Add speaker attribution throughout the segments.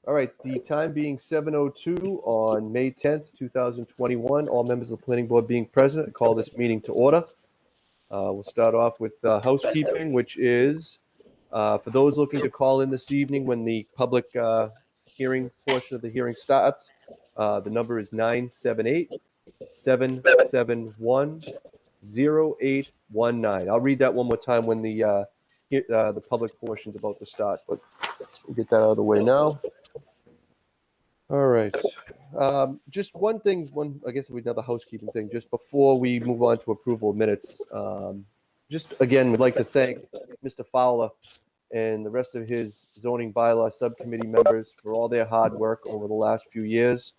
Speaker 1: All right, the time being 7:02 on May 10th, 2021. All members of the planning board being present, I call this meeting to order. We'll start off with housekeeping, which is for those looking to call in this evening when the public hearing portion of the hearing starts. The number is 978-771-0819. I'll read that one more time when the public portion is about to start, but we'll get that out of the way now. All right. Just one thing, I guess another housekeeping thing, just before we move on to approval of minutes. Just again, we'd like to thank Mr. Fowler and the rest of his zoning bylaw subcommittee members for all their hard work over the last few years.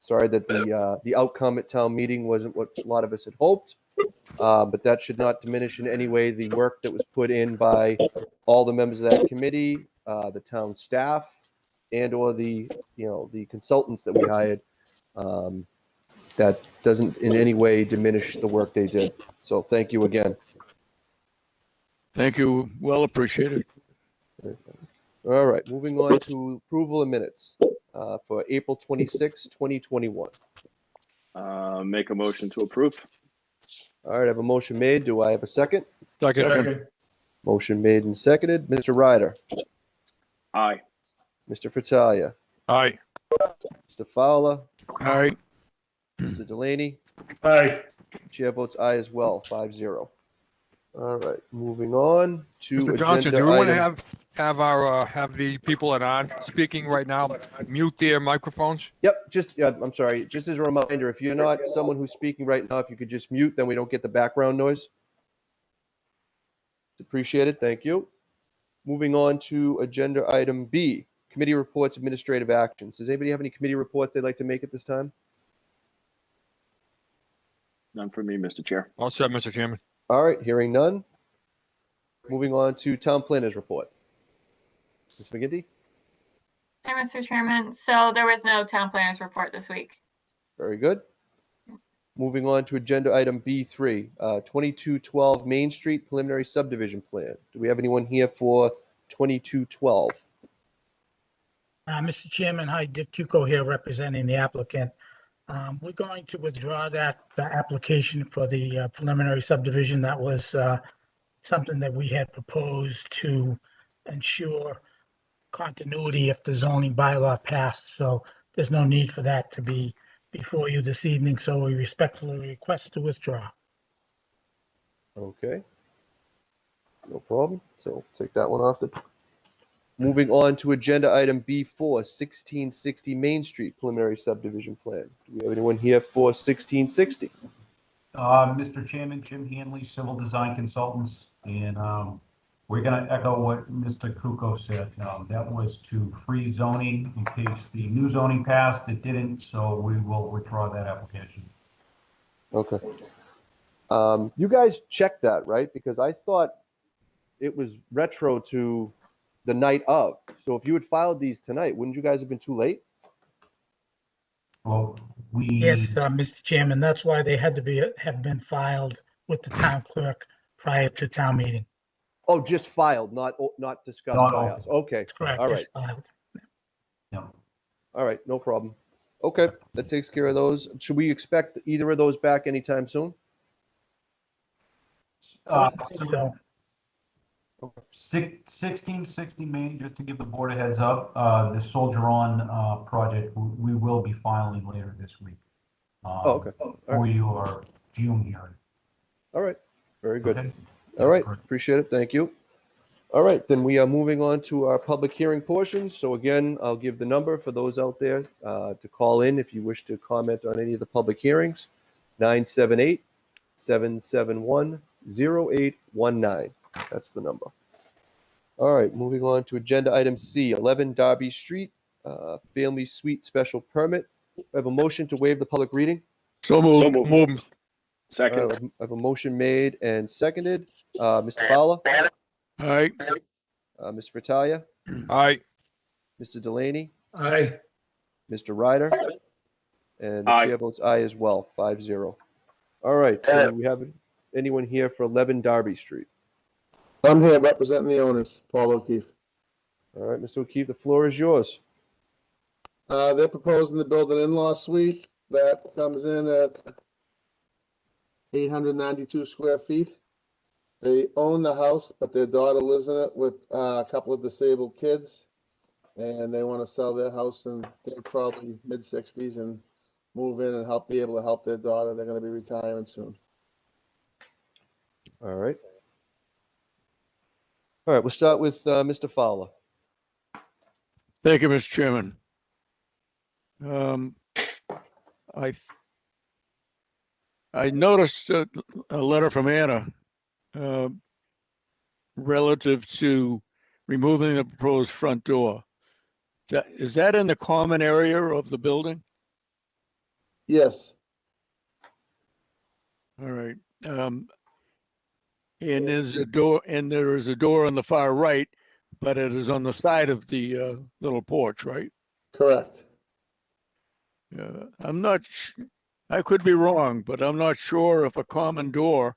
Speaker 1: Sorry that the outcome at town meeting wasn't what a lot of us had hoped, but that should not diminish in any way the work that was put in by all the members of that committee, the town staff, and or the consultants that we hired. That doesn't in any way diminish the work they did. So thank you again.
Speaker 2: Thank you. Well appreciated.
Speaker 1: All right, moving on to approval of minutes for April 26, 2021.
Speaker 3: Make a motion to approve.
Speaker 1: All right, I have a motion made. Do I have a second?
Speaker 2: Second.
Speaker 1: Motion made and seconded. Mr. Ryder.
Speaker 3: Aye.
Speaker 1: Mr. Fratalia.
Speaker 2: Aye.
Speaker 1: Mr. Fowler.
Speaker 2: Aye.
Speaker 1: Mr. Delaney.
Speaker 4: Aye.
Speaker 1: Chair votes aye as well, 5-0. All right, moving on to
Speaker 2: Mr. Johnson,
Speaker 1: agenda
Speaker 2: do we want to
Speaker 1: item.
Speaker 2: have the people that are speaking right now mute their microphones?
Speaker 1: Yep, I'm sorry. Just as a reminder, if you're not someone who's speaking right now, if you could just mute, then we don't get the background noise. It's appreciated. Thank you. Moving on to agenda item B, committee reports, administrative actions. Does anybody have any committee reports they'd like to make at this time?
Speaker 3: None for me, Mr. Chair.
Speaker 2: All set, Mr. Chairman.
Speaker 1: All right, hearing none. Moving on to town planners report. Ms. McGinty?
Speaker 5: Hi, Mr. Chairman. So there was no town planners report this week.
Speaker 1: Very good. Moving on to agenda item B3, 2212 Main Street preliminary subdivision plan. Do we have anyone here for 2212?
Speaker 4: Mr. Chairman, hi, Dick Tuco here representing the applicant. We're going to withdraw that application for the preliminary subdivision. That was something that we had proposed to ensure continuity if the zoning bylaw passed. So there's no need for that to be before you this evening. So we respectfully request to withdraw.
Speaker 1: Okay. No problem. So take that one off the. Moving on to agenda item B4, 1660 Main Street preliminary subdivision plan. Do we have anyone here for 1660?
Speaker 6: Mr. Chairman, Jim Hanley, Civil Design Consultants, and we're going to echo what Mr. Kuko said. That was to free zoning in case the new zoning passed. It didn't, so we will withdraw that application.
Speaker 1: Okay. You guys checked that, right? Because I thought it was retro to the night of. So if you had filed these tonight, wouldn't you guys have been too late?
Speaker 6: Well,
Speaker 4: Yes, Mr. Chairman, that's why they had to have been filed with the town clerk prior to town meeting.
Speaker 1: Oh, just filed, not discussed
Speaker 6: Not
Speaker 1: by
Speaker 6: open.
Speaker 1: us. Okay.
Speaker 4: That's correct.
Speaker 1: All right.
Speaker 4: just filed.
Speaker 6: Yeah.
Speaker 1: All right. No problem. Okay. That takes care of those. Should we expect either of those back anytime soon?
Speaker 4: So
Speaker 6: 1660 Main, just to give the board a heads up, the Soldier On project, we will be filing later this week.
Speaker 1: Okay.
Speaker 6: For your June hearing.
Speaker 1: All right. Very good.
Speaker 6: Okay?
Speaker 1: All right.
Speaker 6: Correct.
Speaker 1: Appreciate it. Thank you. All right. Then we are moving on to our public hearing portion. So again, I'll give the number for those out there to call in if you wish to comment on any of the public hearings. 978-771-0819. That's the number. All right, moving on to agenda item C, 11 Darby Street, family suite special permit. I have a motion to waive the public reading.
Speaker 2: So moved.
Speaker 3: So moved.
Speaker 2: Moved.
Speaker 3: Second.
Speaker 1: I have a motion made and seconded. Mr. Fowler,
Speaker 2: Aye.
Speaker 1: Mr. Fratalia,
Speaker 2: Aye.
Speaker 1: Mr. Delaney,
Speaker 4: Aye.
Speaker 1: Mr. Ryder, and the
Speaker 3: Aye.
Speaker 1: chair votes aye as well, 5-0. All right, do we have anyone here for 11 Darby Street?
Speaker 7: I'm here representing the owners, Paul O'Keefe.
Speaker 1: All right, Mr. O'Keefe, the floor is yours.
Speaker 7: They're proposing to build an in-law suite that comes in at 892 square feet. They own the house, but their daughter lives in it with a couple of disabled kids. And they want to sell their house, and they're probably mid-60s, and move in and be able to help their daughter. They're going to be retiring soon.
Speaker 1: All right. All right, we'll start with Mr. Fowler.
Speaker 8: Thank you, Mr. Chairman. I noticed a letter from Anna relative to removing the proposed front door. Is that in the common area of the building?
Speaker 7: Yes,
Speaker 8: All right. And there's a door, and there is a door on the far right, but it is on the side of the little porch, right?
Speaker 7: correct.
Speaker 8: I'm not, I could be wrong, but I'm not sure if a common door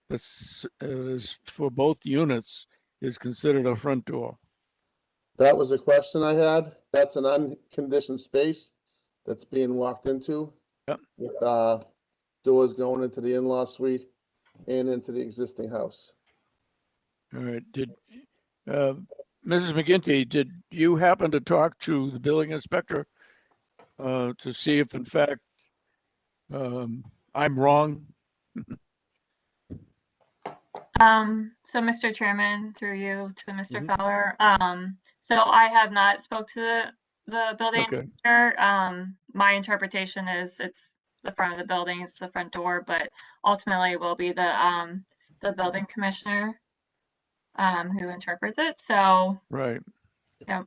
Speaker 8: that's is for both units is considered a front door.
Speaker 7: That was a question I had. That's an unconditioned space that's being walked into.
Speaker 8: Yep.
Speaker 7: With doors going into the in-law suite and into the existing house.
Speaker 8: All right, Mrs. McGinty, did you happen to talk to the building inspector to see if in fact I'm wrong?
Speaker 5: So Mr. Chairman, through you to Mr.
Speaker 8: Mhm.
Speaker 5: Fowler, so I have not spoke to the building
Speaker 8: Okay.
Speaker 5: inspector. My interpretation is it's the front of the building, it's the front door, but ultimately will be the building commissioner who interprets it. So,
Speaker 8: Right.
Speaker 5: yeah.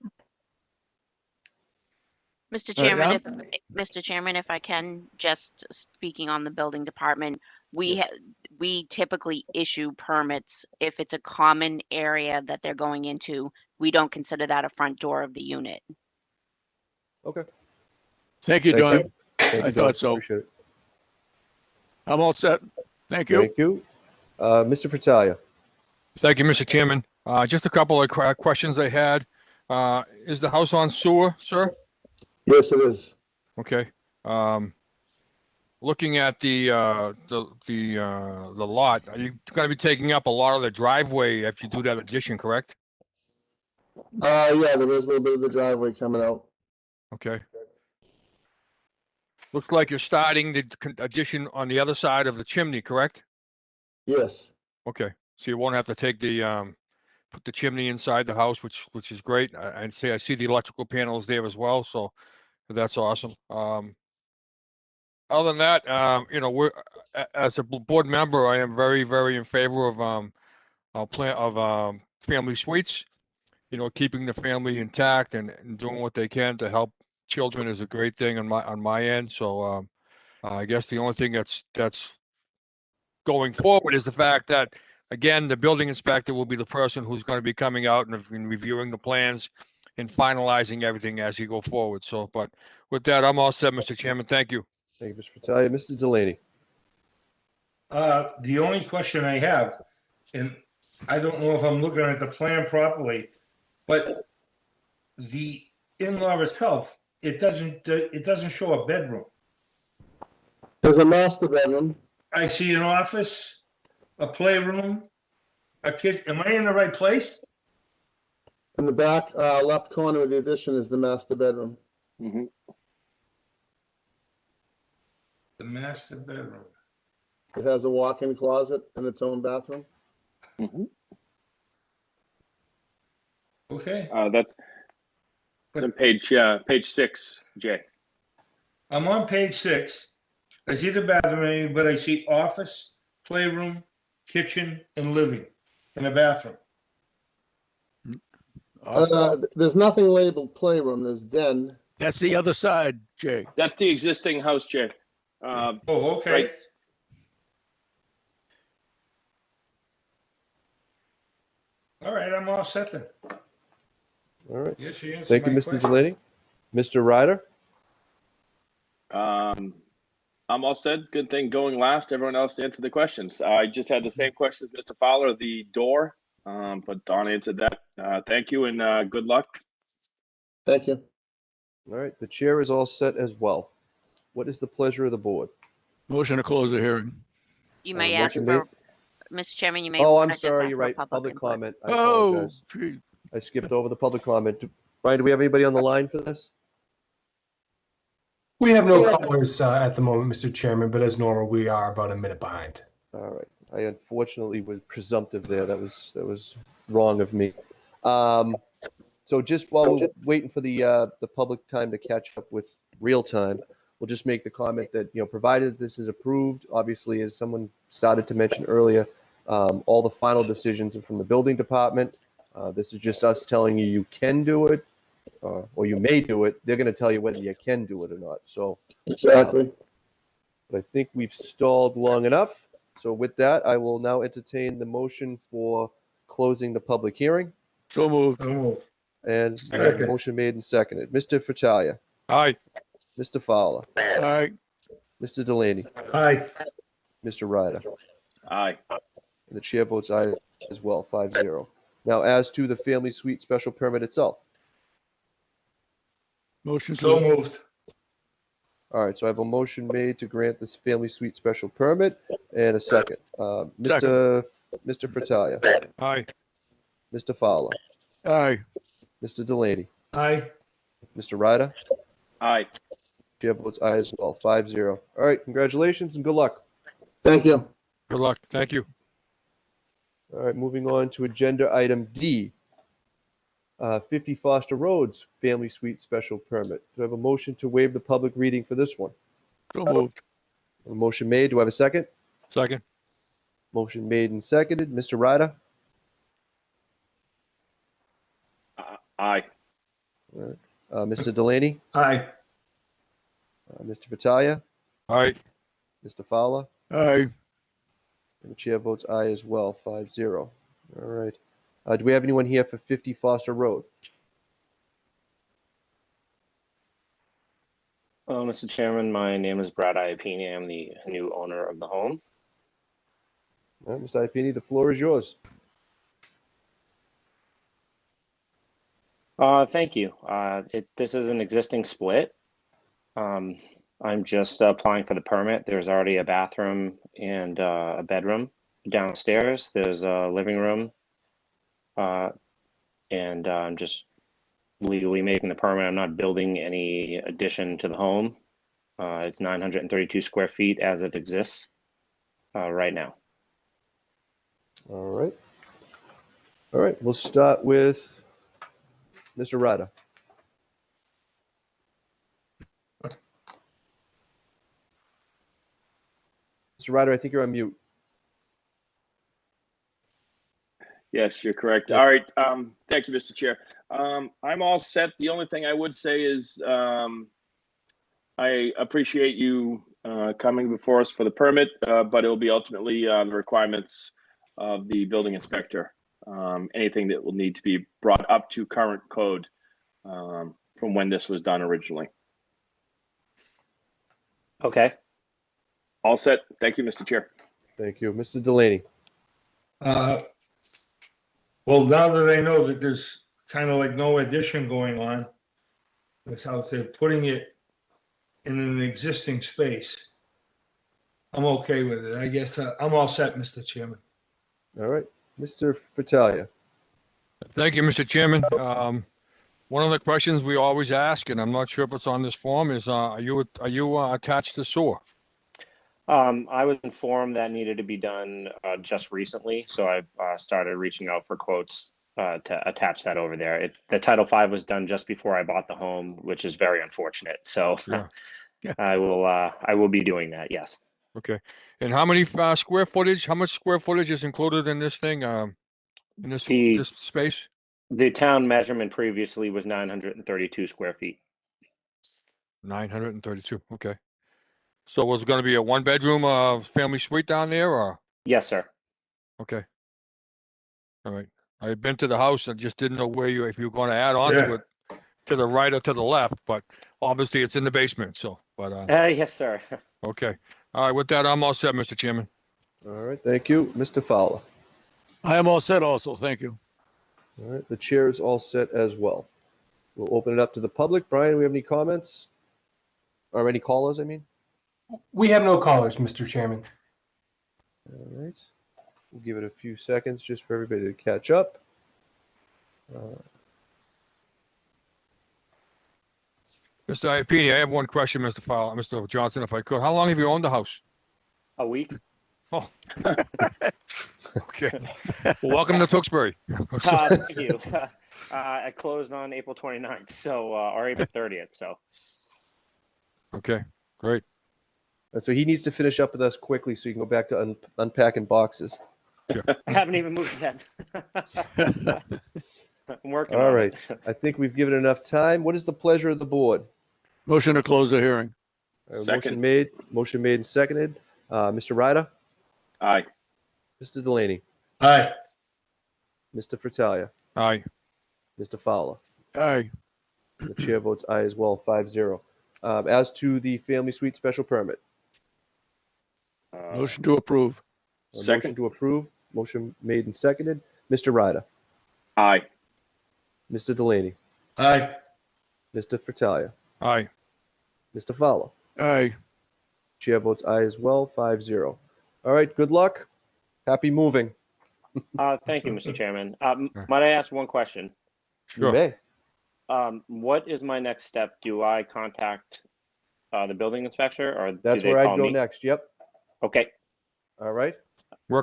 Speaker 9: Mr.
Speaker 8: All right,
Speaker 9: Chairman,
Speaker 8: I'm-
Speaker 9: Mr. Chairman, if I can, just speaking on the building department, we typically issue permits if it's a common area that they're going into. We don't consider that a front door of the unit.
Speaker 1: Okay.
Speaker 8: Thank you,
Speaker 1: Thank
Speaker 8: Don.
Speaker 1: you. Thank
Speaker 8: I
Speaker 1: you,
Speaker 8: thought
Speaker 1: Don.
Speaker 8: so.
Speaker 1: Appreciate it.
Speaker 8: I'm all set. Thank you.
Speaker 1: Thank you. Mr. Fratalia.
Speaker 2: Thank you, Mr. Chairman. Just a couple of questions I had. Is the house on sewer, sir?
Speaker 7: Yes, it is.
Speaker 2: Okay. Looking at the lot, are you going to be taking up a lot of the driveway if you do that addition, correct?
Speaker 7: Yeah, there is a little bit of the driveway coming out.
Speaker 2: Okay. Looks like you're starting the addition on the other side of the chimney, correct?
Speaker 7: Yes,
Speaker 2: Okay. So you won't have to take the put the chimney inside the house, which is great. I see the electrical panels there as well, so that's awesome. Other than that, as a board member, I am very, very in favor of family suites. You know, keeping the family intact and doing what they can to help children is a great thing on my end. So I guess the only thing that's going forward is the fact that, again, the building inspector will be the person who's going to be coming out and reviewing the plans and finalizing everything as you go forward. So, but with that, I'm all set, Mr. Chairman. Thank you.
Speaker 1: Thank you, Mr. Fratalia. Mr. Delaney.
Speaker 10: The only question I have, and I don't know if I'm looking at the plan properly, but the in-law itself, it doesn't show a bedroom.
Speaker 7: there's a master bedroom.
Speaker 10: I see an office, a playroom, a kitchen. Am I in the right place?
Speaker 7: In the back left corner of the addition is the master bedroom.
Speaker 3: Mhm.
Speaker 10: The master bedroom.
Speaker 7: It has a walk-in closet and its own bathroom.
Speaker 3: Mhm.
Speaker 10: Okay,
Speaker 3: That's on page 6, Jay.
Speaker 10: I'm on page 6. I see the bathroom area, but I see office, playroom, kitchen, and living in the bathroom.
Speaker 7: There's nothing labeled playroom. There's den.
Speaker 8: That's the other side, Jay.
Speaker 3: That's the existing house, Jay.
Speaker 10: Oh, okay.
Speaker 3: Right.
Speaker 10: All right, I'm all set then.
Speaker 1: All right.
Speaker 10: Yes, you answered
Speaker 1: Thank you,
Speaker 10: my
Speaker 1: Mr.
Speaker 10: question.
Speaker 1: Delaney. Mr. Ryder.
Speaker 3: I'm all set. Good thing going last. Everyone else answered the questions. I just had the same questions, Mr. Fowler, the door, but Don answered that Thank you and good luck.
Speaker 7: Thank you.
Speaker 1: All right, the chair is all set as well. What is the pleasure of the board?
Speaker 8: Motion to close the hearing.
Speaker 9: You may ask
Speaker 1: motion
Speaker 9: for,
Speaker 1: made.
Speaker 9: Mr. Chairman, you may.
Speaker 1: Oh,
Speaker 9: wanna
Speaker 1: I'm
Speaker 9: just
Speaker 1: sorry,
Speaker 9: ask
Speaker 1: you're
Speaker 9: for
Speaker 1: right. Public
Speaker 9: input.
Speaker 1: comment. I
Speaker 8: Oh,
Speaker 1: apologize.
Speaker 8: gee.
Speaker 1: I skipped over the public comment. Brian, do we have anybody on the line for this?
Speaker 11: We have no callers at the moment, Mr. Chairman, but as normal, we are about a minute behind.
Speaker 1: All right. I unfortunately was presumptive there. That was wrong of me. So just while we're waiting for the public time to catch up with real time, we'll just make the comment that, provided this is approved, obviously, as someone started to mention earlier, all the final decisions are from the building department. This is just us telling you you can do it, or you may do it. They're going to tell you whether you can do it or not. So
Speaker 7: Exactly.
Speaker 1: but I think we've stalled long enough. So with that, I will now entertain the motion for closing the public hearing.
Speaker 8: So moved.
Speaker 1: And
Speaker 11: Second.
Speaker 1: motion made and seconded. Mr. Fratalia,
Speaker 2: Aye.
Speaker 1: Mr. Fowler,
Speaker 8: Aye.
Speaker 1: Mr. Delaney,
Speaker 11: Aye.
Speaker 1: Mr. Ryder,
Speaker 3: Aye.
Speaker 1: and the chair votes aye as well, 5-0. Now, as to the family suite special permit itself.
Speaker 8: Motion
Speaker 10: So
Speaker 8: to,
Speaker 10: moved.
Speaker 1: All right, so I have a motion made to grant this family suite special permit and a second. Mr. Fratalia,
Speaker 2: Aye.
Speaker 1: Mr. Fowler,
Speaker 8: aye.
Speaker 1: Mr. Delaney,
Speaker 10: Aye.
Speaker 1: Mr. Ryder,
Speaker 3: Aye.
Speaker 1: chair votes aye as well, 5-0. All right, congratulations and good luck.
Speaker 7: Thank you.
Speaker 2: Good luck. Thank you.
Speaker 1: All right, moving on to agenda item D. 50 Foster Roads Family Suite Special Permit. Do I have a motion to waive the public reading for this one?
Speaker 8: So moved.
Speaker 1: A motion made. Do I have a second?
Speaker 2: Second.
Speaker 1: Motion made and seconded. Mr. Ryder?
Speaker 3: Aye.
Speaker 1: Mr. Delaney?
Speaker 10: Aye.
Speaker 1: Mr. Vitalia?
Speaker 2: Aye.
Speaker 1: Mr. Fowler?
Speaker 8: Aye.
Speaker 1: And the chair votes aye as well, 5-0. All right. Do we have anyone here for 50 Foster Road?
Speaker 12: Mr. Chairman, my name is Brad Iapini. I'm the new owner of the home.
Speaker 1: All right, Mr. Iapini, the floor is yours.
Speaker 12: Thank you. This is an existing split. I'm just applying for the permit. There's already a bathroom and a bedroom downstairs. There's a living room. And I'm just legally making the permit. I'm not building any addition to the home. It's 932 square feet as it exists right now.
Speaker 1: All right. All right, we'll start with Mr. Ryder. Mr. Ryder, I think you're on mute.
Speaker 3: Yes, you're correct.
Speaker 1: Yeah.
Speaker 3: All right. Thank you, Mr. Chair. I'm all set. The only thing I would say is I appreciate you coming before us for the permit, but it will be ultimately the requirements of the building inspector. Anything that will need to be brought up to current code from when this was done originally.
Speaker 12: Okay.
Speaker 3: All set. Thank you, Mr. Chair.
Speaker 1: Thank you. Mr. Delaney.
Speaker 10: Well, now that I know that there's kind of like no addition going on, that's how they're putting it in an existing space. I'm okay with it. I guess I'm all set, Mr. Chairman.
Speaker 1: All right. Mr. Fratalia.
Speaker 2: Thank you, Mr. Chairman. One of the questions we always ask, and I'm not sure if it's on this form, is are you attached to sewer?
Speaker 12: I was informed that needed to be done just recently, so I started reaching out for quotes to attach that over there. The Title V was done just before I bought the home, which is very unfortunate. So
Speaker 2: Yeah. Yeah.
Speaker 12: I will be doing that. Yes.
Speaker 2: Okay. And how many square footage? How much square footage is included in this thing? In this space?
Speaker 12: The town measurement previously was 932 square feet.
Speaker 2: 932. Okay. So was it going to be a one-bedroom family suite down there, or?
Speaker 12: Yes, sir.
Speaker 2: Okay. All right. I've been to the house and just didn't know if you were going to add on to it, to the right or to the left, but obviously it's in the basement. So, but
Speaker 12: yes, sir.
Speaker 2: okay. All right. With that, I'm all set, Mr. Chairman.
Speaker 1: All right. Thank you. Mr. Fowler.
Speaker 8: I am all set also. Thank you.
Speaker 1: All right, the chair is all set as well. We'll open it up to the public. Brian, do we have any comments? Or any callers, I mean?
Speaker 11: We have no callers, Mr. Chairman.
Speaker 1: All right. We'll give it a few seconds just for everybody to catch up.
Speaker 2: Mr. Iapini, I have one question, Mr. Johnson, if I could. How long have you owned the house?
Speaker 12: A week.
Speaker 2: Oh. Okay. Well, welcome to Tewksbury.
Speaker 12: Thank you. I closed on April 29th, so or April 30th. So.
Speaker 2: Okay, great.
Speaker 1: So he needs to finish up with us quickly so you can go back to unpacking boxes.
Speaker 12: I haven't even moved yet. I'm working
Speaker 1: All
Speaker 12: on
Speaker 1: right.
Speaker 12: it.
Speaker 1: I think we've given enough time. What is the pleasure of the board?
Speaker 8: Motion to close the hearing.
Speaker 3: Second.
Speaker 1: Motion made and seconded. Mr. Ryder?
Speaker 3: Aye.
Speaker 1: Mr. Delaney?
Speaker 10: Aye.
Speaker 1: Mr. Fratalia?
Speaker 2: Aye.
Speaker 1: Mr. Fowler?
Speaker 8: Aye.
Speaker 1: The chair votes aye as well, 5-0. As to the family suite special permit,
Speaker 8: Motion to approve.
Speaker 1: a motion
Speaker 3: Second.
Speaker 1: to approve, motion made and seconded. Mr. Ryder?
Speaker 3: Aye.
Speaker 1: Mr. Delaney?
Speaker 10: Aye.
Speaker 1: Mr. Fratalia?
Speaker 2: Aye.
Speaker 1: Mr. Fowler?
Speaker 8: Aye.
Speaker 1: Chair votes aye as well, 5-0. All right, good luck. Happy moving.
Speaker 12: Thank you, Mr. Chairman. Might I ask one question?
Speaker 1: You
Speaker 2: Sure.
Speaker 1: may.
Speaker 12: What is my next step? Do I contact the building inspector, or
Speaker 1: That's
Speaker 12: do they
Speaker 1: where I'd
Speaker 12: call
Speaker 1: go
Speaker 12: me?
Speaker 1: next. Yep.
Speaker 12: Okay.
Speaker 1: All right.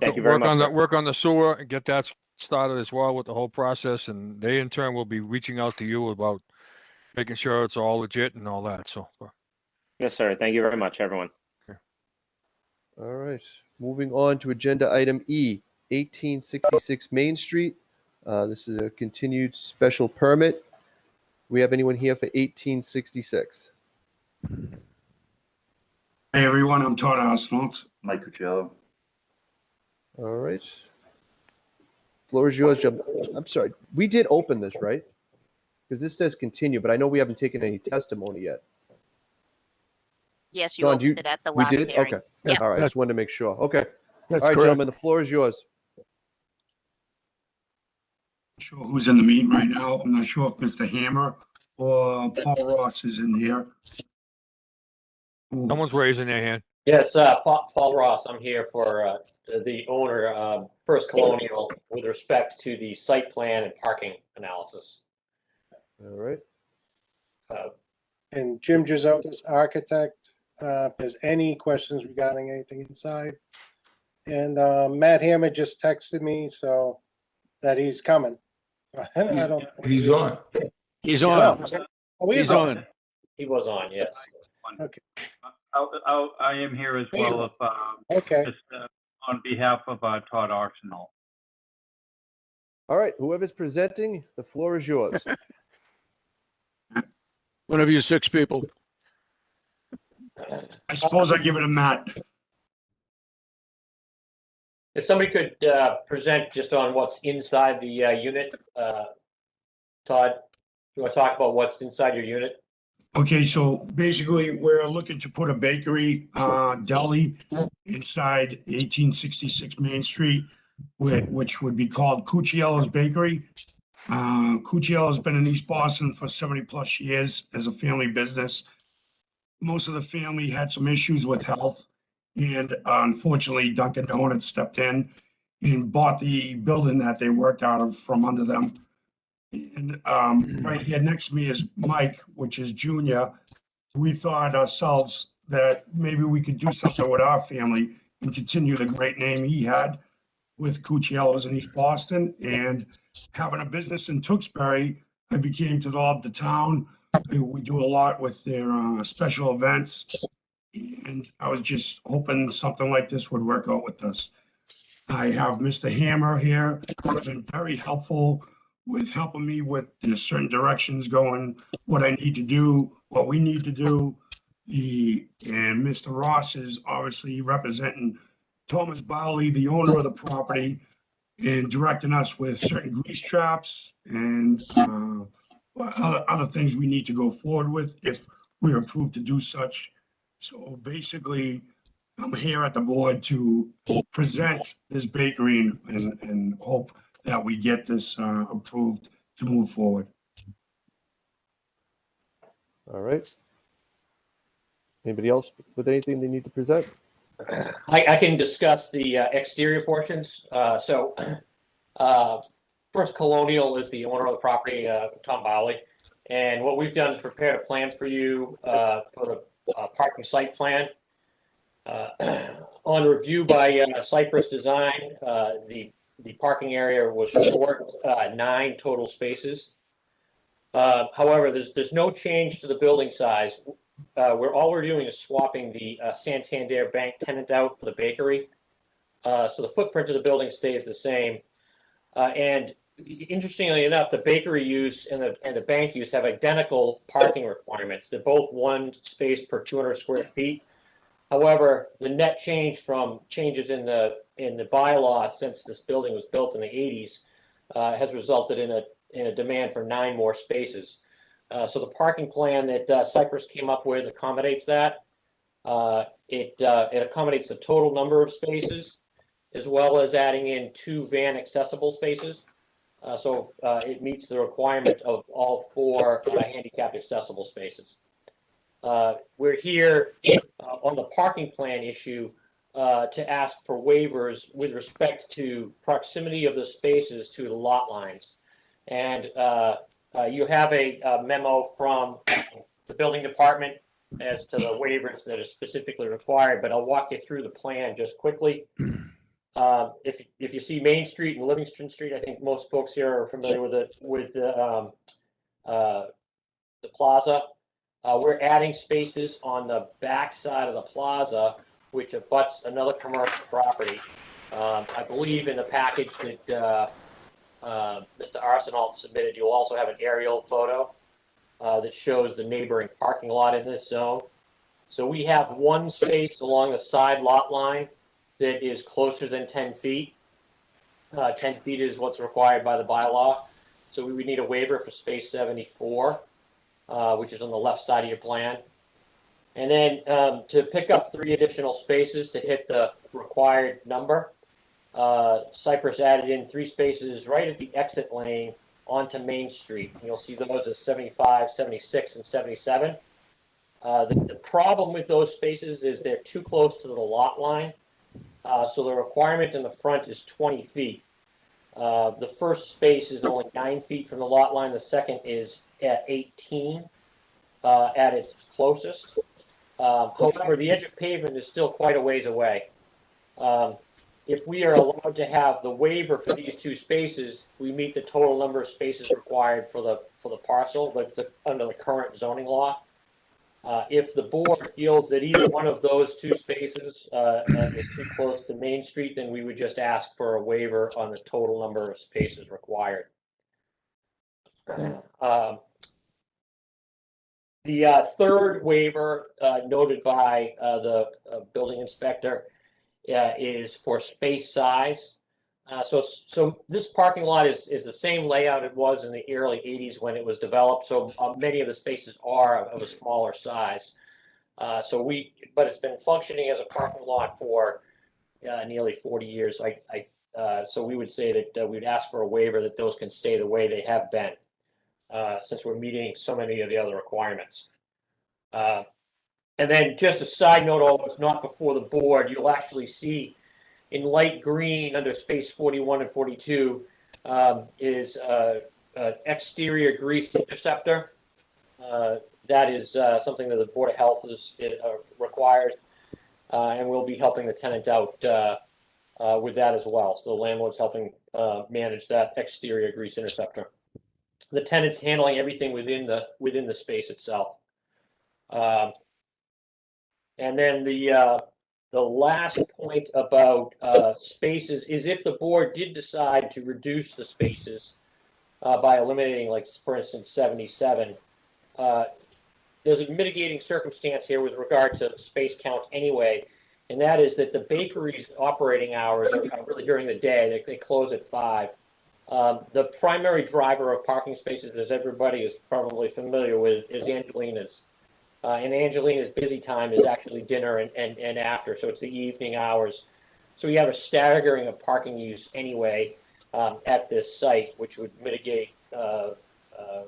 Speaker 12: Thank you very much, sir.
Speaker 2: Work on the sewer and get that started as well with the whole process, and they in turn will be reaching out to you about making sure it's all legit and all that. So
Speaker 12: Yes, sir. Thank you very much, everyone.
Speaker 1: All right. Moving on to agenda item E, 1866 Main Street. This is a continued special permit. We have anyone here for 1866?
Speaker 13: Hey everyone, I'm Todd Arsenault. Mike Cucciello.
Speaker 1: All right. Floor is yours, Jim. I'm sorry. We did open this, right? Because this says continue, but I know we haven't taken any testimony yet.
Speaker 9: Yes, you
Speaker 1: John,
Speaker 9: opened it at the
Speaker 1: We
Speaker 9: last
Speaker 1: did?
Speaker 9: hearing.
Speaker 1: Okay.
Speaker 9: Yep.
Speaker 1: All right. Just wanted to make sure. Okay. All
Speaker 8: That's
Speaker 1: right,
Speaker 8: correct.
Speaker 1: gentlemen, the floor is yours.
Speaker 13: Not sure who's in the meeting right now. I'm not sure if Mr. Hammer or Paul Ross is in here. Ooh,
Speaker 2: someone's raising their hand.
Speaker 14: Yes, Paul Ross, I'm here for the owner, First Colonial, with respect to the site plan and parking analysis.
Speaker 1: All right.
Speaker 15: And Jim Gizokas, architect, if there's any questions regarding anything inside. And Matt Hammer just texted me, so that he's coming. I don't.
Speaker 10: He's on.
Speaker 8: He's on.
Speaker 15: Oh,
Speaker 8: He's on.
Speaker 14: He was on, yes.
Speaker 15: Okay.
Speaker 16: I am here as well if,
Speaker 15: Okay.
Speaker 16: just, on behalf of Todd Arsenault.
Speaker 1: All right. Whoever's presenting, the floor is yours.
Speaker 8: One of you 6 people.
Speaker 13: I suppose I give it to Matt.
Speaker 14: If somebody could present just on what's inside the unit, Todd, you want to talk about what's inside your unit?
Speaker 13: Okay, so basically, we're looking to put a bakery, deli inside 1866 Main Street, which would be called Cucciello's Bakery. Cucciello's been in East Boston for 70+ years as a family business. Most of the family had some issues with health, and unfortunately, Dunkin' Donuts stepped in and bought the building that they worked out of from under them. And right here next to me is Mike, which is Junior. We thought ourselves that maybe we could do something with our family and continue the great name he had with Cucciello's in East Boston. And having a business in Tewksbury, I became to love the town. We do a lot with their special events. And I was just hoping something like this would work out with us. I have Mr. Hammer here, who's been very helpful with helping me with the certain directions going, what I need to do, what we need to do. And Mr. Ross is obviously representing Thomas Bowley, the owner of the property, and directing us with certain grease traps and other things we need to go forward with if we're approved to do such. So basically, I'm here at the board to present this bakery and hope that we get this approved to move forward.
Speaker 1: All right. Anybody else with anything they need to present?
Speaker 14: I can discuss the exterior portions. First Colonial is the owner of the property, Tom Bowley. And what we've done is prepared a plan for you for the parking site plan. On review by Cypress Design, the parking area was short 9 total spaces. However, there's no change to the building size. All we're doing is swapping the Santander Bank tenant out for the bakery. So the footprint of the building stays the same. And interestingly enough, the bakery use and the bank use have identical parking requirements. They're both 1 space per 200 square feet. However, the net change from changes in the bylaw since this building was built in the 80s has resulted in a demand for 9 more spaces. So the parking plan that Cypress came up with accommodates that. It accommodates the total number of spaces, as well as adding in 2 van accessible spaces. So it meets the requirement of all 4 handicapped accessible spaces. We're here on the parking plan issue to ask for waivers with respect to proximity of the spaces to the lot lines. And you have a memo from the building department as to the waivers that are specifically required, but I'll walk you through the plan just quickly. If you see Main Street and Livingston Street, I think most folks here are familiar with the plaza. We're adding spaces on the back side of the plaza, which abuts another commercial property. I believe in the package that Mr. Arsenault submitted, you'll also have an aerial photo that shows the neighboring parking lot in this zone. So we have 1 space along the side lot line that is closer than 10 feet. 10 feet is what's required by the bylaw. So we would need a waiver for space 74, which is on the left side of your plan. And then to pick up 3 additional spaces to hit the required number, Cypress added in 3 spaces right at the exit lane onto Main Street. And you'll see those as 75, 76, and 77. The problem with those spaces is they're too close to the lot line. So the requirement in the front is 20 feet. The first space is only 9 feet from the lot line. The second is at 18 at its closest. However, the edge of pavement is still quite a ways away. If we are allowed to have the waiver for these 2 spaces, we meet the total number of spaces required for the parcel, but under the current zoning law. If the board feels that either one of those 2 spaces is too close to Main Street, then we would just ask for a waiver on the total number of spaces required. The third waiver noted by the building inspector is for space size. So this parking lot is the same layout it was in the early 80s when it was developed. So many of the spaces are of a smaller size. But it's been functioning as a parking lot for nearly 40 years. So we would say that we'd ask for a waiver that those can stay the way they have been, since we're meeting so many of the other requirements. And then just a side note, although it's not before the board, you'll actually see in light green under space 41 and 42 is exterior grease interceptor. That is something that the Board of Health requires, and we'll be helping the tenant out with that as well. So the landlord's helping manage that exterior grease interceptor. The tenant's handling everything within the space itself. And then the last point about spaces is if the board did decide to reduce the spaces by eliminating, like, for instance, 77, there's a mitigating circumstance here with regard to space count anyway, and that is that the bakery's operating hours are really during the day. They close at 5. The primary driver of parking spaces, as everybody is probably familiar with, is Angelina's. And Angelina's busy time is actually dinner and after, so it's the evening hours. So we have a staggering of parking use anyway. at this site, which would mitigate a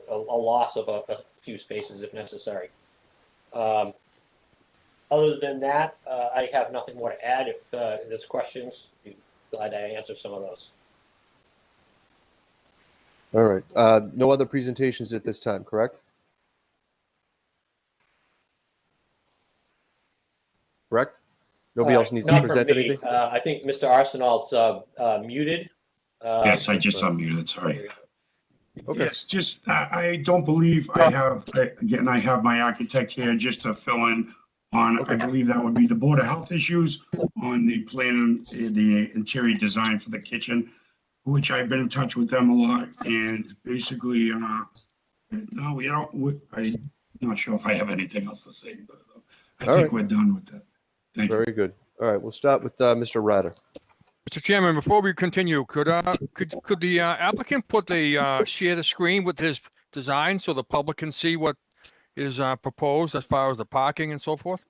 Speaker 14: loss of a few spaces if necessary. Other than that, I have nothing more to add. If there's questions, I'd be glad to answer some of those.
Speaker 1: All right. No other presentations at this time, correct? Correct? Nobody else needs to
Speaker 14: Not for
Speaker 1: present
Speaker 14: me.
Speaker 1: anything?
Speaker 14: I think Mr. Arsenal's muted.
Speaker 13: Yes, I just
Speaker 1: right.
Speaker 13: unmuted, sorry.
Speaker 1: Okay.
Speaker 13: Yes, just, I don't believe I have, again, I have my architect here just to fill in on, I believe that would be the Board of Health issues on the plan, the interior design for the kitchen, which I've been in touch with them a lot, and basically, no, we don't, I'm not sure if I have anything else to say, but I
Speaker 1: All
Speaker 13: think
Speaker 1: right.
Speaker 13: we're done with that. Thank you.
Speaker 1: Very good. All right, we'll start with Mr. Ryder.
Speaker 2: Mr. Chairman, before we continue, could the applicant put share the screen with his design so the public can see what is proposed as far as the parking and so forth?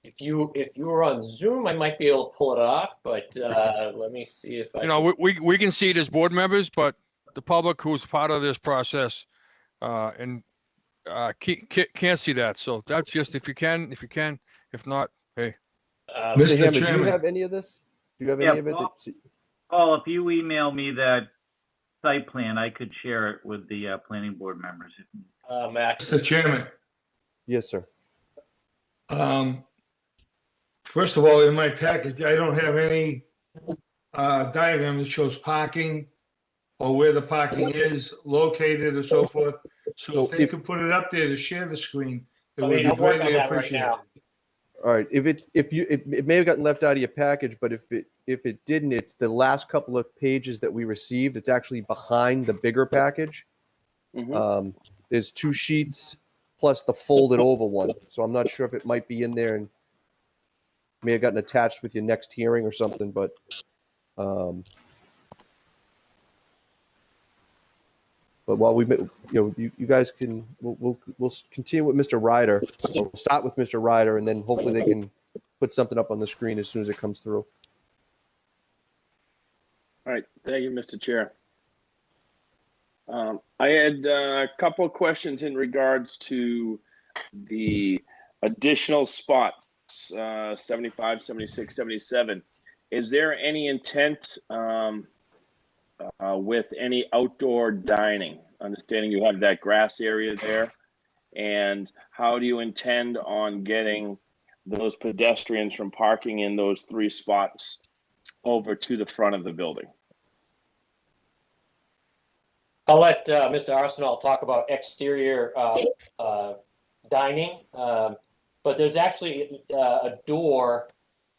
Speaker 14: If you were on Zoom, I might be able to pull it off, but let me see if I.
Speaker 2: You know, we can see it as board members, but the public who's part of this process and can't see that. So that's just if you can. If not, hey.
Speaker 1: Mr.
Speaker 10: Mr.
Speaker 1: Hammond, do you
Speaker 10: Chairman.
Speaker 1: have any of this? Do you have
Speaker 16: Yeah,
Speaker 1: any of it?
Speaker 16: Paul, if you email me that site plan, I could share it with the planning board members.
Speaker 10: Mr. Chairman,
Speaker 1: Yes, sir.
Speaker 10: first of all, in my package, I don't have any diagram that shows parking or where the parking is located or so forth. So if they could put it up there to share the screen, it would be
Speaker 14: I'll work on
Speaker 10: greatly
Speaker 14: that right
Speaker 10: appreciated.
Speaker 14: now.
Speaker 1: All right. It may have gotten left out of your package, but if it didn't, it's the last couple of pages that we received. It's actually behind the bigger package. There's 2 sheets plus the folded over one. So I'm not sure if it might be in there and may have gotten attached with your next hearing or something, but while you guys can, we'll continue with Mr. Ryder. Or we'll start with Mr. Ryder, and then hopefully they can put something up on the screen as soon as it comes through.
Speaker 3: All right, thank you, Mr. Chair. I had a couple of questions in regards to the additional spots, 75, 76, 77. Is there any intent with any outdoor dining? Understanding you have that grass area there. And how do you intend on getting those pedestrians from parking in those 3 spots over to the front of the building?
Speaker 14: I'll let Mr. Arsenal talk about exterior dining, but there's actually a door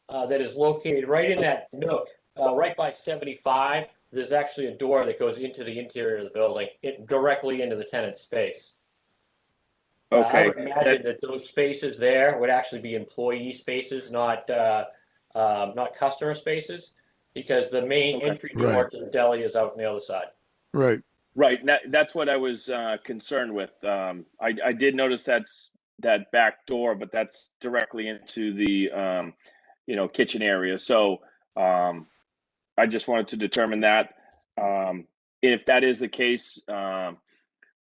Speaker 14: that is located right in that nook, right by 75. There's actually a door that goes into the interior of the building, directly into the tenant space. I would imagine that those spaces there would actually be employee spaces, not customer spaces, because the main entry door to the deli is out on the other side.
Speaker 8: Right.
Speaker 3: Right. That's what I was concerned with. I did notice that back door, but that's directly into the kitchen area. So I just wanted to determine that if that is the case,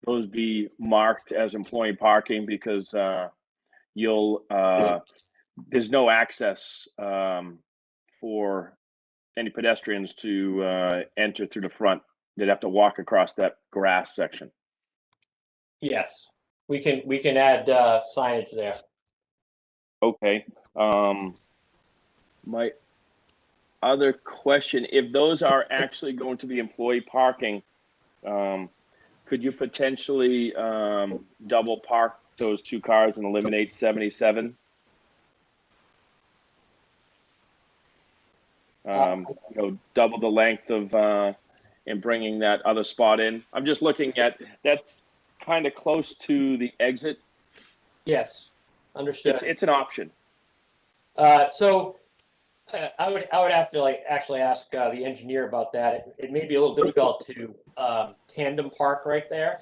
Speaker 3: those be marked as employee parking, because there's no access for any pedestrians to enter through the front. They'd have to walk across that grass section.
Speaker 14: Yes, we can add signage there.
Speaker 3: Okay. My other question, if those are actually going to be employee parking, could you potentially double park those 2 cars and eliminate 77? Double the length of and bringing that other spot in. I'm just looking at, that's kind of close to the exit.
Speaker 14: Yes, understood.
Speaker 3: It's an option.
Speaker 14: So I would have to actually ask the engineer about that. It may be a little difficult to tandem park right there.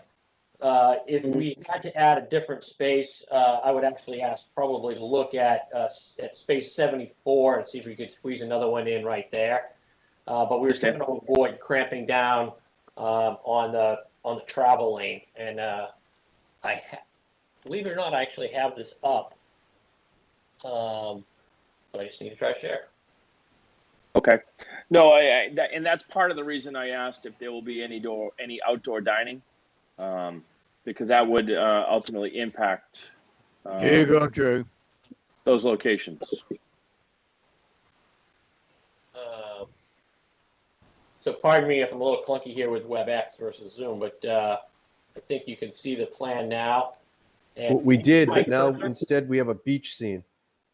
Speaker 14: if we had to add a different space, I would actually ask probably to look at space 74 and see if we could squeeze another one in right there. But we were trying to avoid cramping down on the travel lane. And believe it or not, I actually have this up. But I just need to try to share.
Speaker 3: Okay. No, and that's part of the reason I asked if there will be any outdoor dining, because that would ultimately impact
Speaker 8: Here you go, Joe.
Speaker 3: those locations.
Speaker 14: So pardon me if I'm a little clunky here with WebEx versus Zoom, but I think you can see the plan now. And
Speaker 1: We did, but now instead we have a beach scene.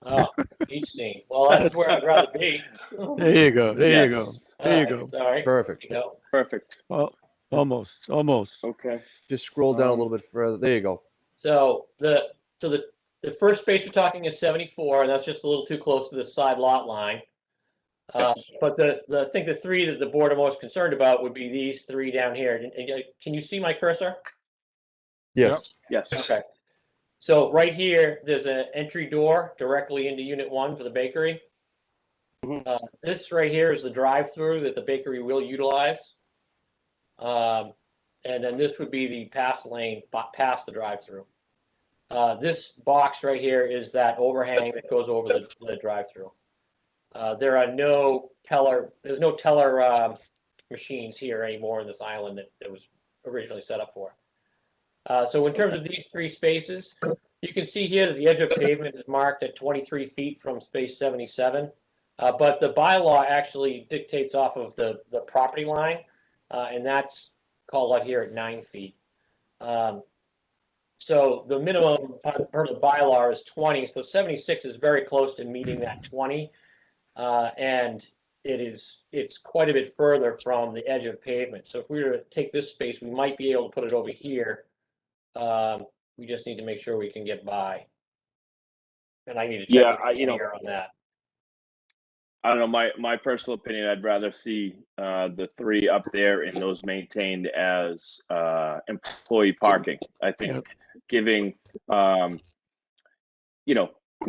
Speaker 14: Oh, beach scene. Well, that's where I'd rather be.
Speaker 8: There you go. There you go.
Speaker 3: Yes.
Speaker 8: There you go.
Speaker 14: Sorry.
Speaker 1: Perfect.
Speaker 14: There you go.
Speaker 3: Perfect.
Speaker 8: Well, almost.
Speaker 3: Okay.
Speaker 1: Just scroll down a little bit further. There you go.
Speaker 14: So the first space we're talking is 74, and that's just a little too close to the side lot line. But I think the three that the board are most concerned about would be these three down here. And can you see my cursor?
Speaker 1: Yes.
Speaker 3: Yes.
Speaker 14: Okay. So right here, there's an entry door directly into Unit 1 for the bakery. This right here is the drive-through that the bakery will utilize. And then this would be the pass lane past the drive-through. This box right here is that overhang that goes over the drive-through. There are there's no teller machines here anymore in this island that was originally set up for. So in terms of these three spaces, you can see here that the edge of pavement is marked at 23 feet from space 77. But the bylaw actually dictates off of the property line, and that's called out here at 9 feet. So the minimum per the bylaw is 20. So 76 is very close to meeting that 20. And it's quite a bit further from the edge of pavement. So if we were to take this space, we might be able to put it over here. We just need to make sure we can get by. And I need to check on that.
Speaker 3: I don't know, my personal opinion, I'd rather see the three up there and those maintained as employee parking. I think giving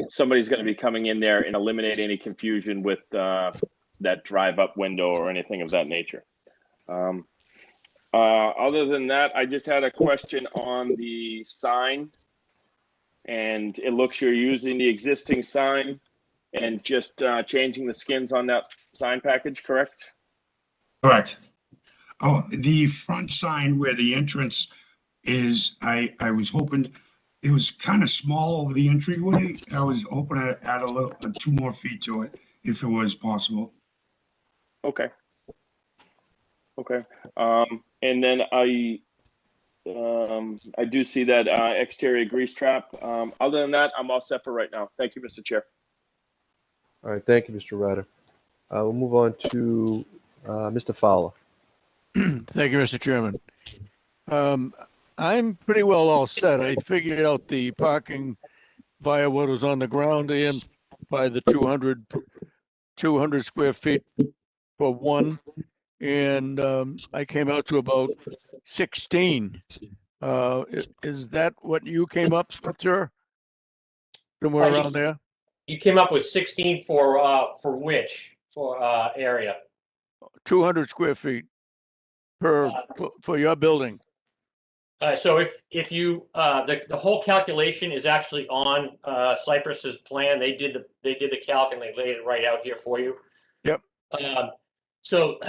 Speaker 3: somebody's going to be coming in there and eliminate any confusion with that drive up window or anything of that nature. Other than that, I just had a question on the sign, and it looks you're using the existing sign and just changing the skins on that sign package, correct?
Speaker 13: Correct. Oh, the front sign where the entrance is, I was hoping, it was kind of small over the entryway. I was hoping to add a little, 2 more feet to it, if it was possible.
Speaker 3: Okay. And then I do see that exterior grease trap. Other than that, I'm all set for right now. Thank you, Mr. Chair.
Speaker 1: All right. Thank you, Mr. Ryder. We'll move on to Mr. Fowler.
Speaker 8: Thank you, Mr. Chairman. I'm pretty well all set. I figured out the parking via what was on the ground and by the 200 square feet for one. And I came out to about 16. Is that what you came up with, sir? Somewhere around there?
Speaker 14: You came up with 16 for which area?
Speaker 8: 200 square feet for your building.
Speaker 14: So if you the whole calculation is actually on Cypress's plan. They did the calc and they laid it right out here for you.
Speaker 8: Yep.
Speaker 14: So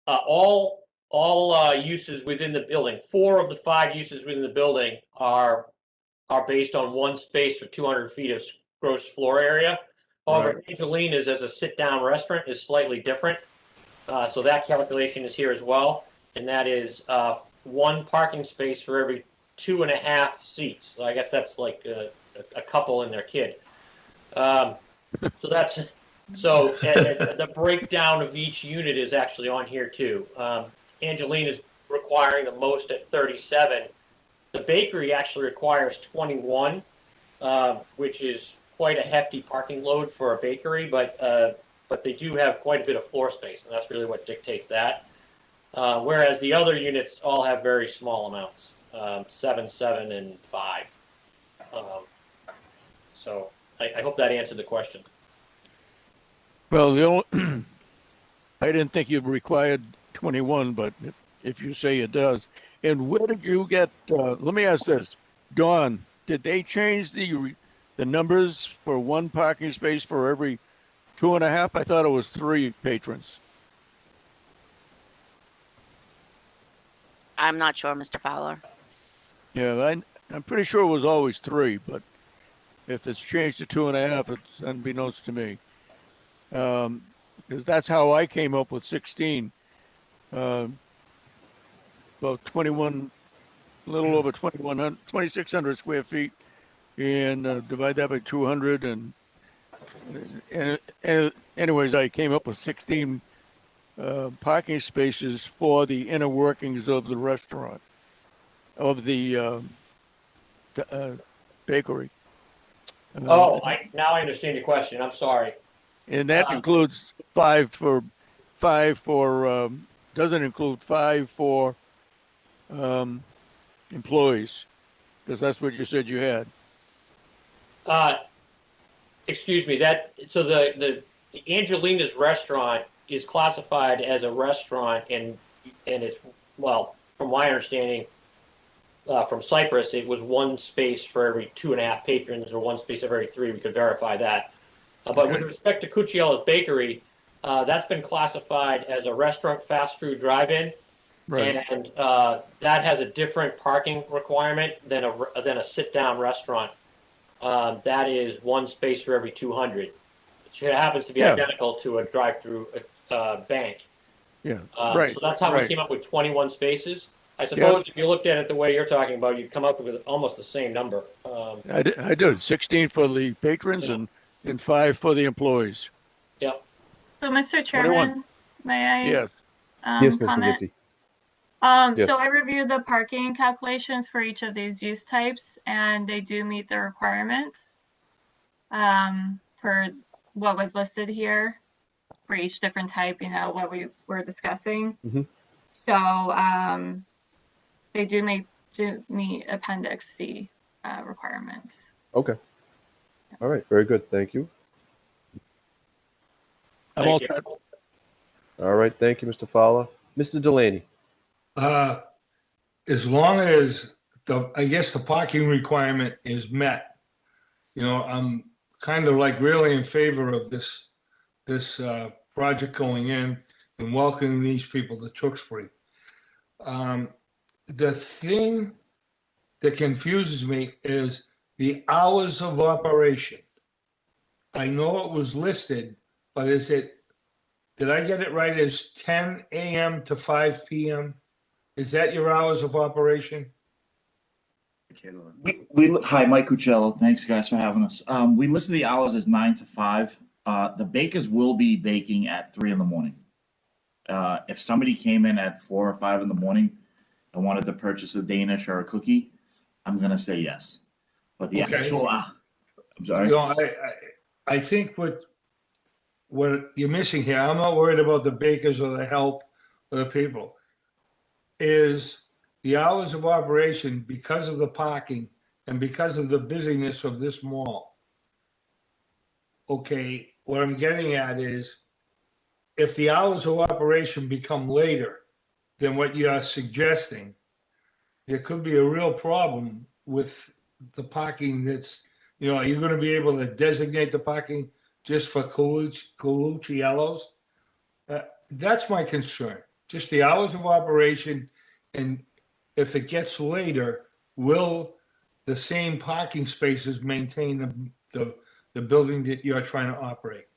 Speaker 14: all uses within the building, 4 of the 5 uses within the building are based on one space for 200 feet of gross floor area. However, Angelina's as a sit-down restaurant is slightly different. So that calculation is here as well, and that is 1 parking space for every 2.5 seats. So I guess that's like a couple and their kid. So that's the breakdown of each unit is actually on here too. Angelina is requiring the most at 37. The bakery actually requires 21, which is quite a hefty parking load for a bakery, but they do have quite a bit of floor space, and that's really what dictates that. Whereas the other units all have very small amounts. 7, 7, and 5. So I hope that answered the question.
Speaker 8: Well, the only, I didn't think you required 21, but if you say it does. And where did you get, let me ask this, Dawn, did they change the numbers for one parking space for every 2.5? I thought it was 3 patrons.
Speaker 9: I'm not sure, Mr. Fowler.
Speaker 8: Yeah, I'm pretty sure it was always 3, but if it's changed to 2.5, it's unbeknownst to me. Because that's how I came up with 16. About 21, a little over 2,600 square feet, and divide that by 200, and anyways, I came up with 16 parking spaces for the inner workings of the restaurant, of the bakery.
Speaker 14: Now I understand your question. I'm sorry.
Speaker 8: And that includes 5 for, doesn't include 5 for employees, because that's what you said you had.
Speaker 14: Excuse me. So the Angelina's restaurant is classified as a restaurant, and it's, well, from my understanding, from Cyprus, it was 1 space for every 2.5 patrons, or 1 space every 3. We could verify that. But with respect to Cucciello's Bakery, that's been classified as a restaurant, fast food, drive-in,
Speaker 8: Right.
Speaker 14: and that has a different parking requirement than a sit-down restaurant. That is 1 space for every 200. It happens to be identical to a drive-through bank.
Speaker 8: Yeah, right.
Speaker 14: So that's how we came up with 21 spaces. I suppose if you looked at it the way you're talking about, you'd come up with almost the same number.
Speaker 8: I did 16 for the patrons and 5 for the employees.
Speaker 14: Yep.
Speaker 5: So, Mr. Chairman, may I
Speaker 8: Yes.
Speaker 1: Yes, Mr.
Speaker 5: comment?
Speaker 1: Gitzi.
Speaker 5: So I reviewed the parking calculations for each of these use types, and they do meet the requirements for what was listed here for each different type, what we were discussing.
Speaker 1: Mm-hmm.
Speaker 5: So they do meet Appendix C requirements.
Speaker 1: Okay. All right. Very good. Thank you.
Speaker 8: I'm all set.
Speaker 1: All right. Thank you, Mr. Fowler. Mr. Delaney.
Speaker 10: As long as I guess the parking requirement is met, I'm kind of like really in favor of this project going in and welcoming these people to Tewksbury. The thing that confuses me is the hours of operation. I know it was listed, but did I get it right as 10 a.m. to 5 p.m.? Is that your hours of operation?
Speaker 17: Hi, Mike Cucciello. Thanks, guys, for having us. We listed the hours as 9 to 5. The bakers will be baking at 3 in the morning. If somebody came in at 4 or 5 in the morning and wanted to purchase a Danish or a cookie, I'm gonna say yes. But the actual, I'm sorry.
Speaker 10: I think what you're missing here, I'm not worried about the bakers or the help or the people, is the hours of operation because of the parking and because of the busyness of this mall. Okay, what I'm getting at is if the hours of operation become later than what you are suggesting, there could be a real problem with the parking that's, are you going to be able to designate the parking just for Cucciellos? That's my concern, just the hours of operation. And if it gets later, will the same parking spaces maintain the building that you're trying to operate?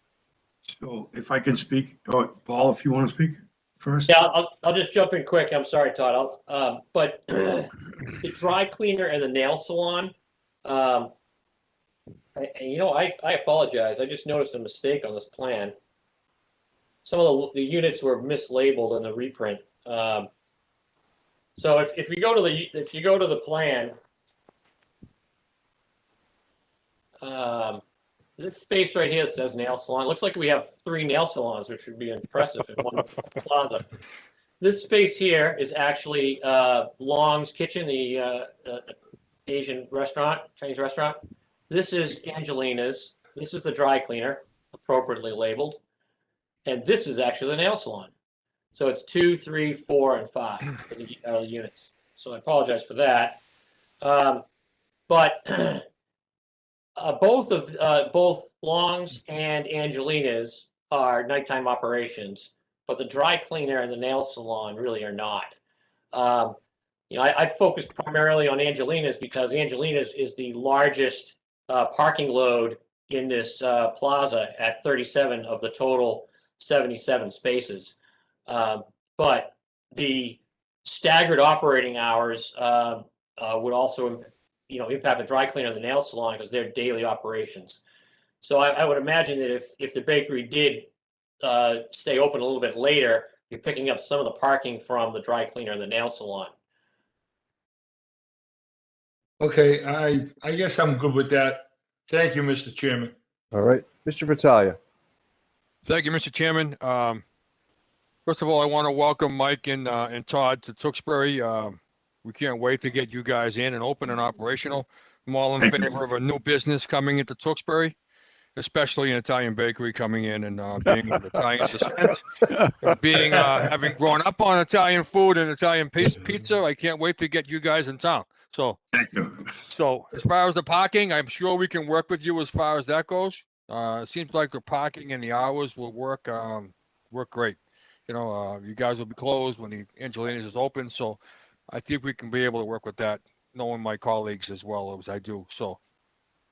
Speaker 13: So if I can speak, Paul, if you want to speak first.
Speaker 14: Yeah, I'll just jump in quick. I'm sorry, Todd. But the dry cleaner and the nail salon, I apologize. I just noticed a mistake on this plan. Some of the units were mislabeled in the reprint. So if you go to the plan, this space right here says nail salon. It looks like we have 3 nail salons, which would be impressive in one plaza. this space here is actually Long's Kitchen, the Asian restaurant, Chinese restaurant. This is Angelina's. This is the dry cleaner, appropriately labeled. And this is actually the nail salon. So it's 2, 3, 4, and 5 for the units. So I apologize for that. But both Long's and Angelina's are nighttime operations, but the dry cleaner and the nail salon really are not. I'd focus primarily on Angelina's because Angelina's is the largest parking load in this plaza at 37 of the total 77 spaces. But the staggered operating hours would also, impact the dry cleaner and the nail salon because they're daily operations. So I would imagine that if the bakery did stay open a little bit later, you're picking up some of the parking from the dry cleaner and the nail salon.
Speaker 10: Okay, I guess I'm good with that. Thank you, Mr. Chairman.
Speaker 1: All right, Mr. Vitalia.
Speaker 2: Thank you, Mr. Chairman. First of all, I want to welcome Mike and Todd to Tewksbury. We can't wait to get you guys in and open and operational. I'm all in favor of a new business coming into Tewksbury, especially an Italian bakery coming in and being of Italian descent. Having grown up on Italian food and Italian pizza, I can't wait to get you guys in town. So,
Speaker 13: Thank you.
Speaker 2: So as far as the parking, I'm sure we can work with you as far as that goes. It seems like the parking and the hours will work great. You guys will be closed when the Angelina's is open, so I think we can be able to work with that, knowing my colleagues as well as I do. So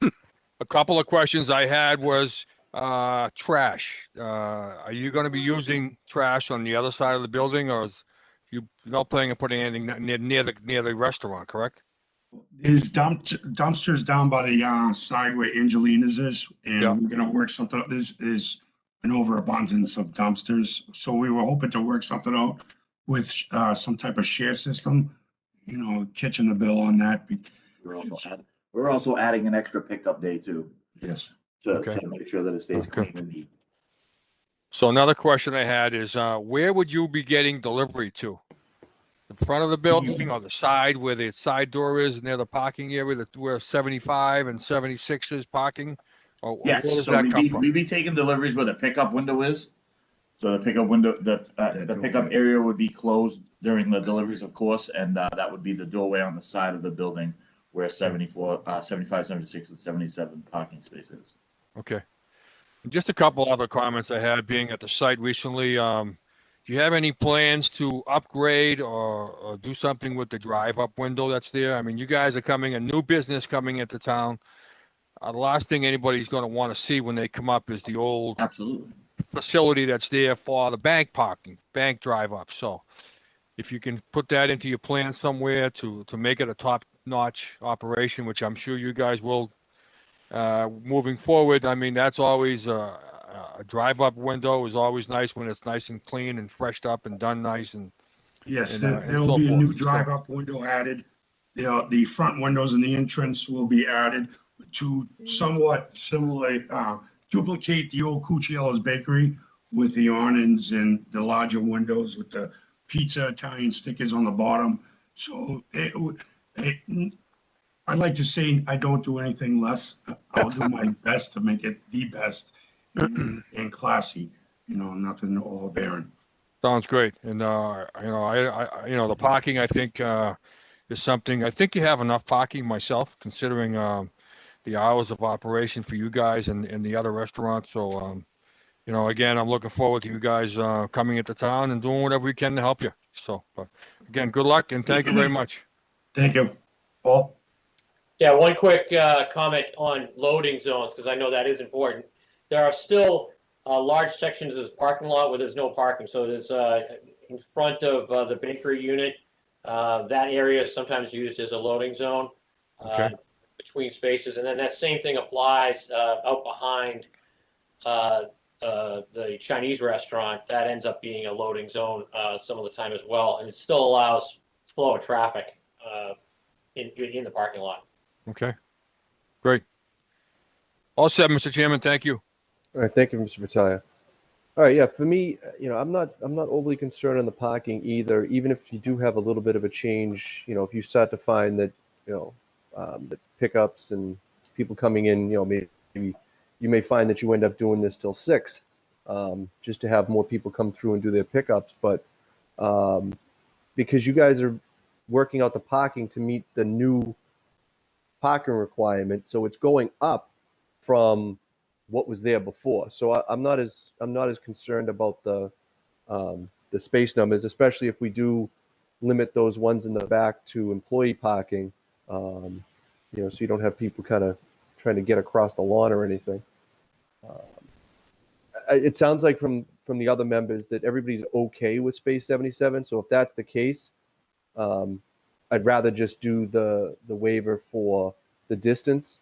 Speaker 2: a couple of questions I had was trash. Are you going to be using trash on the other side of the building, or is you're not planning on putting anything near the restaurant, correct?
Speaker 13: There's dumpsters down by the side where Angelina's is, and we're gonna work something out. There's an overabundance of dumpsters, so we were hoping to work something out with some type of share system. Catching the bill on that.
Speaker 17: We're also adding an extra pickup day too.
Speaker 13: Yes.
Speaker 17: To make sure that it stays clean and neat.
Speaker 2: So another question I had is, where would you be getting delivery to? The front of the building or the side where the side door is near the parking area where 75 and 76 is parking? Or where does
Speaker 17: So
Speaker 2: that come from?
Speaker 17: we'd be taking deliveries where the pickup window is. So the pickup window, the pickup area would be closed during the deliveries, of course, and that would be the doorway on the side of the building where 74, 75, 76, and 77 parking spaces.
Speaker 2: Okay. Just a couple other comments I had being at the site recently. Do you have any plans to upgrade or do something with the drive-up window that's there? I mean, you guys are a new business coming into town. The last thing anybody's going to want to see when they come up is the old facility that's there for the bank parking, bank drive-up. So if you can put that into your plan somewhere to make it a top-notch operation, which I'm sure you guys will moving forward, I mean, that's always a drive-up window is always nice when it's nice and clean and freshed up and done nice. And
Speaker 13: yes, there'll be a new drive-up window added. The front windows in the entrance will be added to somewhat similarly duplicate the old Cucciello's bakery with the awnings and the larger windows with the pizza Italian stickers on the bottom. So I'd like to say I don't do anything less. I'll do my best to make it the best and classy. Nothing overbearing.
Speaker 2: Sounds great. And the parking I think is something. I think you have enough parking myself, considering the hours of operation for you guys and the other restaurants. So again, I'm looking forward to you guys coming into town and doing whatever we can to help you. So, but again, good luck and thank you very much.
Speaker 13: Thank you, Paul.
Speaker 14: Yeah, one quick comment on loading zones, because I know that is important. There are still large sections of this parking lot where there's no parking. So there's in front of the bakery unit, that area is sometimes used as a loading zone between spaces. And then that same thing applies out behind the Chinese restaurant. That ends up being a loading zone some of the time as well. And it still allows flow of traffic in the parking lot.
Speaker 2: Okay, great. All set, Mr. Chairman. Thank you.
Speaker 1: All right, thank you, Mr. Vitalia. All right, yeah, for me, I'm not overly concerned on the parking either, even if you do have a little bit of a change, if you start to find that, that pickups and people coming in, maybe you may find that you end up doing this till 6, just to have more people come through and do their pickups, but because you guys are working out the parking to meet the new parking requirement, so it's going up from what was there before. So I'm not as concerned about the space numbers, especially if we do limit those ones in the back to employee parking. So you don't have people kind of trying to get across the lawn or anything. It sounds like from the other members that everybody's okay with space 77. So if that's the case, I'd rather just do the waiver for the distance.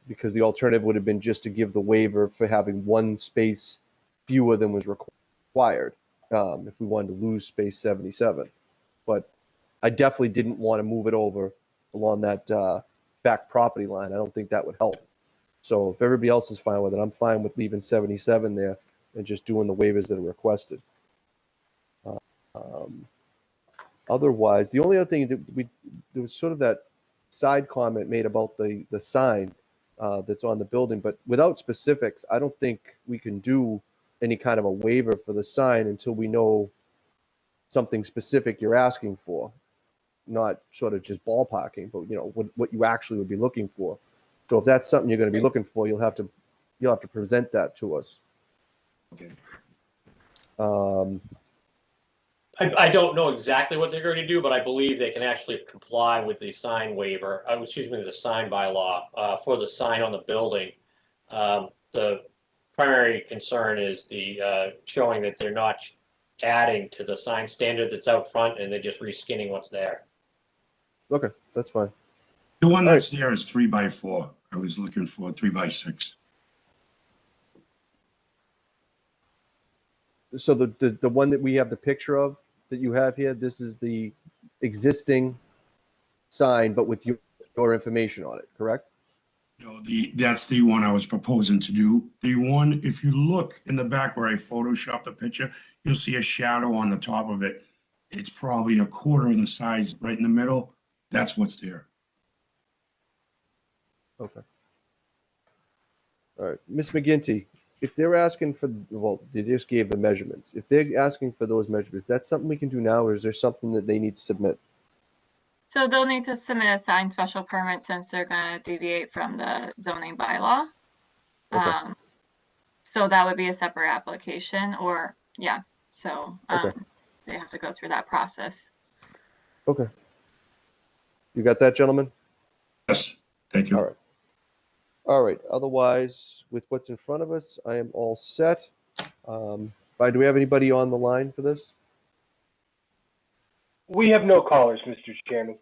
Speaker 1: Because the alternative would have been just to give the waiver for having one space fewer than was required, if we wanted to lose space 77. But I definitely didn't want to move it over along that back property line. I don't think that would help. So if everybody else is fine with it, I'm fine with leaving 77 there and just doing the waivers that are requested. Otherwise, the only other thing that there was sort of that side comment made about the sign that's on the building, but without specifics, I don't think we can do any kind of a waiver for the sign until we know something specific you're asking for, not sort of just ballparking, but what you actually would be looking for. So if that's something you're going to be looking for, you'll have to present that to us.
Speaker 13: Okay.
Speaker 14: I don't know exactly what they're going to do, but I believe they can actually comply with the sign waiver, the sign bylaw for the sign on the building. The primary concern is the showing that they're not adding to the sign standard that's out front and they're just reskinning what's there.
Speaker 1: Okay, that's fine.
Speaker 13: The one that's there is 3x4. I was looking for 3x6.
Speaker 1: So the one that we have the picture of that you have here, this is the existing sign, but with your information on it, correct?
Speaker 13: No, that's the one I was proposing to do. The one, if you look in the back where I photoshopped the picture, you'll see a shadow on the top of it. It's probably a quarter of the size right in the middle. That's what's there.
Speaker 1: Okay. All right, Ms. McGinty, if they're asking for, well, they just gave the measurements. If they're asking for those measurements, that's something we can do now, or is there something that they need to submit?
Speaker 5: So they'll need to submit a signed special permit since they're going to deviate from the zoning bylaw.
Speaker 1: Okay.
Speaker 5: So that would be a separate application, or yeah. So
Speaker 1: Okay.
Speaker 5: they have to go through that process.
Speaker 1: Okay. You got that, gentlemen?
Speaker 13: Yes, thank you.
Speaker 1: All right. All right. Otherwise, with what's in front of us, I am all set. Do we have anybody on the line for this?
Speaker 11: We have no callers, Mr. Chairman.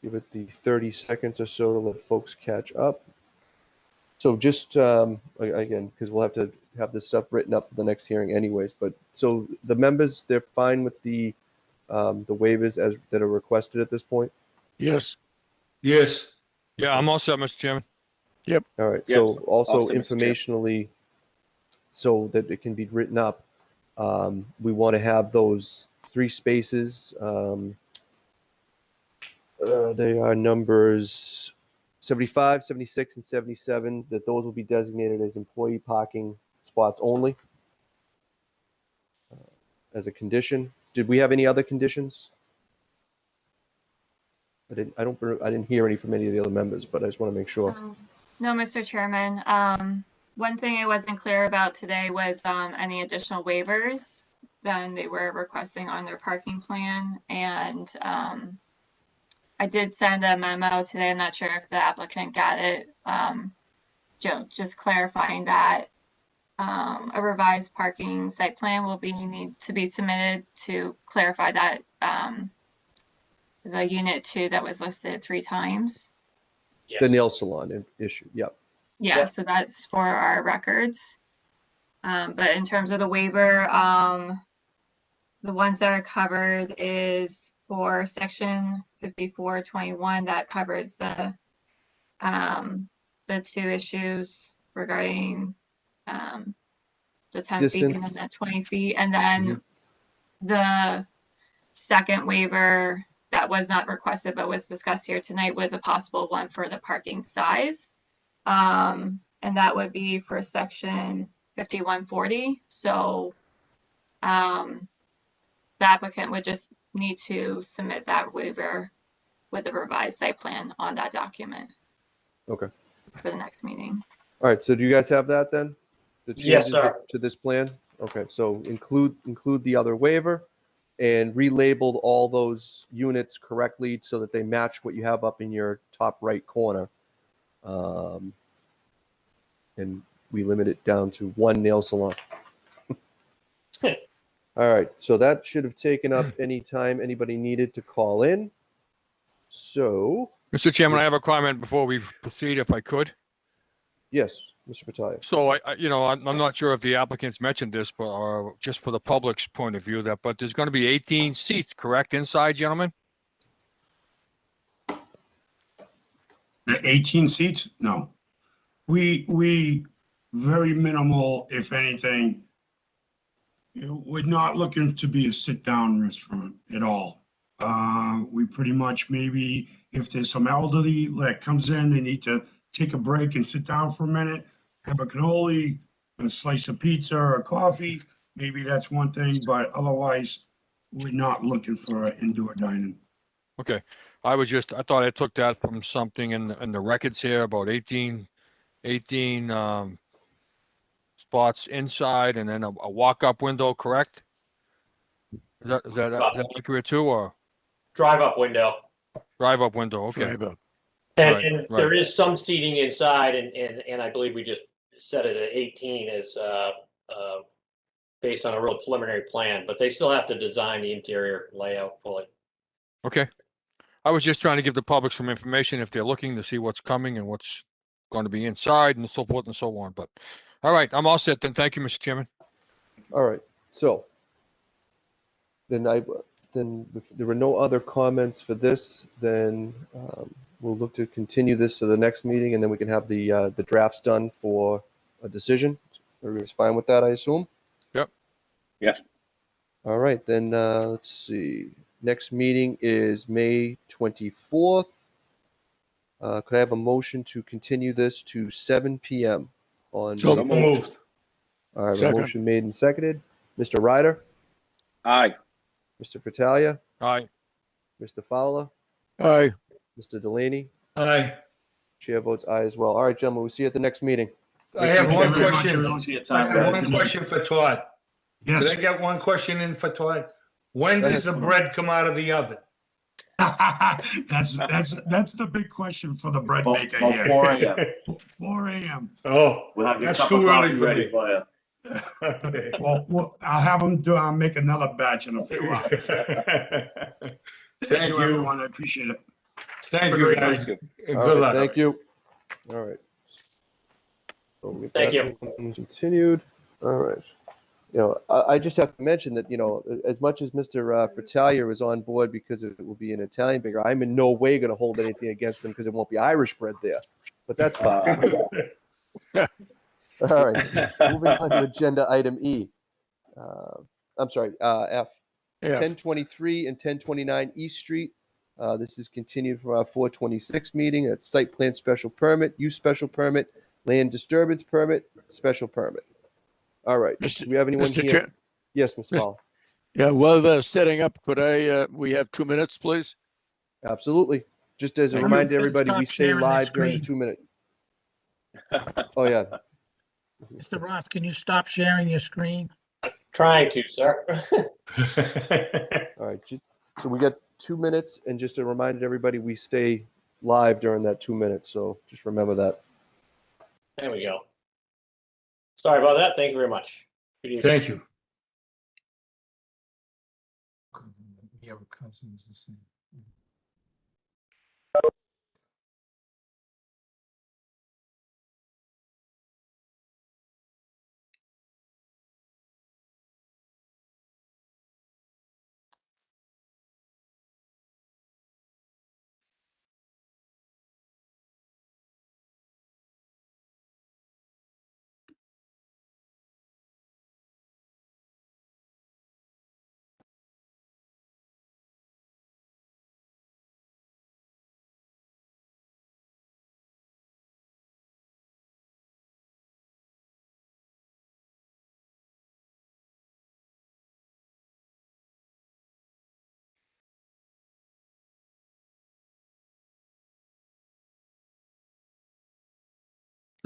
Speaker 1: Give it the 30 seconds or so to let folks catch up. So just, again, because we'll have to have this stuff written up for the next hearing anyways, but so the members, they're fine with the waivers that are requested at this point?
Speaker 8: Yes.
Speaker 10: Yes.
Speaker 2: Yeah, I'm all set, Mr. Chairman.
Speaker 1: All right,
Speaker 3: Yes,
Speaker 1: so also
Speaker 3: also, Mr. Chair.
Speaker 1: informationally, so that it can be written up, we want to have those 3 spaces. They are numbers 75, 76, and 77, that those will be designated as employee parking spots only as a condition. Did we have any other conditions? I didn't hear any from any of the other members, but I just want to make sure.
Speaker 5: No, Mr. Chairman. One thing I wasn't clear about today was any additional waivers than they were requesting on their parking plan. And I did send a memo today. I'm not sure if the applicant got it. Just clarifying that a revised parking site plan will need to be submitted to clarify that the unit 2 that was listed 3 times.
Speaker 14: Yes.
Speaker 1: The nail salon issue, yep.
Speaker 5: Yeah,
Speaker 14: Yep.
Speaker 5: so that's for our records. But in terms of the waiver, the ones that are covered is for section 5421 that covers the 2 issues regarding the 10 feet and
Speaker 1: Distance.
Speaker 5: then the 20 feet. And then the second waiver that was not requested but was discussed here tonight was a possible one for the parking size. And that would be for section 5140. So the applicant would just need to submit that waiver with the revised site plan on that document
Speaker 1: Okay.
Speaker 5: for the next meeting.
Speaker 1: All right. So do you guys have that then? The
Speaker 14: Yes,
Speaker 1: changes
Speaker 14: sir.
Speaker 1: to this plan? Okay. So include the other waiver and relabeled all those units correctly so that they match what you have up in your top right corner. And we limit it down to one nail salon. All right, so that should have taken up any time anybody needed to call in. So,
Speaker 2: Mr. Chairman, I have a comment before we proceed, if I could.
Speaker 1: yes, Mr. Battaglia.
Speaker 2: So I'm not sure if the applicants mentioned this, but just for the public's point of view, but there's going to be 18 seats, correct, inside, gentlemen?
Speaker 13: 18 seats? No. We very minimal, if anything. We're not looking to be a sit-down restaurant at all. We pretty much, maybe if there's some elderly that comes in, they need to take a break and sit down for a minute, have a cannoli, a slice of pizza or coffee, maybe that's one thing, but otherwise, we're not looking for indoor dining.
Speaker 2: Okay, I thought I took that from something in the records here about 18 spots inside and then a walk-up window, correct? Is that accurate too, or
Speaker 14: Drive-up window.
Speaker 2: drive-up window? Okay.
Speaker 8: Drive up.
Speaker 14: And,
Speaker 2: Right,
Speaker 14: and
Speaker 2: right.
Speaker 14: there is some seating inside, and I believe we just set it at 18 as based on a real preliminary plan, but they still have to design the interior layout fully.
Speaker 2: Okay. I was just trying to give the public some information if they're looking to see what's coming and what's going to be inside and so forth and so on. But all right, I'm all set then. Thank you, Mr. Chairman.
Speaker 1: All right, so then if there were no other comments for this, then we'll look to continue this to the next meeting, and then we can have the drafts done for a decision. Everybody's fine with that, I assume?
Speaker 2: Yep.
Speaker 3: Yes.
Speaker 1: All right, then let's see. Next meeting is May 24th. Could I have a motion to continue this to 7 p.m. on
Speaker 10: So
Speaker 1: May
Speaker 10: moved.
Speaker 1: All right, a
Speaker 8: Second.
Speaker 1: motion made and seconded. Mr. Ryder,
Speaker 3: Aye.
Speaker 1: Mr. Fratalia,
Speaker 2: Aye.
Speaker 1: Mr. Fowler,
Speaker 8: Aye.
Speaker 1: Mr. Delaney.
Speaker 10: Aye.
Speaker 1: Chair votes aye as well. All right, gentlemen, we'll see you at the next meeting.
Speaker 10: I have
Speaker 13: Thank
Speaker 10: one
Speaker 13: you very much,
Speaker 10: question.
Speaker 13: everyone.
Speaker 17: See your
Speaker 10: I
Speaker 17: time,
Speaker 10: have
Speaker 17: guys.
Speaker 10: one question for Todd.
Speaker 13: Yes.
Speaker 10: Did I get one question in for Todd? When
Speaker 1: Go
Speaker 10: does the
Speaker 1: ahead.
Speaker 10: bread come out of the oven?
Speaker 13: That's the big question for the bread maker
Speaker 17: About
Speaker 13: here.
Speaker 17: 4 a.m.
Speaker 13: 4 a.m.
Speaker 10: Oh,
Speaker 17: We'll have your
Speaker 10: that's
Speaker 17: cup of
Speaker 10: too early
Speaker 17: coffee
Speaker 10: for
Speaker 17: ready
Speaker 10: me.
Speaker 17: for you.
Speaker 10: Okay.
Speaker 13: Well, I'll have them make another batch in a few hours. Thank you, everyone. I appreciate it.
Speaker 10: Thank you, guys.
Speaker 3: Thank
Speaker 10: Good
Speaker 1: All right,
Speaker 10: luck.
Speaker 1: thank you. All right. So we'll get
Speaker 14: Thank
Speaker 1: that
Speaker 14: you.
Speaker 1: one continued. All right. I just have to mention that, as much as Mr. Fratalia is on board because it will be an Italian baker, I'm in no way going to hold anything against him because it won't be Irish bread there. But that's fine. All right. Moving on to agenda item E. I'm sorry, F.
Speaker 8: Yeah.
Speaker 1: 1023 and 1029 East Street. This is continued from our 426 meeting. It's site plan special permit, use special permit, land disturbance permit, special permit. All right. Do we have anyone
Speaker 8: Mr.
Speaker 1: here?
Speaker 8: Chair-
Speaker 1: Yes, Mr. Hall.
Speaker 8: Yeah, while they're setting up, we have 2 minutes, please?
Speaker 1: Absolutely. Just as a
Speaker 8: Thank you.
Speaker 1: reminder, everybody, we
Speaker 4: Stop
Speaker 1: stay
Speaker 4: sharing the
Speaker 1: live during the
Speaker 4: screen.
Speaker 1: 2 minute. Oh, yeah.
Speaker 4: Mr. Ross, can you stop sharing your screen?
Speaker 14: Trying to, sir.
Speaker 1: All right. So we got 2 minutes, and just a reminder to everybody, we stay live during that 2 minutes. So just remember that.
Speaker 14: There we go. Sorry about that. Thank you very much. Good evening.
Speaker 10: Thank you.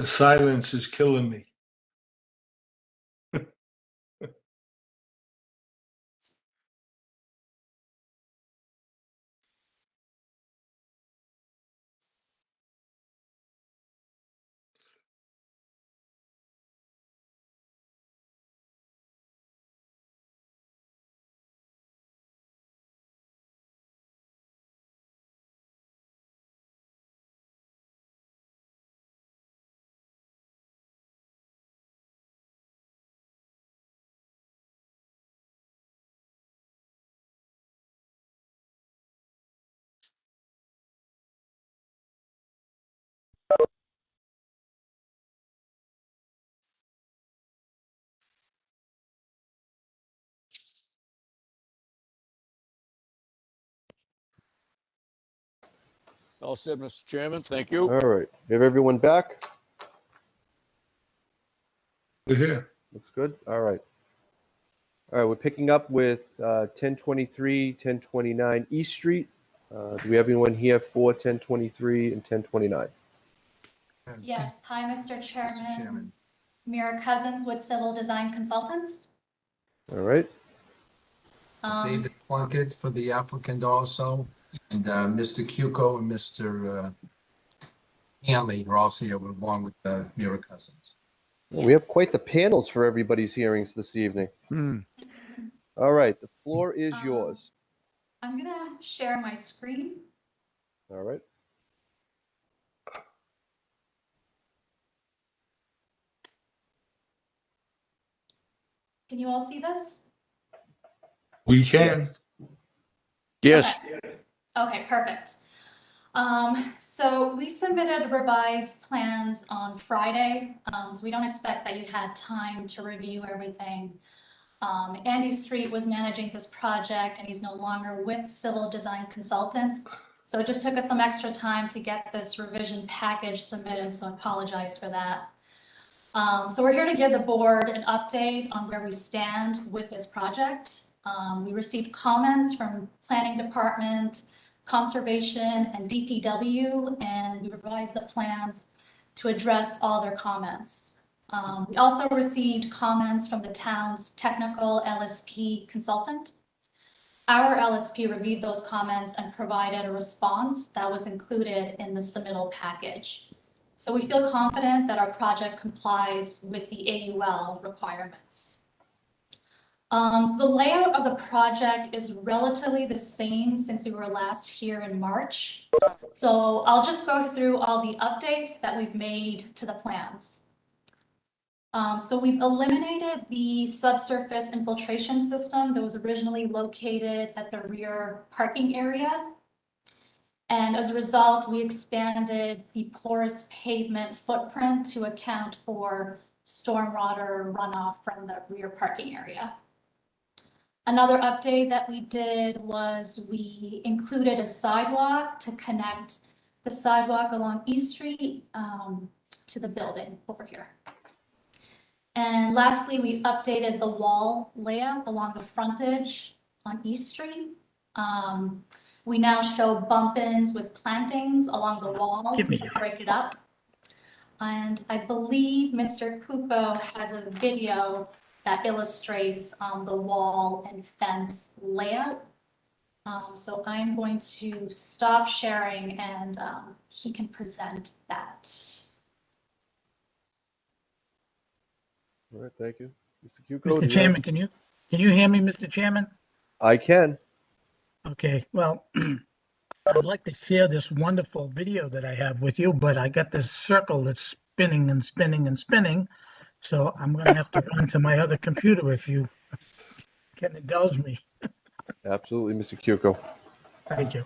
Speaker 10: The silence is killing me.
Speaker 8: All said, Mr. Chairman. Thank you.
Speaker 1: All right. We have everyone back?
Speaker 10: We're here.
Speaker 1: Looks good. All right. All right, we're picking up with 1023, 1029 East Street. Do we have anyone here for 1023 and 1029?
Speaker 18: Yes. Hi, Mr. Chairman. Mira Cousins with Civil Design Consultants.
Speaker 1: All right.
Speaker 19: David Plunkett for the applicant also, and Mr. Cuco and Mr. Hanley are also here along with Mira Cousins.
Speaker 1: Well, we have quite the panels for everybody's hearings this evening. All right, the floor is yours.
Speaker 18: I'm gonna share my screen.
Speaker 1: All right.
Speaker 18: Can you all see this?
Speaker 10: We can.
Speaker 8: Yes.
Speaker 18: Okay, perfect. So we submitted revised plans on Friday, so we don't expect that you had time to review everything. Andy Street was managing this project and he's no longer with Civil Design Consultants. So it just took us some extra time to get this revision package submitted, so I apologize for that. So we're here to give the board an update on where we stand with this project. We received comments from Planning Department, Conservation, and DPW, and we revised the plans to address all their comments. We also received comments from the town's technical LSP consultant. Our LSP reviewed those comments and provided a response that was included in the submittal package. So we feel confident that our project complies with the AUL requirements. So the layout of the project is relatively the same since we were last here in March. So I'll just go through all the updates that we've made to the plans. So we've eliminated the subsurface infiltration system that was originally located at the rear parking area. And as a result, we expanded the porous pavement footprint to account for stormwater runoff from the rear parking area. Another update that we did was we included a sidewalk to connect the sidewalk along East Street to the building over here. And lastly, we updated the wall layout along the frontage on East Street. We now show bump-ins with plantings along the wall to break it up. And I believe Mr. Cuco has a video that illustrates the wall and fence layout. So I'm going to stop sharing and he can present that.
Speaker 1: All right, thank you. Mr. Cuco,
Speaker 4: Mr. Chairman, can you hear me, Mr. Chairman?
Speaker 1: I can.
Speaker 4: Okay, well, I'd like to share this wonderful video that I have with you, but I got this circle that's spinning and spinning and spinning. So I'm going to have to run to my other computer if you can indulge me.
Speaker 1: Absolutely, Mr. Cuco.
Speaker 4: Thank you.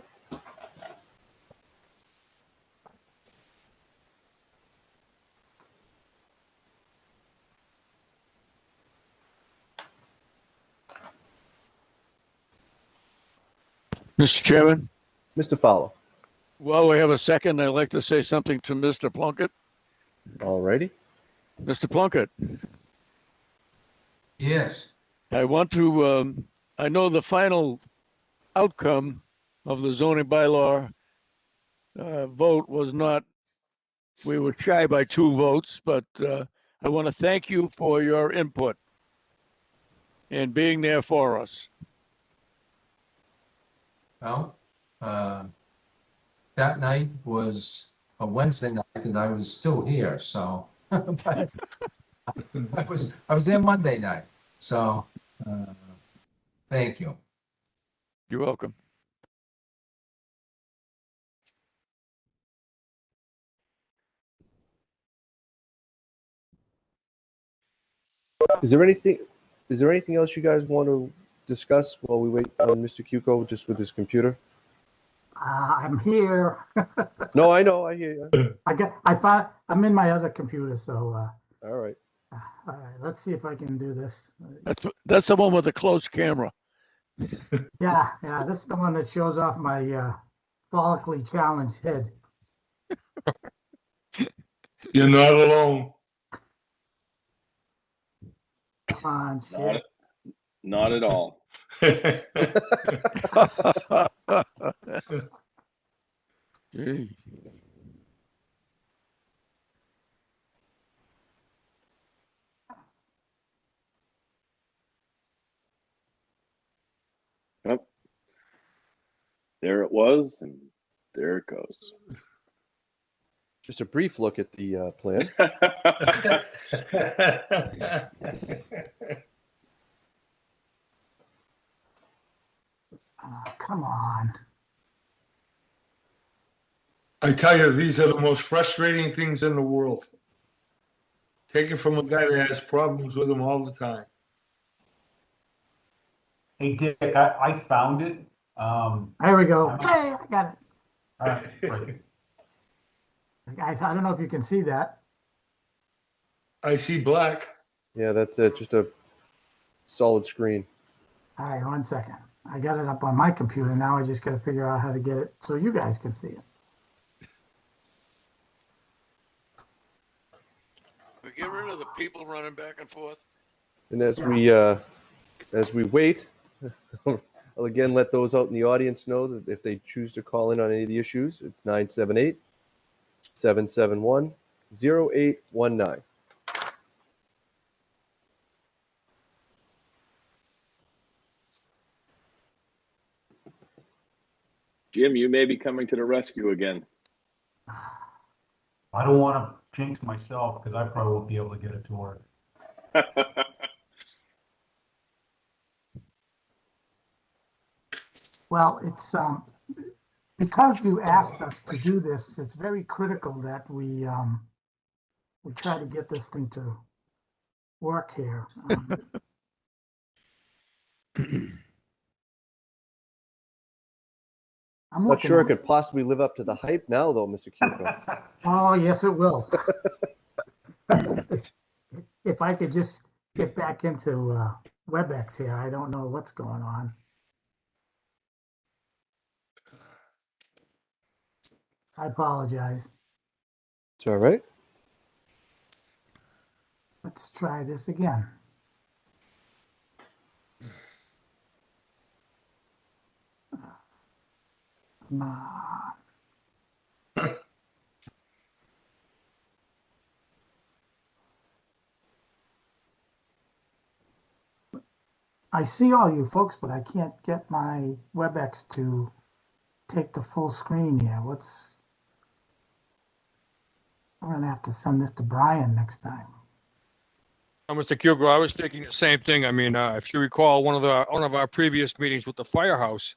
Speaker 8: Mr. Chairman,
Speaker 1: Mr. Fowler.
Speaker 8: while we have a second, I'd like to say something to Mr. Plunkett.
Speaker 1: All righty.
Speaker 8: Mr. Plunkett.
Speaker 19: Yes.
Speaker 8: I want to, I know the final outcome of the zoning bylaw vote was not We were shy by 2 votes, but I want to thank you for your input and being there for us.
Speaker 19: Well, that night was a Wednesday night and I was still here, so. But I was there Monday night, so, thank you.
Speaker 8: You're welcome.
Speaker 1: Is there anything else you guys want to discuss while we wait on Mr. Cuco just with his computer?
Speaker 4: I'm here.
Speaker 1: No, I know, I hear you.
Speaker 4: I'm in my other computer, so,
Speaker 1: All right.
Speaker 4: all right, let's see if I can do this.
Speaker 8: That's the one with the close camera.
Speaker 4: Yeah, this is the one that shows off my follically challenged head.
Speaker 10: You're not alone.
Speaker 4: Come on, shit.
Speaker 3: Not at all.
Speaker 8: Gee.
Speaker 3: Yep. There it was, and there it goes.
Speaker 1: Just a brief look at the plan.
Speaker 4: Oh, come on.
Speaker 10: I tell you, these are the most frustrating things in the world. Take it from a guy that has problems with them all the time.
Speaker 6: Hey, Dick, I found it.
Speaker 4: There we go. Hey, I got it.
Speaker 6: All right, great.
Speaker 4: I don't know if you can see that.
Speaker 10: I see black.
Speaker 1: Yeah, that's it. Just a solid screen.
Speaker 4: All right, 1 second. I got it up on my computer. Now I just got to figure out how to get it so you guys can see it.
Speaker 8: We get rid of the people running back and forth.
Speaker 1: And as we wait, I'll again let those out in the audience know that if they choose to call in on any of the issues, it's 978-771-0819.
Speaker 3: Jim, you may be coming to the rescue again.
Speaker 6: I don't want to jinx myself because I probably won't be able to get it to work.
Speaker 4: Well, it's because you asked us to do this, it's very critical that we try to get this thing to work here. I'm
Speaker 1: Not sure it
Speaker 4: at it.
Speaker 1: could possibly live up to the hype now, though, Mr. Cuco.
Speaker 4: Oh, yes, it will. If I could just get back into WebEx here, I don't know what's going on. I apologize.
Speaker 1: It's all right.
Speaker 4: Let's try this again. Come on. I see all you folks, but I can't get my WebEx to take the full screen here. I'm gonna have to send this to Brian next time.
Speaker 2: Mr. Cuco, I was thinking the same thing. I mean, if you recall one of our previous meetings with the firehouse,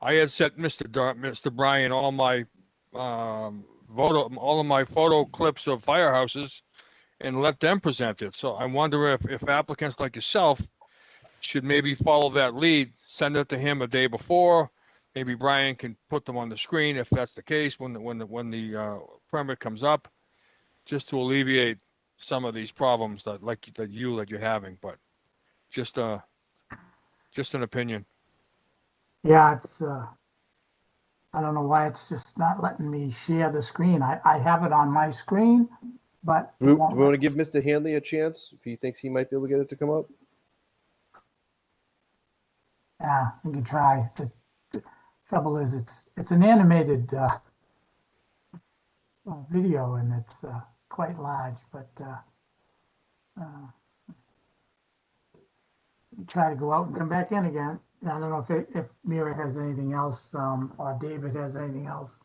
Speaker 2: I had sent Mr. Brian all my all of my photo clips of firehouses and let them present it. So I wonder if applicants like yourself should maybe follow that lead, send it to him a day before. Maybe Brian can put them on the screen if that's the case when the permit comes up, just to alleviate some of these problems that you're having. But just an opinion.
Speaker 4: Yeah, it's I don't know why it's just not letting me share the screen. I have it on my screen, but
Speaker 1: Do we want to give Mr. Hanley a chance if he thinks he might be able to get it to come up?
Speaker 4: yeah, we can try. The trouble is, it's an animated video, and it's quite large, but try to go out and come back in again. I don't know if Mira has anything else, or David has anything else.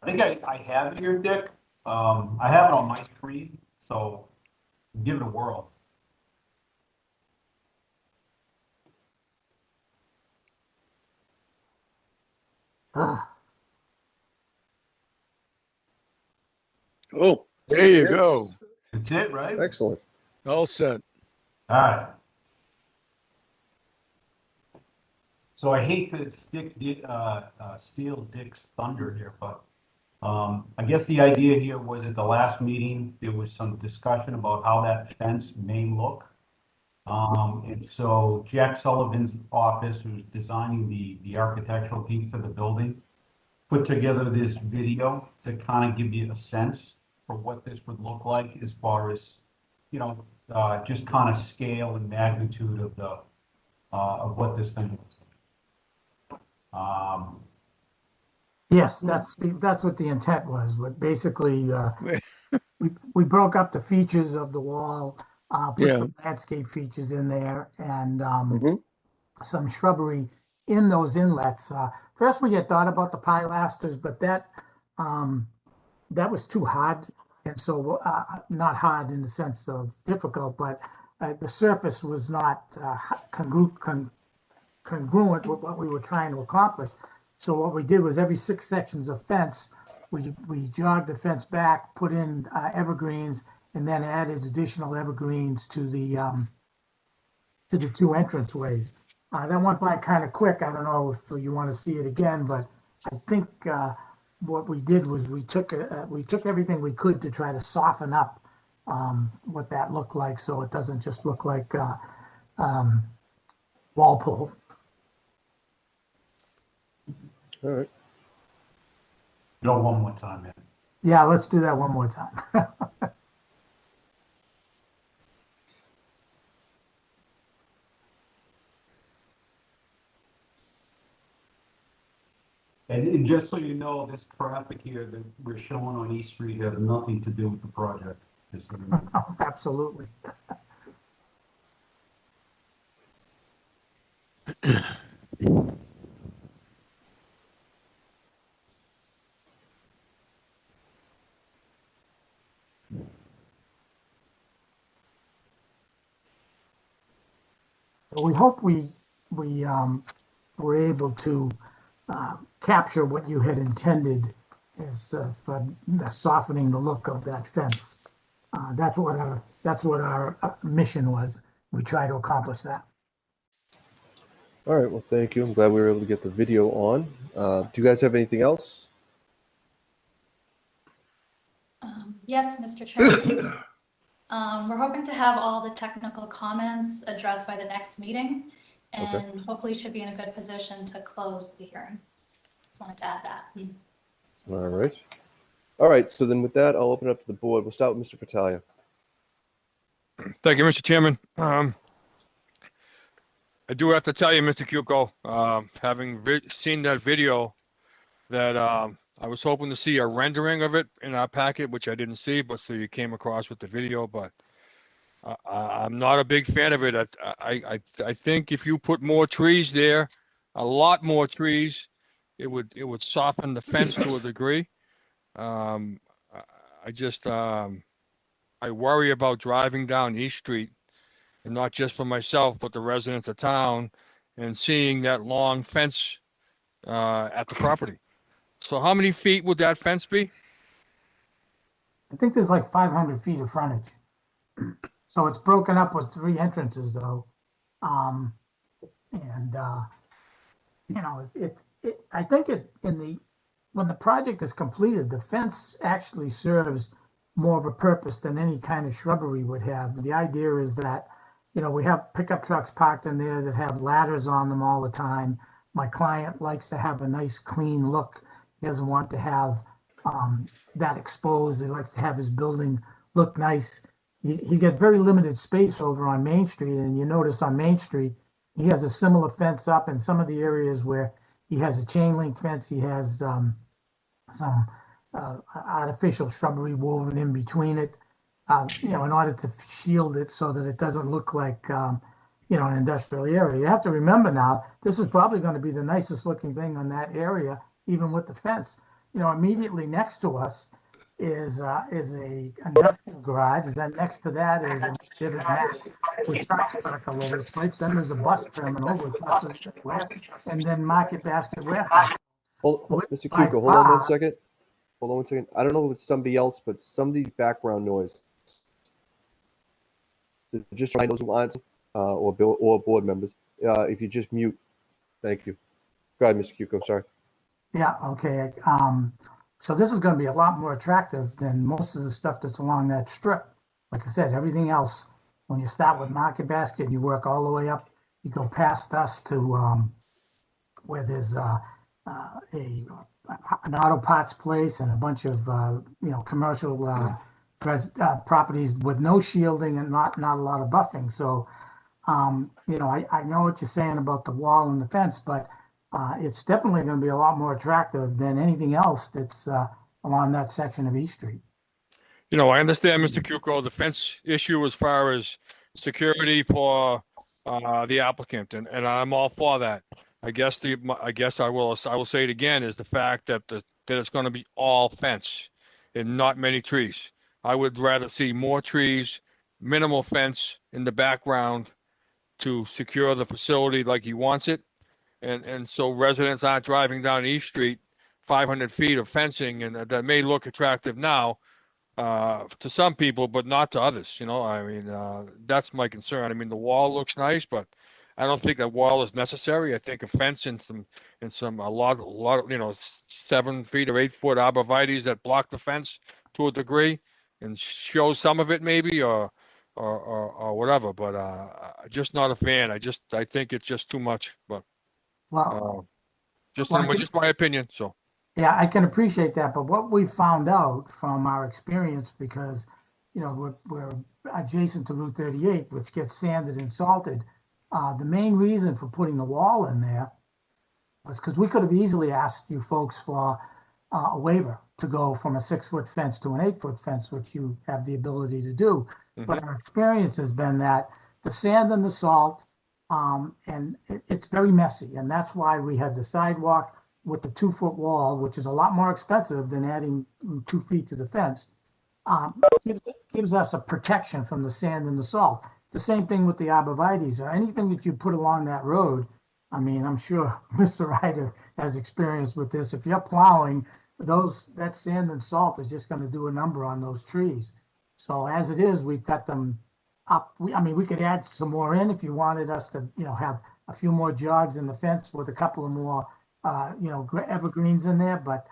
Speaker 6: I think I have it here, Dick. I have it on my screen, so give it a whirl.
Speaker 3: Oh,
Speaker 8: There you go.
Speaker 6: That's it, right?
Speaker 1: Excellent.
Speaker 8: All set.
Speaker 6: All right. So I hate to steal Dick's thunder here, but I guess the idea here was at the last meeting, there was some discussion about how that fence may look. And so Jack Sullivan's office, who's designing the architectural piece for the building, put together this video to kind of give you a sense for what this would look like as far as, you know, just kind of scale and magnitude of the of what this thing looks like.
Speaker 4: Yes, that's what the intent was. But basically, we broke up the features of the wall, put some landscape features in there, and some shrubbery in those inlets. First, we had thought about the pilasters, but that was too hard, and so not hard in the sense of difficult, but the surface was not congruent with what we were trying to accomplish. So what we did was every 6 sections of fence, we jogged the fence back, put in evergreens, and then added additional evergreens to the 2 entranceways. That went by kind of quick. I don't know if you want to see it again, but I think what we did was we took everything we could to try to soften up what that looked like, so it doesn't just look like Walpole.
Speaker 1: All right.
Speaker 6: Go one more time, man.
Speaker 4: Yeah, let's do that one more time.
Speaker 6: And just so you know, this traffic here that we're showing on East Street has nothing to do with the project. Just so you know.
Speaker 4: Absolutely. So we hope we were able to capture what you had intended as for softening the look of that fence. That's what our mission was. We try to accomplish that.
Speaker 1: All right. Well, thank you. I'm glad we were able to get the video on. Do you guys have anything else?
Speaker 18: Yes, Mr. Chairman. We're hoping to have all the technical comments addressed by the next meeting, and hopefully should be in a good position to close the hearing. Just wanted to add that.
Speaker 1: All right. All right. So then with that, I'll open it up to the board. We'll start with Mr. Fratalia.
Speaker 2: Thank you, Mr. Chairman. I do have to tell you, Mr. Cuco, having seen that video, that I was hoping to see a rendering of it in our packet, which I didn't see, but so you came across with the video. But I'm not a big fan of it. I think if you put more trees there, a lot more trees, it would soften the fence to a degree. I worry about driving down East Street, and not just for myself, but the residents of town, and seeing that long fence at the property. So how many feet would that fence be?
Speaker 4: I think there's like 500 feet of frontage. So it's broken up with 3 entrances though. You know, I think when the project is completed, the fence actually serves more of a purpose than any kind of shrubbery would have. The idea is that, you know, we have pickup trucks parked in there that have ladders on them all the time. My client likes to have a nice clean look. He doesn't want to have that exposed. He likes to have his building look nice. He's got very limited space over on Main Street, and you notice on Main Street, he has a similar fence up in some of the areas where He has a chain link fence. He has some artificial shrubbery woven in between it, you know, in order to shield it so that it doesn't look like, you know, an industrial area. You have to remember now, this is probably going to be the nicest looking thing on that area, even with the fence. You know, immediately next to us is a industrial garage. Then next to that is a divot mass with trucks parked all over the place. Then there's a bus terminal with buses everywhere, and then Market Basket Warehouse.
Speaker 1: Mr.
Speaker 4: By
Speaker 1: Kuko, hold on one
Speaker 4: far-
Speaker 1: second. Hold on one second. I don't know if it's somebody else, but somebody's background noise. Just trying those who aren't, or board members. If you just mute, thank you. Go ahead, Mr. Kuko. Sorry.
Speaker 4: Yeah, okay. So this is going to be a lot more attractive than most of the stuff that's along that strip. Like I said, everything else, when you start with Market Basket and you work all the way up, you go past us to where there's an auto parts place and a bunch of you know, commercial properties with no shielding and not a lot of buffing. So you know, I know what you're saying about the wall and the fence, but it's definitely going to be a lot more attractive than anything else that's along that section of East Street.
Speaker 2: You know, I understand, Mr. Kuko, the fence issue as far as security for the applicant, and I'm all for that. I guess I will say it again, is the fact that that it's going to be all fence and not many trees. I would rather see more trees, minimal fence in the background to secure the facility like he wants it, and so residents aren't driving down East Street 500 feet of fencing, and that may look attractive now to some people, but not to others. You know, I mean, that's my concern. I mean, the wall looks nice, but I don't think that wall is necessary. I think a fence and a lot of, you know, 7 feet or 8 foot arborvitaes that block the fence to a degree and show some of it maybe, or whatever. But just not a fan. I think it's just too much. But
Speaker 4: Well,
Speaker 2: just
Speaker 4: well,
Speaker 2: just my opinion. So.
Speaker 4: yeah, I can appreciate that, but what we found out from our experience, because you know we're adjacent to Route 38, which gets sanded and salted, the main reason for putting the wall in there was because we could have easily asked you folks for a waiver to go from a 6-foot fence to an 8-foot fence, which you have the ability to do. But our experience has been that the sand and the salt, and it's very messy, and that's why we had the sidewalk with the 2-foot wall, which is a lot more expensive than adding 2 feet to the fence. Gives us a protection from the sand and the salt. The same thing with the arborvitaes or anything that you put along that road. I mean, I'm sure Mr. Ryder has experience with this. If you're plowing, that sand and salt is just going to do a number on those trees. So as it is, we've got them up. I mean, we could add some more in if you wanted us to, you know, have a few more jogs in the fence with a couple of more, you know, evergreens in there. But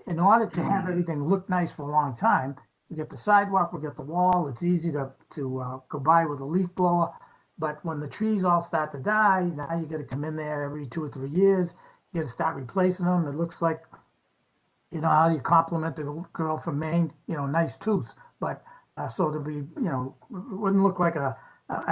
Speaker 4: in order to have everything look nice for a long time, we get the sidewalk, we get the wall. It's easy to go by with a leaf blower. But when the trees all start to die, now you got to come in there every 2 or 3 years. You got to start replacing them. It looks like, you know, how you compliment the girl from Maine, you know, nice tooth. But so to be, you know, it wouldn't look like a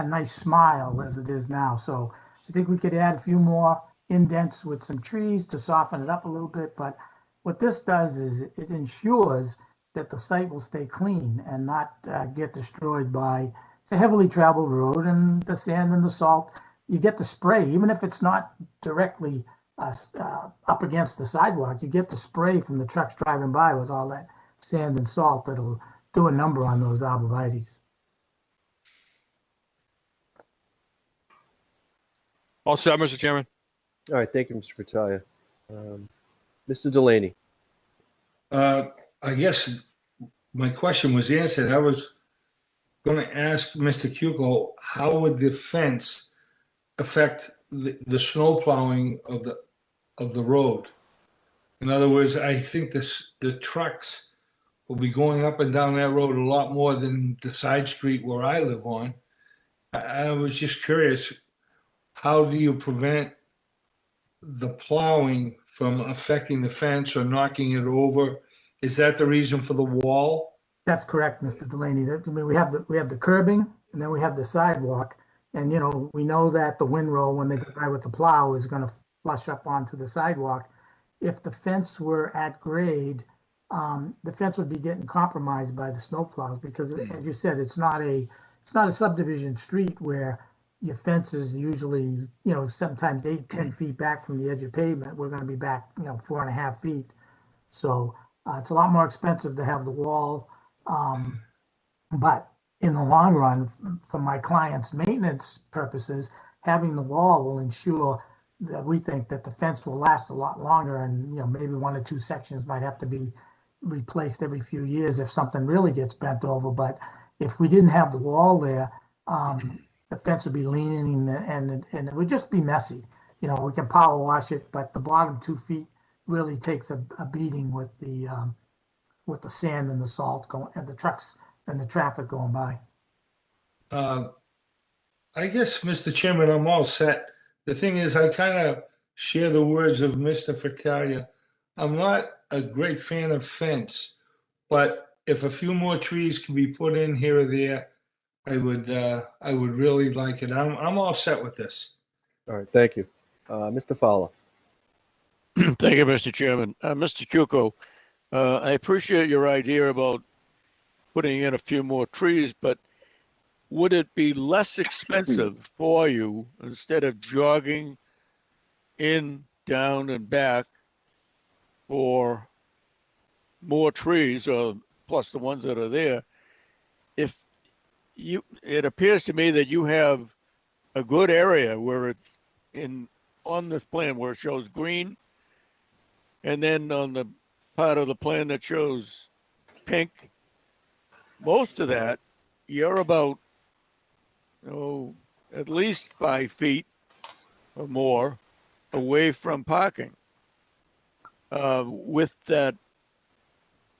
Speaker 4: nice smile as it is now. So I think we could add a few more indents with some trees to soften it up a little bit. But what this does is it ensures that the site will stay clean and not get destroyed by, it's a heavily traveled road, and the sand and the salt, you get the spray, even if it's not directly up against the sidewalk, you get the spray from the trucks driving by with all that sand and salt that'll do a number on those arborvitaes.
Speaker 2: All set, Mr. Chairman.
Speaker 1: All right, thank you, Mr. Fratalia. Mr. Delaney.
Speaker 10: I guess my question was answered. I was going to ask Mr. Kuko, how would the fence affect the snow plowing of the road? In other words, I think the trucks will be going up and down that road a lot more than the side street where I live on. I was just curious, how do you prevent the plowing from affecting the fence or knocking it over? Is that the reason for the wall?
Speaker 4: That's correct, Mr. Delaney. I mean, we have the curbing, and then we have the sidewalk, and you know we know that the windrow when they go by with the plow is going to flush up onto the sidewalk. If the fence were at grade, the fence would be getting compromised by the snowplows because, as you said, it's not a subdivision street where your fence is usually, sometimes 8, 10 feet back from the edge of pavement. We're going to be back, 4.5 feet. So it's a lot more expensive to have the wall. But in the long run, for my client's maintenance purposes, having the wall will ensure that we think that the fence will last a lot longer, and maybe 1 or 2 sections might have to be replaced every few years if something really gets bent over. But if we didn't have the wall there, the fence would be leaning and it would just be messy. We can power wash it, but the bottom 2 feet really takes a beating with the sand and the salt going and the trucks and the traffic going by.
Speaker 10: I guess, Mr. Chairman, I'm all set. The thing is, I kind of share the words of Mr. Fratalia. I'm not a great fan of fence, but if a few more trees can be put in here or there, I would really like it. I'm all set with this.
Speaker 1: All right, thank you. Mr. Fowler.
Speaker 8: Thank you, Mr. Chairman. Mr. Cuco, I appreciate your idea about putting in a few more trees, but would it be less expensive for you instead of jogging in, down, and back for more trees, or plus the ones that are there? It appears to me that you have a good area where it's on this plan where it shows green, and then on the part of the plan that shows pink, most of that, you're about, at least 5 feet or more away from parking. With that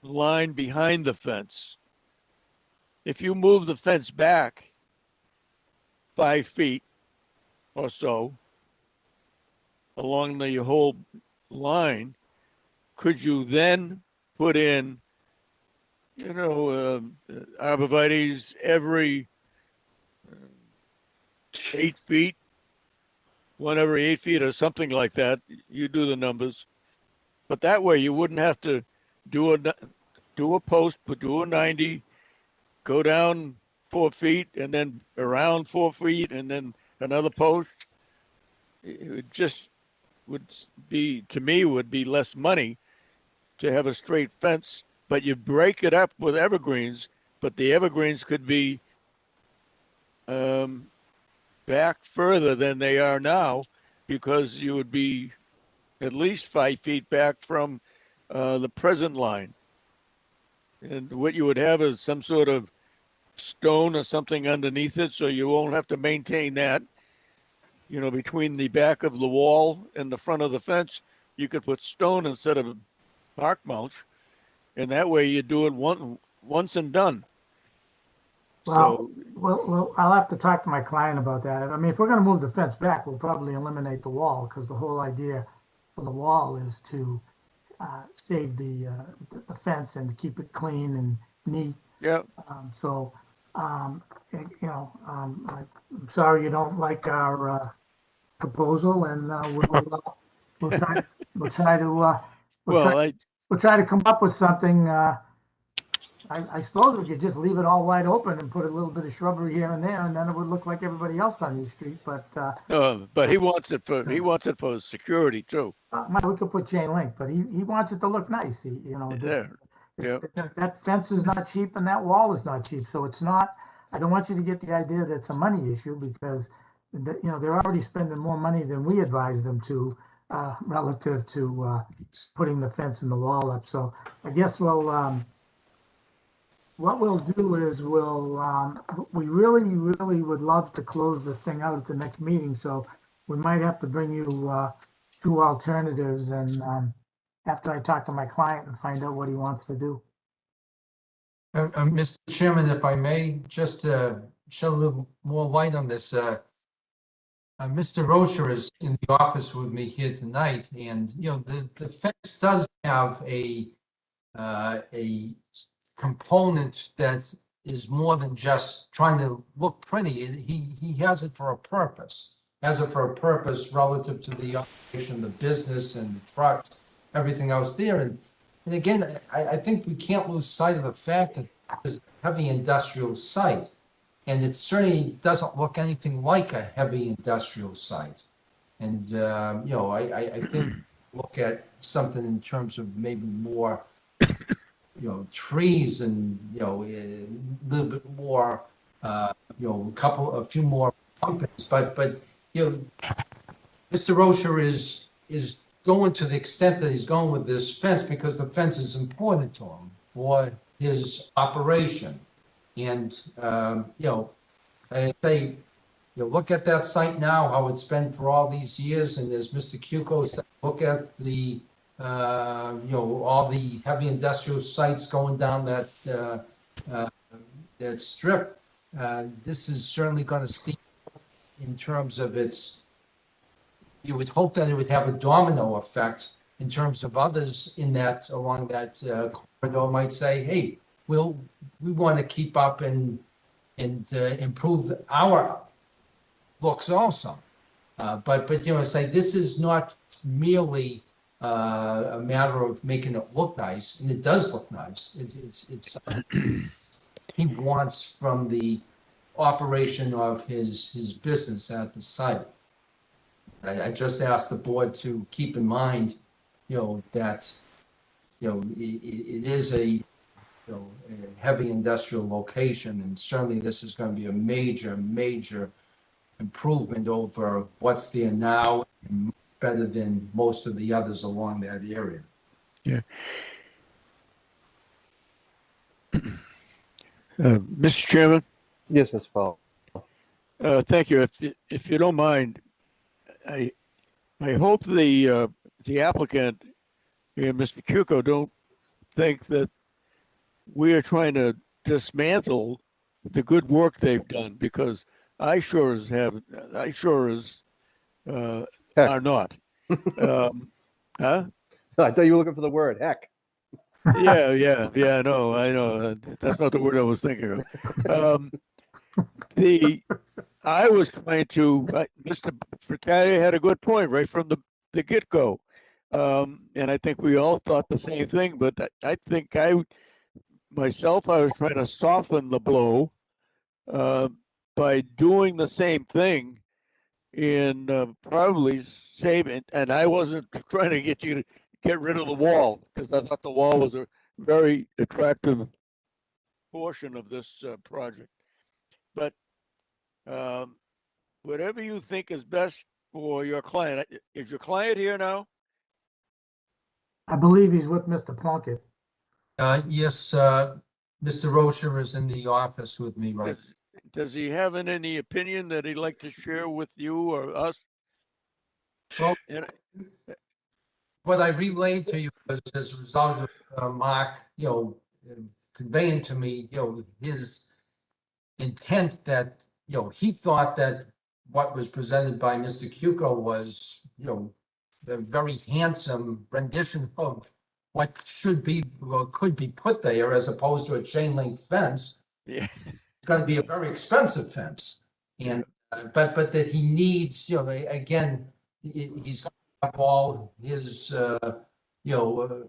Speaker 8: line behind the fence. If you move the fence back 5 feet or so along the whole line, could you then put in, arborvitae's every 8 feet, one every 8 feet or something like that? You do the numbers. But that way you wouldn't have to do a post, but do a 90, go down 4 feet and then around 4 feet and then another post. It just would be, to me, would be less money to have a straight fence, but you break it up with evergreens, but the evergreens could be back further than they are now, because you would be at least 5 feet back from the present line. And what you would have is some sort of stone or something underneath it, so you won't have to maintain that. Between the back of the wall and the front of the fence, you could put stone instead of bark mulch, and that way you do it once and done.
Speaker 4: Well, I'll have to talk to my client about that. I mean, if we're going to move the fence back, we'll probably eliminate the wall, because the whole idea for the wall is to save the fence and to keep it clean and neat.
Speaker 8: Yeah.
Speaker 4: I'm sorry you don't like our proposal, and we'll try to come up with something. I suppose we could just leave it all wide open and put a little bit of shrubbery here and there, and then it would look like everybody else on East Street. But
Speaker 8: he wants it for security too.
Speaker 4: We could put chain link, but he wants it to look nice. That fence is not cheap and that wall is not cheap. So it's not. I don't want you to get the idea that it's a money issue, because they're already spending more money than we advised them to relative to putting the fence and the wall up. So I guess what we'll do is we really would love to close this thing out at the next meeting. So we might have to bring you 2 alternatives, and after I talk to my client and find out what he wants to do.
Speaker 19: Mr. Chairman, if I may, just shed a little more light on this. Mr. Rocher is in the office with me here tonight, and the fence does have a component that is more than just trying to look pretty. He has it for a purpose. has it for a purpose relative to the operation of the business and the trucks, everything else there. And again, I think we can't lose sight of the fact that this is a heavy industrial site. And it certainly doesn't look anything like a heavy industrial site. And, you know, I think look at something in terms of maybe more, you know, trees and, you know, a little bit more, you know, a few more pumpkins. But, you know, Mr. Rocher is going to the extent that he's going with this fence because the fence is important to him for his operation. And, you know, I say, you know, look at that site now, how it's been for all these years. And as Mr. Cuco said, look at the, you know, all the heavy industrial sites going down that, that strip. This is certainly going to steep in terms of its, you would hope that it would have a domino effect in terms of others in that, along that corridor might say, hey, we want to keep up and improve our looks also. But you know, say this is not merely a matter of making it look nice, and it does look nice. It's he wants from the operation of his business at the site. I just asked the board to keep in mind, you know, that, you know, it is a, you know, a heavy industrial location, and certainly this is going to be a major improvement over what's there now, and better than most of the others along that area.
Speaker 8: Yeah. Mr. Chairman?
Speaker 1: Yes, Mr. Powell.
Speaker 8: Thank you. If you don't mind, I hope the applicant and Mr. Cuco don't think that we are trying to dismantle the good work they've done, because I sure as are not. Huh?
Speaker 1: I thought you were looking for the word heck.
Speaker 8: Yeah, I know. That's not the word I was thinking of. I was trying to, Mr. Fratelli had a good point right from the get-go. And I think we all thought the same thing, but I think myself, I was trying to soften the blow by doing the same thing and probably save it. And I wasn't trying to get you to get rid of the wall, because I thought the wall was a very attractive portion of this project. But whatever you think is best for your client. Is your client here now?
Speaker 20: I believe he's with Mr. Plunkett.
Speaker 19: Yes, Mr. Rocher is in the office with me, right?
Speaker 8: Does he have any opinion that he'd like to share with you or us?
Speaker 19: Well, what I relayed to you was as a result of Mark, you know, conveying to me, you know, his intent that, you know, he thought that what was presented by Mr. Cuco was, you know, a very handsome rendition of what should be or could be put there, as opposed to a chain link fence.
Speaker 8: Yeah.
Speaker 19: It's going to be a very expensive fence. And but that he needs, you know, again, he's got to have all his, you know,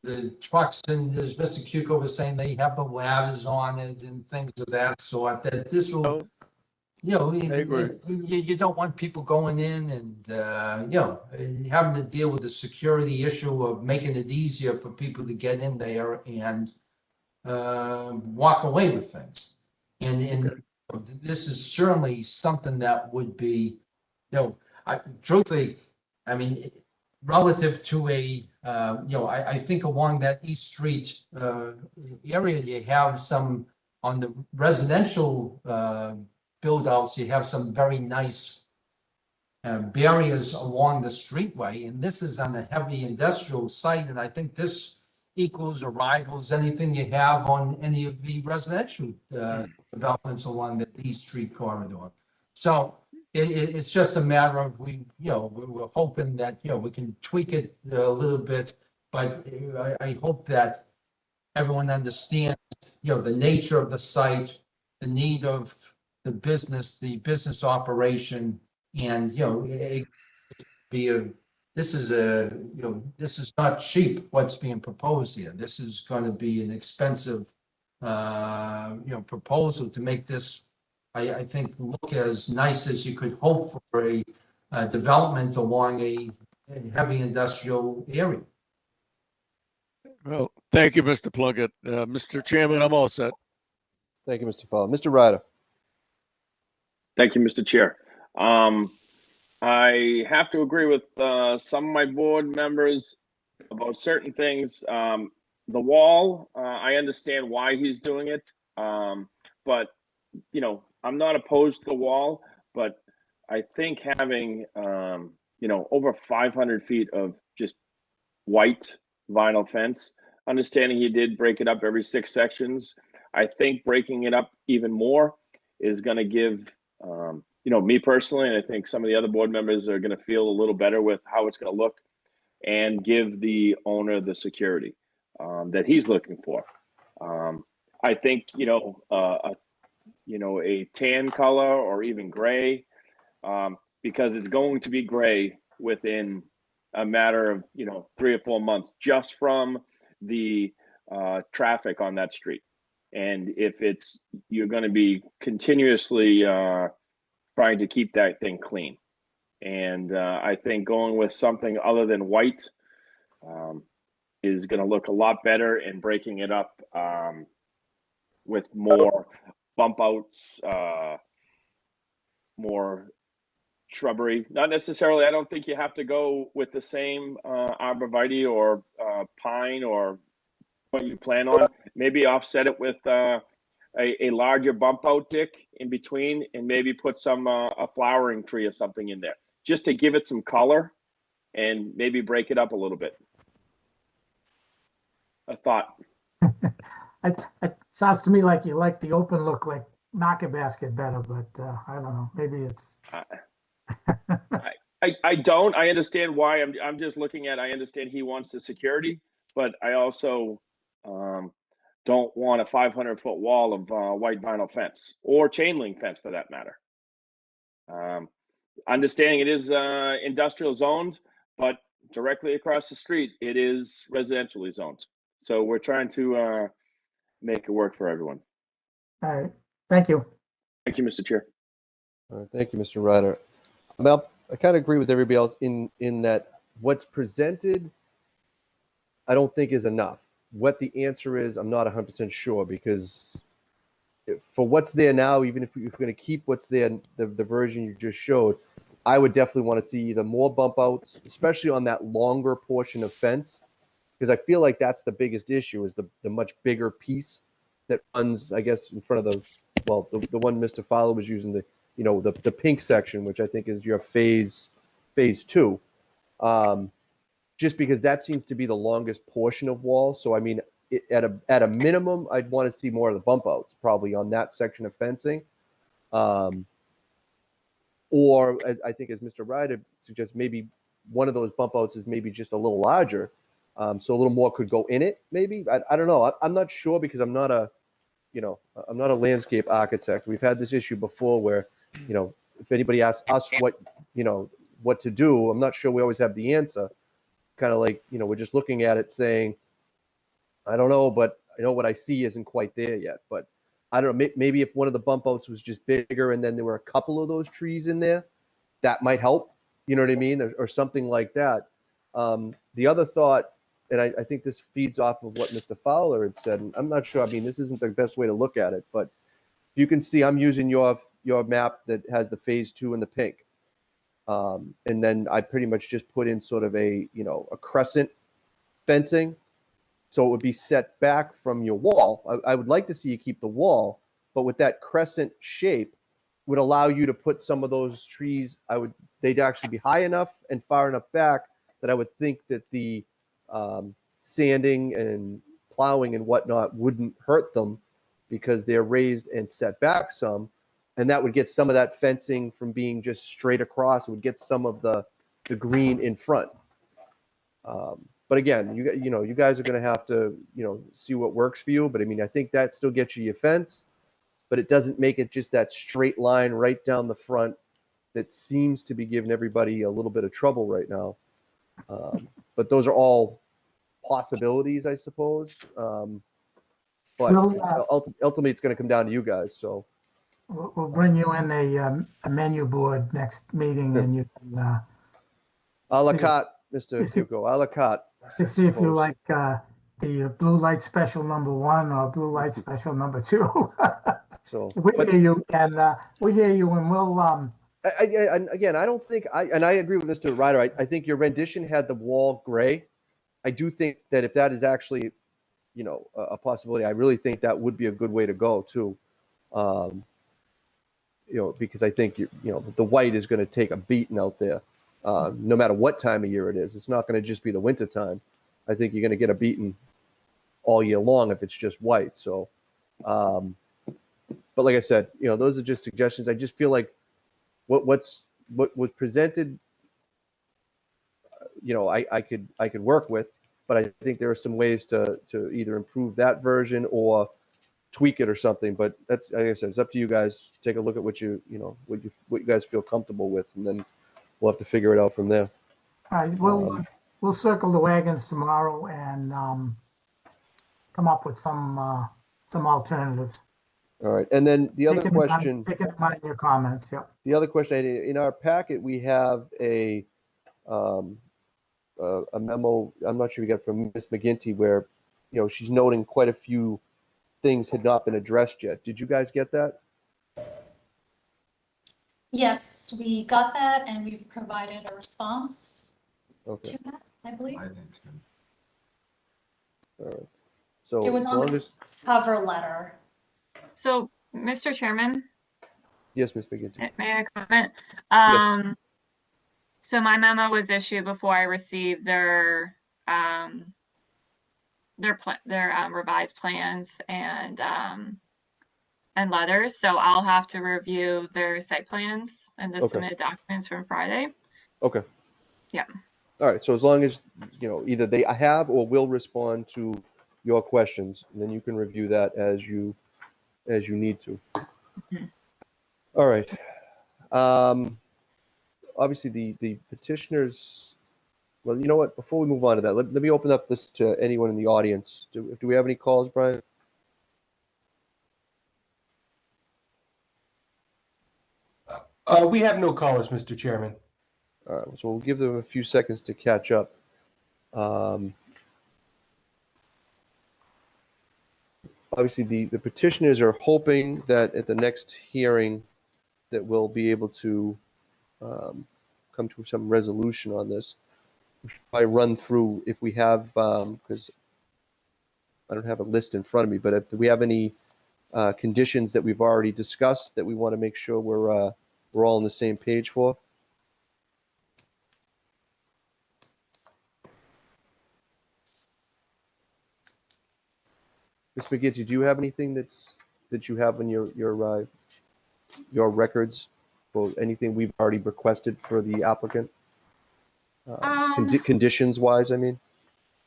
Speaker 19: the trucks, and as Mr. Cuco was saying, they have the ladders on it and things of that sort, that this will, you know, you don't want people going in and, you know, having to deal with the security issue of making it easier for people to get in there and walk away with things. And this is certainly something that would be, you know, truthfully, I mean, relative to a, you know, I think along that East Street area, you have some, on the residential build outs, you have some very nice barriers along the streetway. And this is on a heavy industrial site. And I think this equals or rivals anything you have on any of the residential developments along the East Street corridor. So it's just a matter of we were hoping that, you know, we can tweak it a little bit, but I hope that everyone understands, you know, the nature of the site, the need of the business operation, And, this is not cheap, what's being proposed here. This is gonna be an expensive, proposal to make this, I think, look as nice as you could hope for a development along a heavy industrial area.
Speaker 8: Well, thank you, Mr. Plunkett. Mr. Chairman, I'm all set.
Speaker 1: Thank you, Mr. Fowler. Mr. Ryder.
Speaker 3: Thank you, Mr. Chair. I have to agree with some of my board members about certain things. The wall, I understand why he's doing it, but I'm not opposed to the wall, but I think having over 500 feet of just white vinyl fence, understanding he did break it up every 6 sections, I think breaking it up even more is going to give me personally, and I think some of the other board members are going to feel a little better with how it's going to look, and give the owner the security that he's looking for. I think a tan color or even gray, because it's going to be gray within a matter of 3 or 4 months just from the traffic on that street. And if you're going to be continuously trying to keep that thing clean. And I think going with something other than white is going to look a lot better, and breaking it up with more bump outs, more shrubbery. Not necessarily, I don't think you have to go with the same arborvitae or pine or what you plan on. Maybe offset it with a larger bump out, Dick, in between, and maybe put some a flowering tree or something in there, just to give it some color and maybe break it up a little bit. A thought.
Speaker 20: It sounds to me like you like the open look like market basket better, but I don't know. Maybe it's.
Speaker 3: I don't. I understand why. I'm just looking at. I understand he wants the security, but I also don't want a 500-foot wall of white vinyl fence or chain link fence for that matter. Understanding it is industrial zoned, but directly across the street it is residentially zoned. So we're trying to make it work for everyone.
Speaker 20: All right. Thank you.
Speaker 3: Thank you, Mr. Chair.
Speaker 1: All right, thank you, Mr. Ryder. Well, I kind of agree with everybody else in that what's presented, I don't think is enough. What the answer is, I'm not 100% sure, because for what's there now, even if you're going to keep what's there, the version you just showed, I would definitely want to see either more bump outs, especially on that longer portion of fence, because I feel like that's the biggest issue, is the much bigger piece that runs, I guess, in front of the one Mr. Fowler was using, the pink section, which I think is your phase 2. Just because that seems to be the longest portion of wall. So, I mean, at a minimum, I'd want to see more of the bump outs probably on that section of fencing. Or I think, as Mr. Ryder suggests, maybe one of those bump outs is maybe just a little larger. So a little more could go in it, maybe. I don't know. I'm not sure, because I'm not a landscape architect. We've had this issue before where, if anybody asks us what to do, I'm not sure we always have the answer. Kind of like, we're just looking at it saying, I don't know, but I know what I see isn't quite there yet. But I don't know, maybe if one of the bump outs was just bigger and then there were a couple of those trees in there, that might help. You know what I mean? Or something like that. The other thought, and I think this feeds off of what Mr. Fowler had said, and I'm not sure, I mean, this isn't the best way to look at it, but you can see I'm using your map that has the phase 2 in the pink. And then I pretty much just put in sort of a crescent fencing. So it would be set back from your wall. I would like to see you keep the wall, but with that crescent shape would allow you to put some of those trees, they'd actually be high enough and far enough back that I would think that the sanding and plowing and whatnot wouldn't hurt them, because they're raised and set back some. And that would get some of that fencing from being just straight across. It would get some of the green in front. But again, you guys are going to have to, see what works for you. But I mean, I think that still gets you your fence, but it doesn't make it just that straight line right down the front that seems to be giving everybody a little bit of trouble right now. But those are all possibilities, I suppose. But ultimately, it's going to come down to you guys. So
Speaker 20: We'll bring you in a menu board next meeting, and you can
Speaker 1: a la
Speaker 20: see-
Speaker 1: carte, Mr. Cuco, a la carte.
Speaker 20: see if you like the blue light special #1 or blue light special #2.
Speaker 1: So
Speaker 20: we hear you, and we hear you, and we'll
Speaker 1: and again, I don't think I agree with Mr. Ryder. I think your rendition had the wall gray. I do think that if that is actually, you know, a possibility, I really think that would be a good way to go too. You know, because I think you know the white is going to take a beating out there, no matter what time of year it is. It's not going to just be the winter time. I think you're going to get a beating all year long if it's just white. So, but like I said, you know, those are just suggestions. I just feel like what was presented, you know, I could work with, but I think there are some ways to either improve that version or tweak it or something. But that's, like I said, it's up to you guys. Take a look at what you guys feel comfortable with, and then we'll have to figure it out from there.
Speaker 20: all right, we'll circle the wagons tomorrow and come up with some alternatives.
Speaker 1: All right, and then the other question.
Speaker 20: Taking in mind your comments. Yeah.
Speaker 1: The other question, in our packet, we have a memo. I'm not sure we got from Ms. McGinty, where, you know, she's noting quite a few things had not been addressed yet. Did you guys get that?
Speaker 18: Yes, we got that, and we've provided a response to that, I believe.
Speaker 1: All right. So
Speaker 18: It was
Speaker 1: as
Speaker 18: on
Speaker 1: long
Speaker 18: the
Speaker 1: as
Speaker 18: cover letter.
Speaker 5: So, Mr. Chairman,
Speaker 1: yes, Ms. McGinty.
Speaker 5: may I comment?
Speaker 1: Yes.
Speaker 5: So my memo was issued before I received their revised plans and letters. So I'll have to review their site plans and the submitted documents from Friday.
Speaker 1: Okay.
Speaker 5: Yeah.
Speaker 1: All right. So as long as, you know, either they have or will respond to your questions, and then you can review that as you need to.
Speaker 5: Mm-hmm.
Speaker 1: All right. Obviously, the petitioners. Well, you know what? Before we move on to that, let me open up this to anyone in the audience. Do we have any calls, Brian?
Speaker 11: We have no callers, Mr. Chairman.
Speaker 1: All right. So we'll give them a few seconds to catch up. Obviously, the petitioners are hoping that at the next hearing that we'll be able to come to some resolution on this. I run through if we have, because I don't have a list in front of me, but if we have any conditions that we've already discussed that we want to make sure we're all on the same page for. Ms. McGinty, do you have anything that you have in your records, or anything we've already requested for the applicant? Conditions wise, I mean.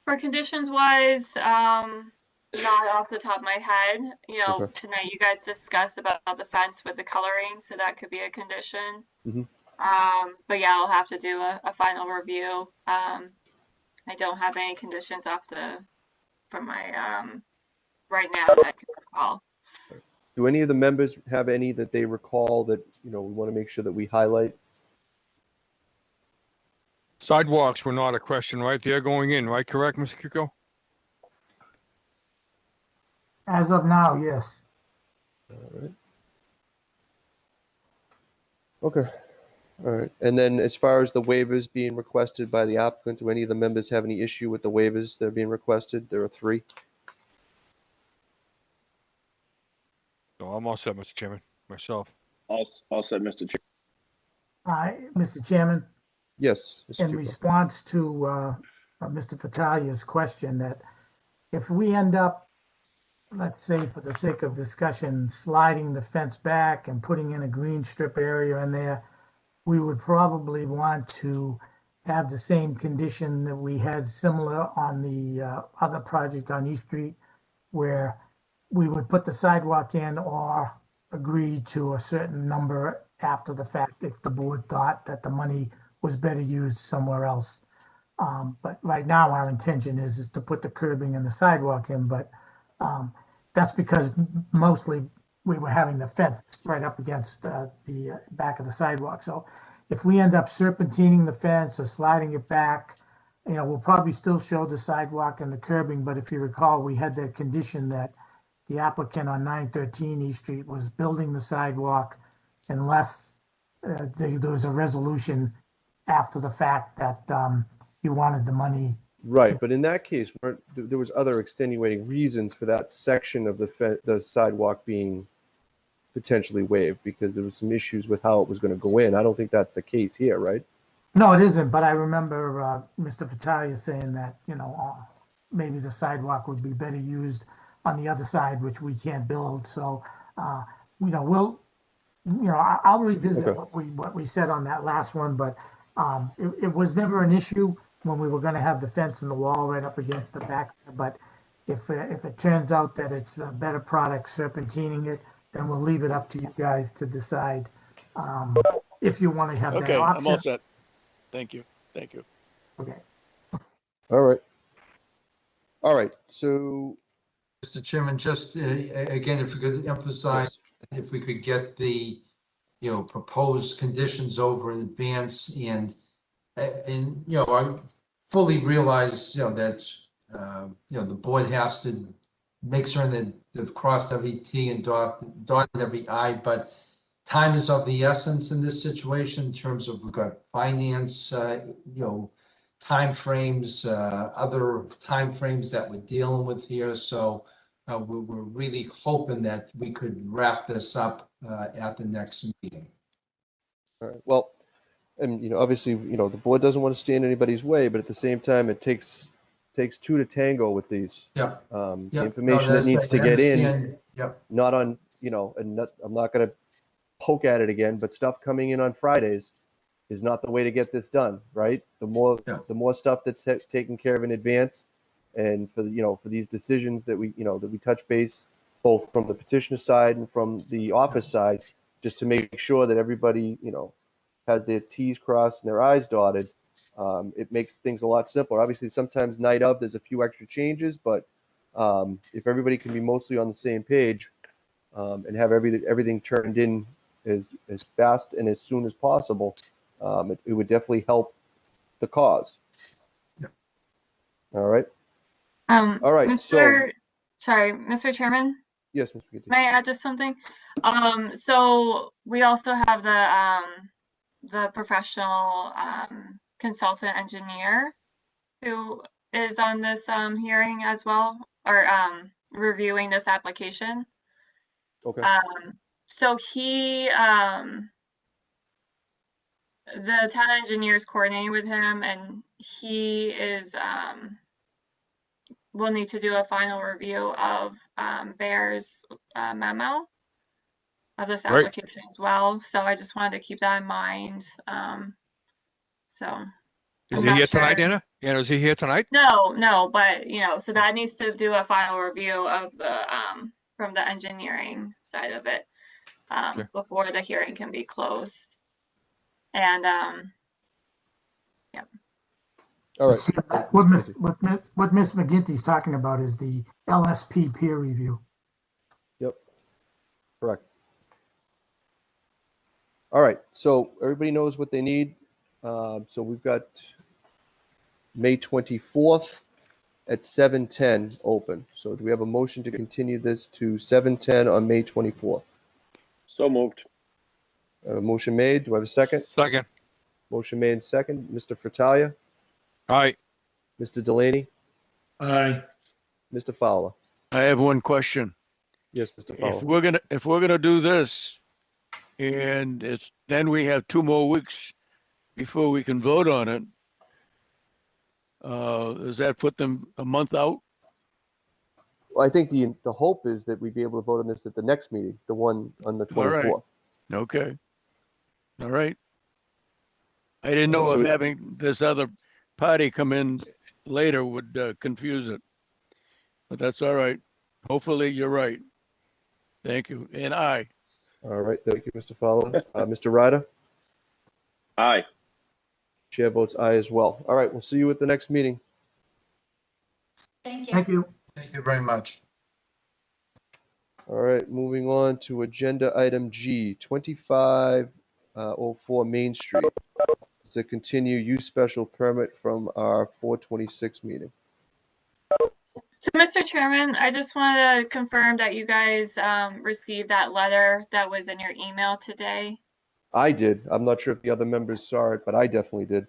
Speaker 5: For conditions wise, not off the top of my head. You know,
Speaker 1: Okay.
Speaker 5: tonight you guys discussed about the fence with the coloring, so that could be a condition.
Speaker 1: Mm-hmm.
Speaker 5: But yeah, I'll have to do a final review. I don't have any conditions from my right now that I can recall.
Speaker 1: Do any of the members have any that they recall that, you know, we want to make sure that we highlight?
Speaker 2: Sidewalks were not a question, right? They're going in, right? Correct, Mr. Cuco?
Speaker 20: As of now, yes.
Speaker 1: All right. Okay. All right. And then as far as the waivers being requested by the applicant, do any of the members have any issue with the waivers that are being requested? There are 3.
Speaker 2: No, I'm all set, Mr. Chairman, myself.
Speaker 3: All set, Mr. Chair.
Speaker 20: Mr. Chairman,
Speaker 1: Yes. Mr.
Speaker 20: in
Speaker 1: Cuco.
Speaker 20: response to Mr. Fatalia's question, that if we end up, let's say for the sake of discussion, sliding the fence back and putting in a green strip area in there, we would probably want to have the same condition that we had similar on the other project on East Street, where we would put the sidewalk in or agree to a certain number after the fact if the board thought that the money was better used somewhere else. But right now, our intention is to put the curbing and the sidewalk in, but that's because mostly we were having the fence right up against the back of the sidewalk. So if we end up serpentining the fence or sliding it back, you know, we'll probably still show the sidewalk and the curbing, but if you recall, we had that condition that the applicant on 913 East Street was building the sidewalk unless there was a resolution after the fact that you wanted the money.
Speaker 1: Right, but in that case, there was other extenuating reasons for that section of the sidewalk being potentially waived because there was some issues with how it was going to go in. I don't think that's the case here, right?
Speaker 20: No, it isn't, but I remember Mr. Vitalia saying that, you know, maybe the sidewalk would be better used on the other side, which we can't build. So, you know, I'll revisit
Speaker 1: Okay.
Speaker 20: what we said on that last one, but it was never an issue when we were going to have the fence and the wall right up against the back. But if it turns out that it's a better product serpentining it, then we'll leave it up to you guys to decide if you want to have that
Speaker 8: Okay,
Speaker 20: option.
Speaker 8: I'm all set. Thank you. Thank you.
Speaker 20: Okay.
Speaker 1: All right. All right. So,
Speaker 19: Mr. Chairman, just again, if we could emphasize, if we could get the, you know, proposed conditions over in advance and, you know, I fully realize, you know, that, you know, the board has to make certain that they've crossed every T and dotted every I, but time is of the essence in this situation in terms of we've got finance, you know, timeframes, other timeframes that we're dealing with here. So we're really hoping that we could wrap this up at the next meeting.
Speaker 1: all right. Well, and you know, obviously, you know, the board doesn't want to stand in anybody's way, but at the same time, it takes two to tango with these.
Speaker 19: Yeah.
Speaker 1: The
Speaker 19: Yeah.
Speaker 1: information
Speaker 19: No,
Speaker 1: that needs
Speaker 19: right.
Speaker 1: to
Speaker 19: I
Speaker 1: get in,
Speaker 19: understand. Yep.
Speaker 1: not on, you know, and I'm not going to poke at it again, but stuff coming in on Fridays is not the way to get this done, right? The more stuff that's taken care of in advance, and for the, you know, for these decisions that we, you know, that we touch base both from the petitioner side and from the office side, just to make sure that everybody, you know, has their T's crossed and their I's dotted. It makes things a lot simpler. Obviously, sometimes night of, there's a few extra changes, but if everybody can be mostly on the same page and have everything turned in as fast and as soon as possible, it would definitely help the cause. All right. All right.
Speaker 5: Sorry, Mr. Chairman.
Speaker 1: Yes, Mr. McGinty.
Speaker 5: May I add just something? So we also have the professional consultant engineer who is on this hearing as well, or reviewing this application.
Speaker 1: Okay.
Speaker 5: So he, the town engineer is coordinating with him, and he is will need to do a final review of Bear's memo of this
Speaker 2: Right.
Speaker 5: application as well. So I just wanted to keep that in mind. So
Speaker 2: Is
Speaker 5: I'm
Speaker 2: he
Speaker 5: not
Speaker 2: here
Speaker 5: sure.
Speaker 2: tonight, Anna? Anna, is he here tonight?
Speaker 5: No, but you know, so that needs to do a final review of the from the engineering side of it
Speaker 2: Okay.
Speaker 5: before the hearing can be closed. And yeah.
Speaker 1: All right.
Speaker 20: What Miss McGinty's talking about is the LSP peer review.
Speaker 1: Yep. Correct. All right. So everybody knows what they need. So we've got May 24th at 7:10 open. So do we have a motion to continue this to 7:10 on May 24th?
Speaker 3: So moved.
Speaker 1: A motion made. Do I have a second?
Speaker 2: Second.
Speaker 1: Motion made second. Mr. Fratalia?
Speaker 2: Aye.
Speaker 1: Mr. Delaney?
Speaker 10: Aye.
Speaker 1: Mr. Fowler?
Speaker 8: I have one question.
Speaker 1: Yes, Mr.
Speaker 8: If
Speaker 1: Fowler.
Speaker 8: we're gonna do this, and then we have 2 more weeks before we can vote on it, does that put them a month out?
Speaker 1: Well, I think the hope is that we'd be able to vote on this at the next meeting, the one on the 24th.
Speaker 8: All right. Okay. All right. I didn't know
Speaker 1: So
Speaker 8: if having this other party come in later would confuse it, but that's all right. Hopefully you're right. Thank you. And
Speaker 1: All right, thank you, Mr. Fowler. Mr. Ryder?
Speaker 3: Aye.
Speaker 1: Chair votes aye as well. All right, we'll see you at the next meeting.
Speaker 18: Thank you.
Speaker 20: Thank you.
Speaker 19: Thank you very much.
Speaker 1: All right, moving on to agenda item G, 2504 Main Street. It's a continue use special permit from our 426 meeting.
Speaker 5: So, Mr. Chairman, I just wanted to confirm that you guys received that letter that was in your email today.
Speaker 1: I did. I'm not sure if the other members saw it, but I definitely did.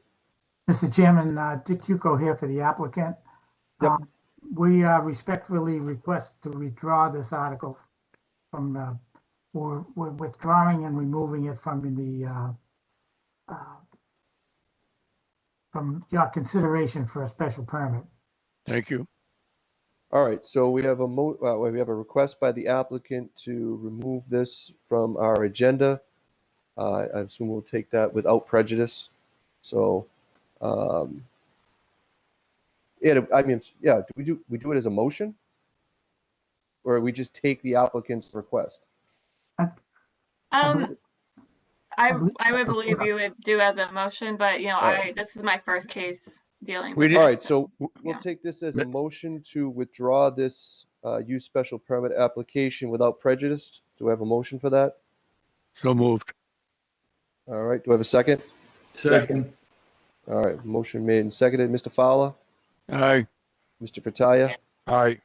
Speaker 20: Mr. Chairman, Dick Cuco here for the applicant.
Speaker 1: Yep.
Speaker 20: We respectfully request to withdraw this article from, we're withdrawing and removing it from from your consideration for a special permit.
Speaker 8: Thank you.
Speaker 1: All right, so we have a request by the applicant to remove this from our agenda. I assume we'll take that without prejudice. So, yeah, I mean, yeah, do we do it as a motion? Or we just take the applicant's request?
Speaker 5: I would believe you would do as a motion, but
Speaker 1: All right.
Speaker 5: this is my first case dealing
Speaker 8: We
Speaker 5: with
Speaker 8: did-
Speaker 1: All
Speaker 5: this.
Speaker 1: right, so we'll take this as a motion to withdraw this use special permit application without prejudice. Do I have a motion for that?
Speaker 8: So moved.
Speaker 1: All right, do I have a second?
Speaker 10: Second.
Speaker 1: All right, motion made and seconded. Mr. Fowler?
Speaker 8: Aye.
Speaker 1: Mr. Frataia?
Speaker 2: Aye.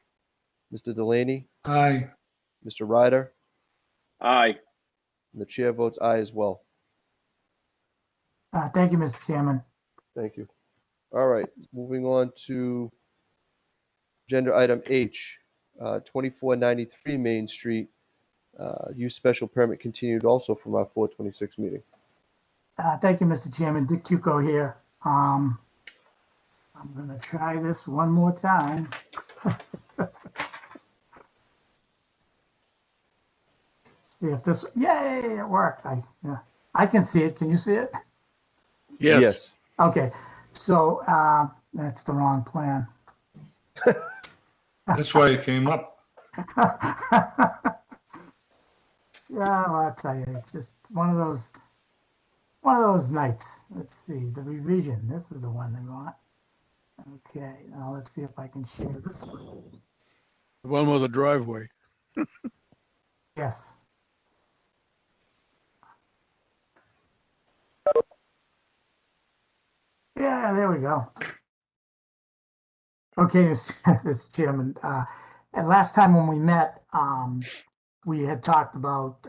Speaker 1: Mr. Delaney?
Speaker 10: Aye.
Speaker 1: Mr. Ryder?
Speaker 3: Aye.
Speaker 1: And the chair votes aye as well.
Speaker 20: Thank you, Mr. Chairman.
Speaker 1: Thank you. All right, moving on to agenda item H, 2493 Main Street. Use special permit continued also from our 426 meeting.
Speaker 20: Thank you, Mr. Chairman. Dick Cuco here. I'm going to try this one more time. See if this, yay, it worked. I can see it. Can you see it?
Speaker 8: Yes.
Speaker 1: Yes.
Speaker 20: Okay, so that's the wrong plan.
Speaker 10: That's why it came up.
Speaker 20: Yeah, well, I'll tell you, it's just one of those nights. Let's see, the revision. This is the one they want. Okay, now let's see if I can share this one.
Speaker 8: The one with the driveway.
Speaker 20: Yes. Yeah, there we go. Okay, Mr. Chairman, and last time when we met, we had talked about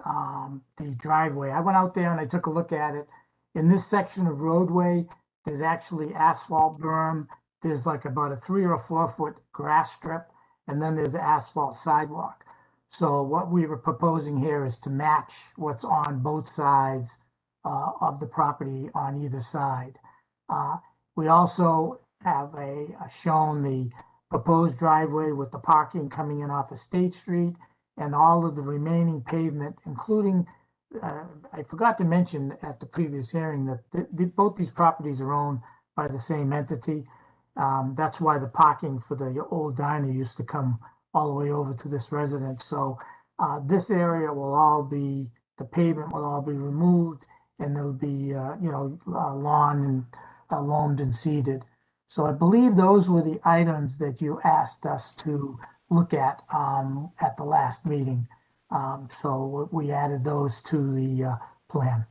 Speaker 20: the driveway. I went out there and I took a look at it. In this section of roadway, there's actually asphalt berm. There's like about a 3 or 4 foot grass strip, and then there's an asphalt sidewalk. So what we were proposing here is to match what's on both sides of the property on either side. We also have shown the proposed driveway with the parking coming in off of State Street and all of the remaining pavement, including, I forgot to mention at the previous hearing that both these properties are owned by the same entity. That's why the parking for the old diner used to come all the way over to this residence. So this area will all be, the pavement will all be removed, and there'll be, lawn and loamed and seeded. So I believe those were the items that you asked us to look at the last meeting. So we added those to the plan.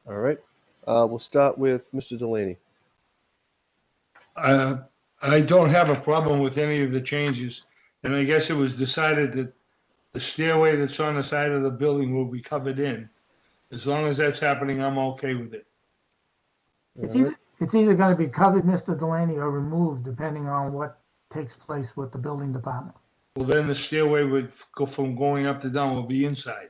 Speaker 1: All right, we'll start with Mr. Delaney.
Speaker 10: I don't have a problem with any of the changes, and I guess it was decided that the stairway that's on the side of the building will be covered in. As long as that's happening, I'm okay with it.
Speaker 20: It's either going to be covered, Mr. Delaney, or removed, depending on what takes place with the building department.
Speaker 10: Well, then the stairway would go from going up to down will be inside.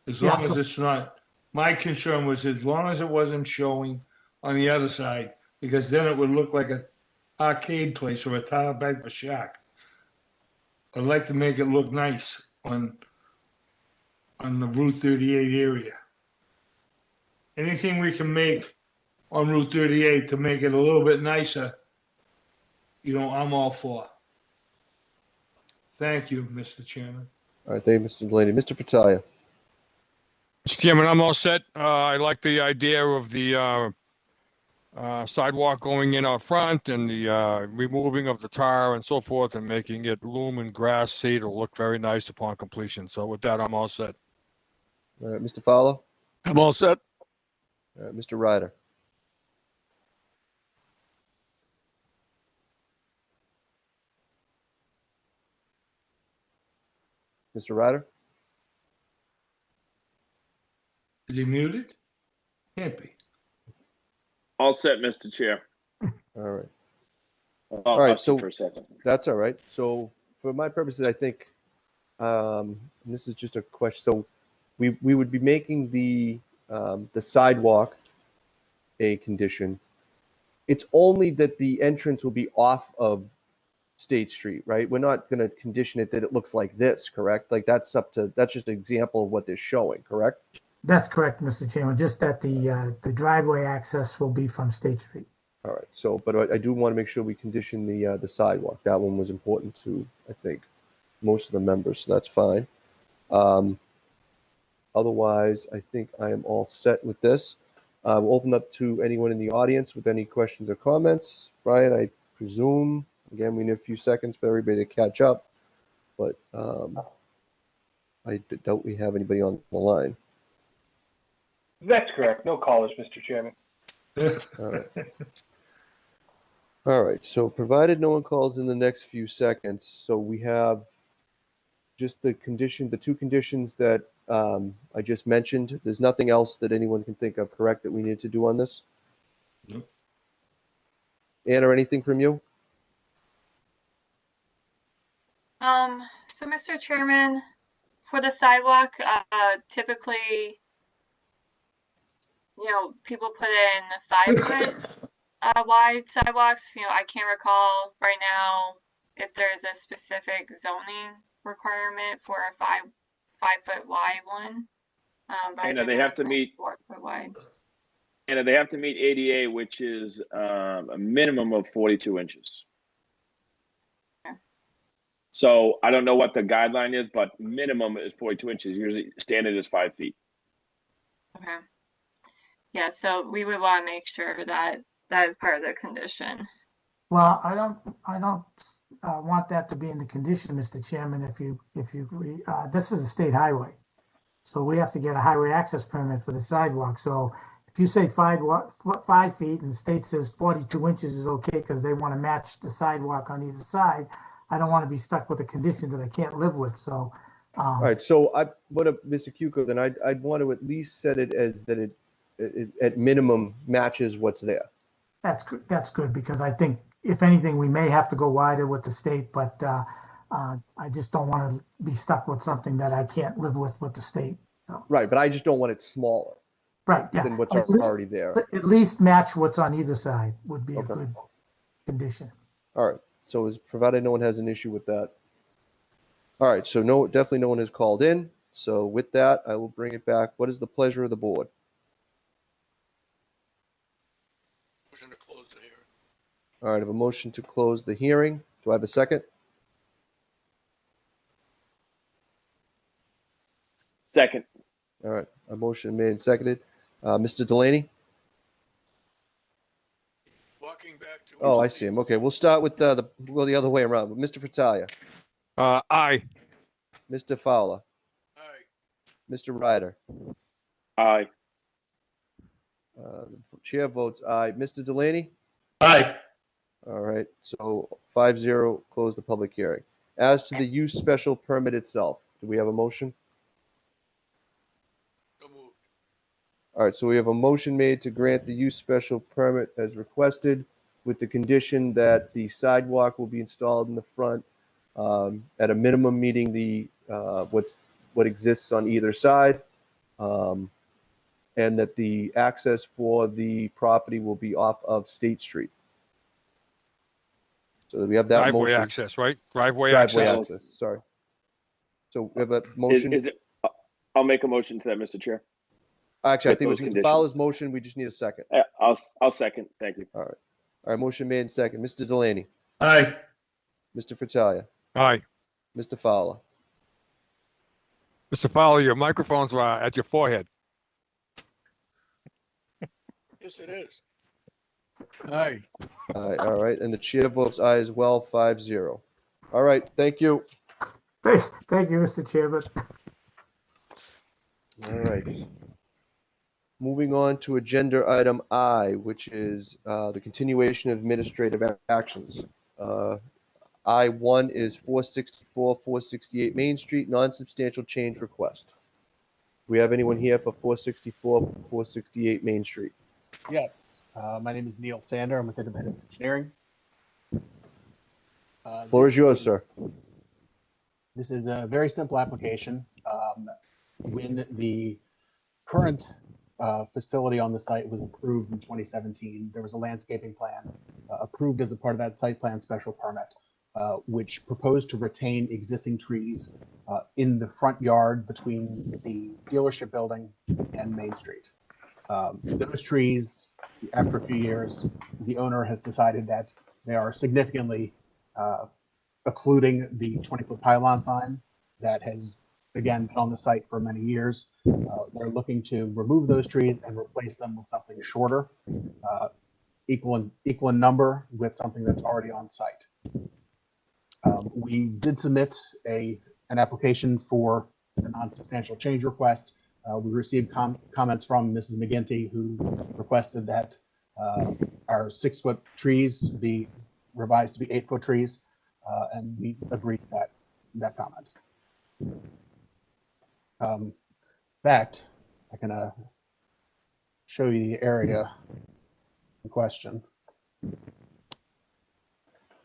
Speaker 10: As long
Speaker 20: Yeah,
Speaker 10: as
Speaker 20: so-
Speaker 10: it's not, my concern was as long as it wasn't showing on the other side, because then it would look like a arcade place or a tile type of shack. I'd like to make it look nice on the Route 38 area. Anything we can make on Route 38 to make it a little bit nicer, I'm all for. Thank you, Mr. Chairman.
Speaker 1: All right, thank you, Mr. Delaney. Mr. Fratalia.
Speaker 2: Mr. Chairman, I'm all set. I like the idea of the sidewalk going in out front and the removing of the tar and so forth and making it loom and grass seed. It'll look very nice upon completion. So with that, I'm all set.
Speaker 1: All right, Mr. Fowler.
Speaker 8: I'm all set.
Speaker 1: All right, Mr. Ryder. Mr. Ryder.
Speaker 10: Is he muted? Can't be.
Speaker 3: All set, Mr. Chair.
Speaker 1: All right.
Speaker 3: All
Speaker 1: right, so
Speaker 3: for a second.
Speaker 1: That's all right. So for my purposes, I think and this is just a question. So we would be making the sidewalk a condition. It's only that the entrance will be off of State Street, right? We're not going to condition it that it looks like this, correct? Like that's just an example of what they're showing, correct?
Speaker 20: That's correct, Mr. Chairman, just that the driveway access will be from State Street.
Speaker 1: All right. So, but I do want to make sure we condition the sidewalk. That one was important to, I think, most of the members, so that's fine. Otherwise, I think I am all set with this. We'll open up to anyone in the audience with any questions or comments. Brian, I presume, again, we need a few seconds for everybody to catch up, but I doubt we have anybody on the line.
Speaker 11: That's correct. No callers, Mr. Chairman.
Speaker 1: All right. All right. So provided no one calls in the next few seconds, so we have just the two conditions that I just mentioned. There's nothing else that anyone can think of, correct, that we need to do on this?
Speaker 10: Nope.
Speaker 1: Anna, anything from you?
Speaker 5: So Mr. Chairman, for the sidewalk, typically, people put in 5-foot wide sidewalks. I can't recall right now if there's a specific zoning requirement for a 5-foot wide one. But
Speaker 3: And they have to meet
Speaker 5: 4-foot wide.
Speaker 3: And they have to meet ADA, which is a minimum of 42 inches. So I don't know what the guideline is, but minimum is 42 inches. Usually standard is 5 feet.
Speaker 5: Okay. Yeah, so we would want to make sure that that is part of the condition.
Speaker 20: Well, I don't want that to be in the condition, Mr. Chairman. If you agree, this is a state highway, so we have to get a highway access permit for the sidewalk. So if you say 5 feet and the state says 42 inches is okay because they want to match the sidewalk on either side, I don't want to be stuck with a condition that I can't live with. So,
Speaker 1: all right. So Mr. Cuco, then I'd want to at least set it as that it at minimum matches what's there.
Speaker 20: That's good because I think if anything we may have to go wider with the state, but I just don't want to be stuck with something that I can't live with the state. So.
Speaker 1: Right, but I just don't want it smaller.
Speaker 20: Right. Yeah.
Speaker 1: Than what's already there.
Speaker 20: At least match what's on either side would be a good condition.
Speaker 1: All right. So provided no one has an issue with that. All right. So definitely no one has called in. So with that, I will bring it back. What is the pleasure of the board?
Speaker 8: Motion to close the hearing.
Speaker 1: All right. I have a motion to close the hearing. Do I have a second?
Speaker 3: Second.
Speaker 1: All right. A motion made and seconded. Mr. Delaney?
Speaker 8: Walking back to.
Speaker 1: Oh, I see him. Okay. We'll start with we'll the other way around. Mr. Fratalia?
Speaker 2: Aye.
Speaker 1: Mr. Fowler?
Speaker 8: Aye.
Speaker 1: Mr. Ryder?
Speaker 3: Aye.
Speaker 1: The chair votes aye. Mr. Delaney?
Speaker 10: Aye.
Speaker 1: All right. So 5-0, close the public hearing. As to the use special permit itself, do we have a motion? All right, so we have a motion made to grant the use special permit as requested with the condition that the sidewalk will be installed in the front at a minimum meeting the what exists on either side, and that the access for the property will be off of State Street. So we have that
Speaker 2: Driveway
Speaker 1: motion.
Speaker 2: access, right? Driveway
Speaker 1: Driveway
Speaker 2: access.
Speaker 1: access. Sorry. So we have a motion.
Speaker 3: I'll make a motion to that, Mr. Chair.
Speaker 1: Actually, I think it was
Speaker 3: Those
Speaker 1: Mr.
Speaker 3: conditions.
Speaker 1: Fowler's motion. We just need a second.
Speaker 3: I'll second. Thank you.
Speaker 1: All right. All right. Motion made and second. Mr. Delaney.
Speaker 10: Aye.
Speaker 1: Mr. Fratalia.
Speaker 2: Aye.
Speaker 1: Mr. Fowler.
Speaker 2: Mr. Fowler, your microphone's at your forehead.
Speaker 8: Yes, it is. Aye.
Speaker 1: All right, and the chair votes aye as well, 5-0. All right, thank you.
Speaker 20: Thank you, Mr. Chairman.
Speaker 1: All right. Moving on to agenda item I, which is the continuation of administrative actions. I-1 is 464, 468 Main Street, non-substantial change request. We have anyone here for 464, 468 Main Street?
Speaker 21: Yes, my name is Neil Sander. I'm with Independence Engineering.
Speaker 1: Floor is yours, sir.
Speaker 21: This is a very simple application. When the current facility on the site was approved in 2017, there was a landscaping plan approved as a part of that site plan special permit, which proposed to retain existing trees in the front yard between the dealership building and Main Street. Those trees, after a few years, the owner has decided that they are significantly occluding the 20-foot pylon sign that has, again, been on the site for many years. They're looking to remove those trees and replace them with something shorter, equal in number with something that's already on site. We did submit an application for a non-substantial change request. We received comments from Mrs. McGinty, who requested that our 6-foot trees be revised to be 8-foot trees, and we agreed to that comment. In fact, I can show you the area in question.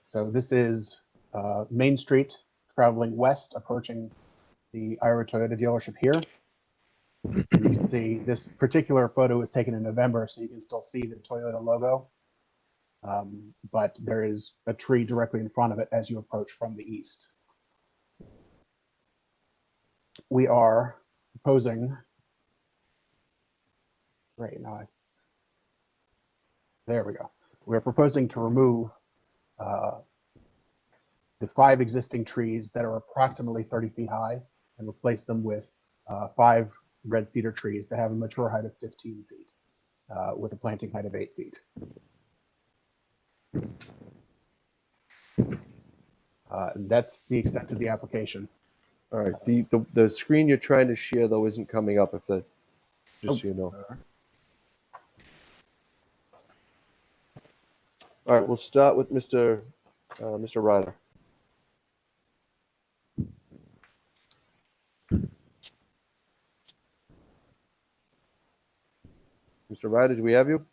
Speaker 21: So this is Main Street, traveling west, approaching the Ira Toyota dealership here. And you can see this particular photo was taken in November, so you can still see the Toyota logo. But there is a tree directly in front of it as you approach from the east. We are proposing, there we go. We're proposing to remove the 5 existing trees that are approximately 30 feet high and replace them with 5 red cedar trees that have a mature height of 15 feet with a planting height of 8 feet. That's the extent of the application.
Speaker 1: All right, the screen you're trying to share, though, isn't coming up, just so you know. All right, we'll start with Mr. Ryder. Mr. Ryder, do we have you?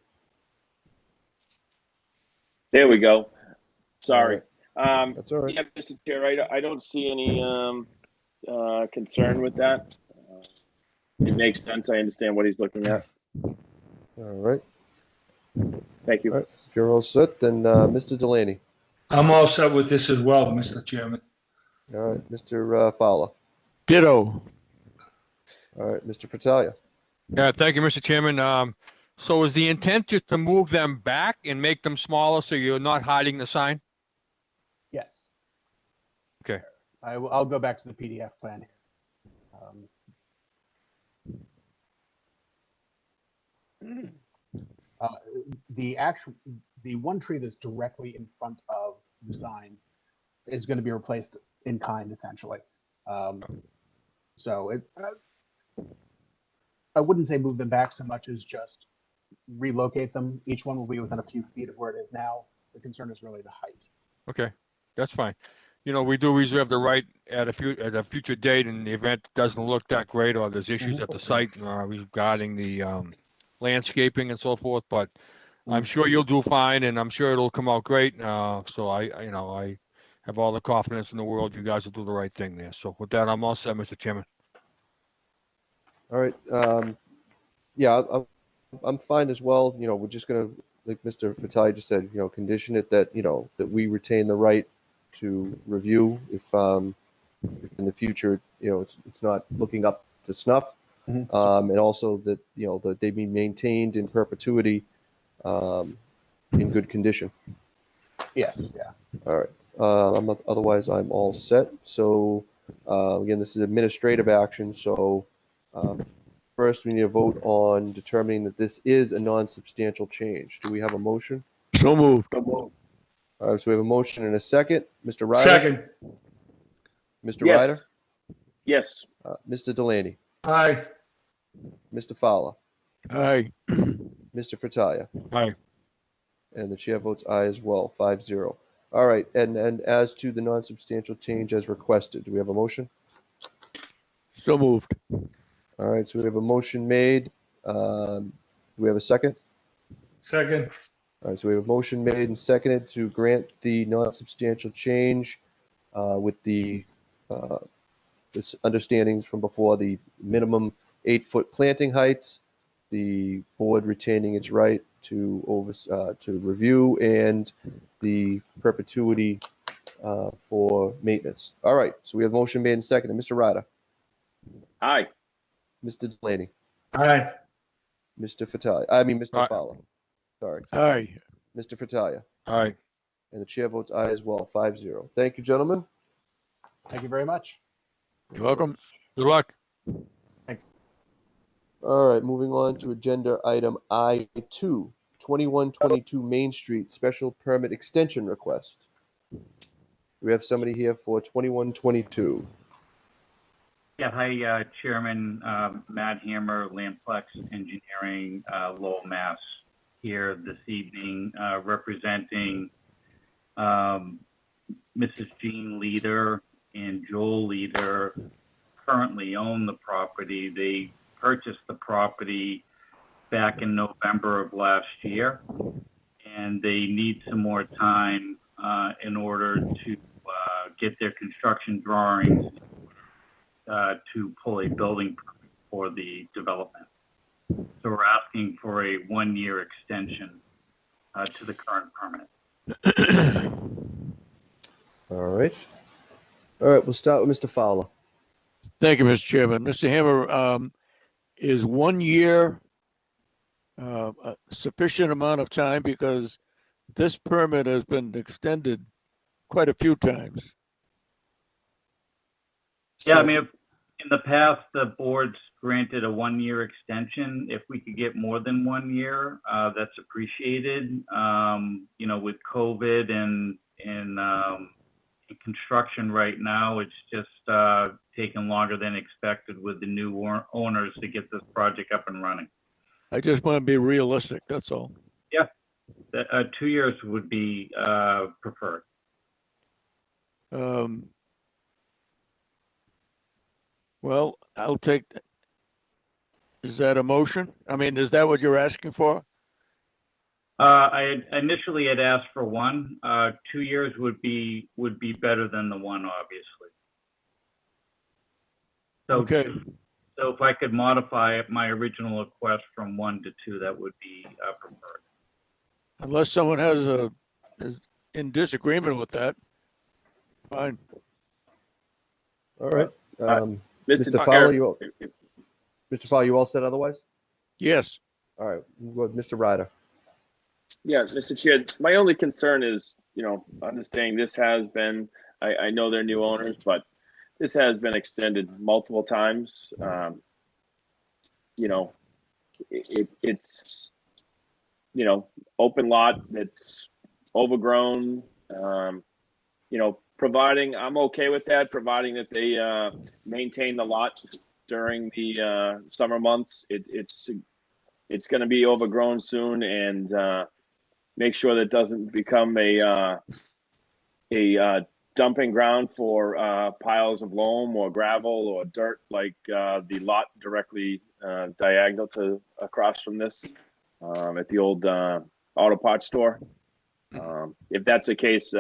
Speaker 3: There we go. Sorry.
Speaker 1: That's all right.
Speaker 3: Yeah, Mr. Chair, I don't see any concern with that. It makes sense. I understand what he's looking at.
Speaker 1: All right.
Speaker 3: Thank you.
Speaker 1: All right. If you're all set, then Mr. Delaney.
Speaker 10: I'm all set with this as well, Mr. Chairman.
Speaker 1: All right, Mr. Fowler.
Speaker 8: Ditto.
Speaker 1: All right, Mr. Fratalia.
Speaker 2: Yeah, thank you, Mr. Chairman. So is the intent just to move them back and make them smaller so you're not hiding the sign?
Speaker 21: Yes.
Speaker 2: Okay.
Speaker 21: I'll go back to the PDF plan. The one tree that's directly in front of the sign is going to be replaced in kind, essentially. So I wouldn't say move them back so much as just relocate them. Each one will be within a few feet of where it is now. The concern is really the height.
Speaker 2: Okay, that's fine. You know, we do reserve the right at a future date in the event it doesn't look that great or there's issues at the site regarding the landscaping and so forth. But I'm sure you'll do fine, and I'm sure it'll come out great. So I have all the confidence in the world you guys will do the right thing there. So with that, I'm all set, Mr. Chairman.
Speaker 1: All right. Yeah, I'm fine as well. You know, we're just going to, like Mr. Fatai just said, you know, condition it that, you know, that we retain the right to review if in the future, you know, it's not looking up to snuff. And also that, you know, that they be maintained in perpetuity in good condition.
Speaker 21: Yes. Yeah.
Speaker 1: All right. Otherwise, I'm all set. So Again, this is administrative action, so first we need a vote on determining that this is a non-substantial change. Do we have a motion?
Speaker 8: So moved.
Speaker 1: All right, so we have a motion and a second. Mr. Ryder?
Speaker 10: Second.
Speaker 1: Mr.
Speaker 3: Yes.
Speaker 1: Ryder?
Speaker 3: Yes.
Speaker 1: Mr. Delaney?
Speaker 10: Aye.
Speaker 1: Mr. Fowler?
Speaker 8: Aye.
Speaker 1: Mr. Fratalia?
Speaker 2: Aye.
Speaker 1: And the chair votes aye as well, 5-0. All right, and as to the non-substantial change as requested, do we have a motion?
Speaker 8: So moved.
Speaker 1: All right, so we have a motion made. Do we have a second?
Speaker 10: Second.
Speaker 1: All right, so we have a motion made and seconded to grant the non-substantial change with the understandings from before, the minimum 8-foot planting heights, the board retaining its right to review, and the perpetuity for maintenance. All right, so we have a motion made and seconded. Mr. Ryder?
Speaker 3: Aye.
Speaker 1: Mr. Delaney?
Speaker 10: Aye.
Speaker 1: Mr. Fratalia? I mean, Mr.
Speaker 2: Aye.
Speaker 1: Fowler. Sorry.
Speaker 8: Aye.
Speaker 1: Mr. Fratalia?
Speaker 2: Aye.
Speaker 1: And the chair votes aye as well, 5-0. Thank you, gentlemen.
Speaker 21: Thank you very much.
Speaker 2: You're welcome. Good luck.
Speaker 21: Thanks.
Speaker 1: All right, moving on to agenda item I2, 2122 Main Street Special Permit Extension Request. We have somebody here for 2122.
Speaker 16: Yeah, hi, Chairman Matt Hammer, Lamplex Engineering, Lowell, Mass. Here this evening, representing Mrs. Jean Leader and Joel Leader. Currently own the property. They purchased the property back in November of last year, and they need some more time in order to get their construction drawings to pull a building permit for the development. So we're asking for a 1-year extension to the current permit.
Speaker 1: All right. All right, we'll start with Mr. Fowler.
Speaker 8: Thank you, Mr. Chairman. Mr. Hammer, is 1 year a sufficient amount of time? Because this permit has been extended quite a few times.
Speaker 16: Yeah, I mean, if in the past, the board's granted a 1-year extension. If we could get more than 1 year, that's appreciated. You know, with COVID and construction right now, it's just taken longer than expected with the new owners to get this project up and running.
Speaker 8: I just want to be realistic, that's all.
Speaker 16: Yeah, 2 years would be preferred.
Speaker 8: Well, I'll take that. Is that a motion? I mean, is that what you're asking for?
Speaker 16: I initially had asked for 1. 2 years would be better than the 1, obviously. So,
Speaker 8: okay.
Speaker 16: So if I could modify my original request from 1 to 2, that would be preferred.
Speaker 8: Unless someone is in disagreement with that, fine.
Speaker 1: All right.
Speaker 3: Mr.
Speaker 1: Fowler, Mr. Fowler, you all set otherwise?
Speaker 8: Yes.
Speaker 1: All right, we'll go with Mr. Ryder.
Speaker 3: Yeah, Mr. Chair, my only concern is, you know, understanding this has been, I know they're new owners, but this has been extended multiple times. You know, it's, you know, open lot that's overgrown. You know, providing, I'm okay with that, providing that they maintain the lot during the summer months. It's going to be overgrown soon, and make sure that it doesn't become a dumping ground for piles of loam or gravel or dirt, like the lot directly diagonal to across from this at the old auto parts store. If that's the case,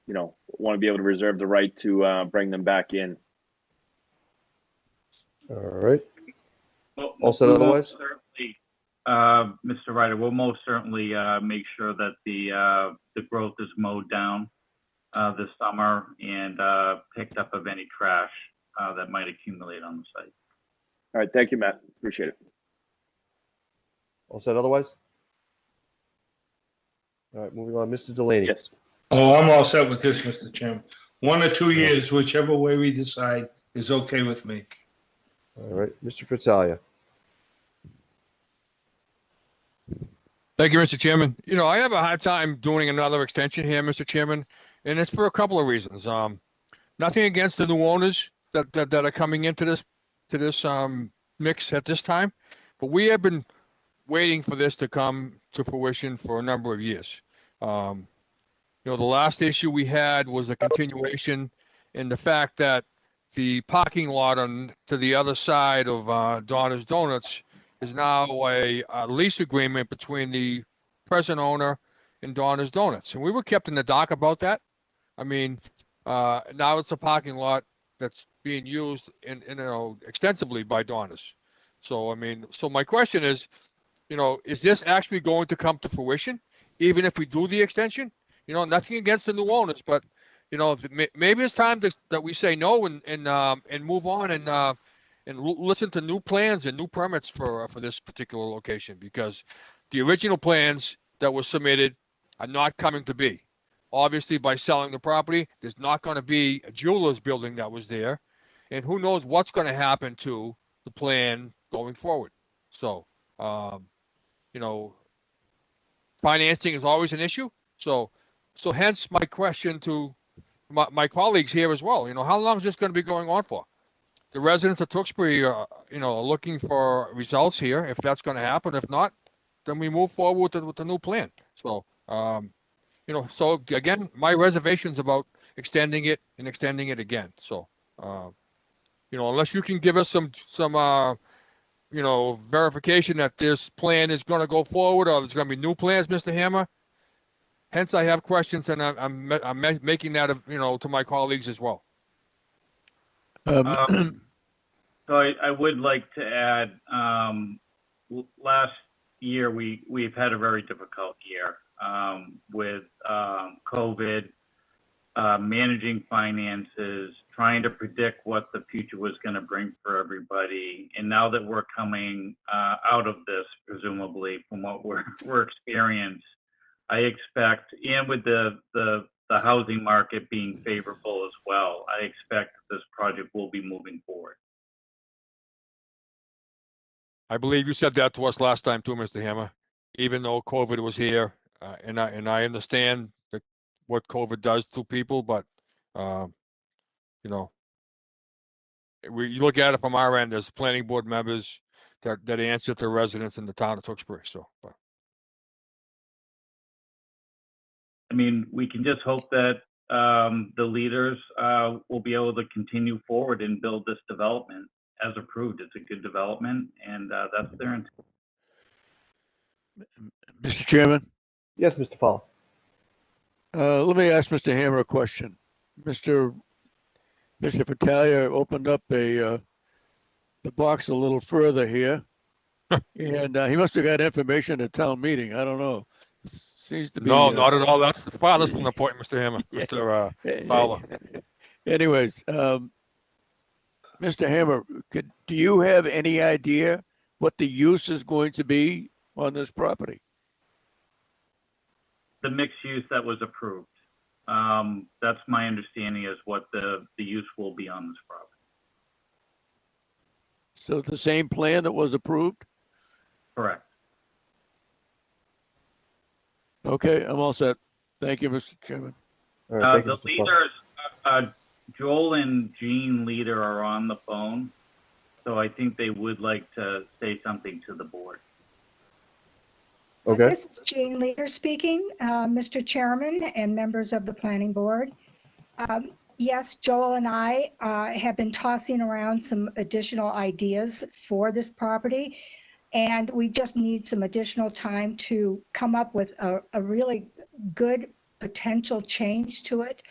Speaker 3: you know, want to be able to reserve the right to bring them back in.
Speaker 1: All right.
Speaker 16: Well,
Speaker 1: All set otherwise?
Speaker 16: Certainly, Mr. Ryder, we'll most certainly make sure that the growth is mowed down this summer and picked up of any trash that might accumulate on the site.
Speaker 3: All right. Thank you, Matt. Appreciate it.
Speaker 1: All set otherwise? All right, moving on. Mr. Delaney.
Speaker 3: Yes.
Speaker 10: Oh, I'm all set with this, Mr. Chairman. 1 or 2 years, whichever way we decide is okay with me.
Speaker 1: All right, Mr. Fratalia.
Speaker 2: Thank you, Mr. Chairman. You know, I have a hard time doing another extension here, Mr. Chairman, and it's for a couple of reasons. Nothing against the new owners that are coming into this mix at this time, but we have been waiting for this to come to fruition for a number of years. You know, the last issue we had was a continuation in the fact that the parking lot to the other side of Donna's Donuts is now a lease agreement between the present owner and Donna's Donuts. And we were kept in the dark about that. I mean, now it's a parking lot that's being used extensively by Donna's. So, I mean, so my question is, you know, is this actually going to come to fruition, even if we do the extension? You know, nothing against the new owners, but you know, maybe it's time that we say no and move on and listen to new plans and new permits for this particular location, because the original plans that were submitted are not coming to be. Obviously, by selling the property, there's not going to be a jeweler's building that was there, and who knows what's going to happen to the plan going forward. So, you know, financing is always an issue. So hence my question to my colleagues here as well. You know, how long is this going to be going on for? The residents of Tewksbury, you know, are looking for results here. If that's going to happen, if not, then we move forward with the new plan. So, you know, so again, my reservations about extending it again. So, you know, unless you can give us some you know, verification that this plan is going to go forward, or there's going to be new plans, Mr. Hammer. Hence, I have questions, and I'm making that, you know, to my colleagues as well.
Speaker 16: So I would like to add, last year we've had a very difficult year with COVID, managing finances, trying to predict what the future was going to bring for everybody. And now that we're coming out of this, presumably from what we're experiencing, I expect, and with the housing market being favorable as well, I expect that this project will be moving forward.
Speaker 2: I believe you said that to us last time too, Mr. Hammer. Even though COVID was here, and I understand what COVID does to people, but you know, you look at it from our end as planning board members that answer to residents in the town of Tewksbury. So, but.
Speaker 16: I mean, we can just hope that the leaders will be able to continue forward and build this development as approved. It's a good development, and that's their intent.
Speaker 8: Mr. Chairman?
Speaker 1: Yes, Mr. Fowler.
Speaker 8: Let me ask Mr. Hammer a question. Mr. Fratalia opened up the box a little further here, and he must have got information at town meeting. I don't know. Seems to be
Speaker 2: No, not at all. That's the farthest from the point, Mr. Hammer. Mr. Fowler.
Speaker 8: Anyways, Mr. Hammer, do you have any idea what the use is going to be on this property?
Speaker 16: The mixed use that was approved. That's my understanding is what the use will be on this property.
Speaker 8: So the same plan that was approved?
Speaker 16: Correct.
Speaker 8: Okay, I'm all set. Thank you, Mr. Chairman.
Speaker 1: All right,
Speaker 16: The leaders, Joel and Jean Leader are on the phone, so I think they would like to say something to the board.
Speaker 1: Okay.
Speaker 7: This is Jean Leader speaking, Mr. Chairman and members of the Planning Board. Yes, Joel and I have been tossing around some additional ideas for this property, and we just need some additional time to come up with a really good potential change to it.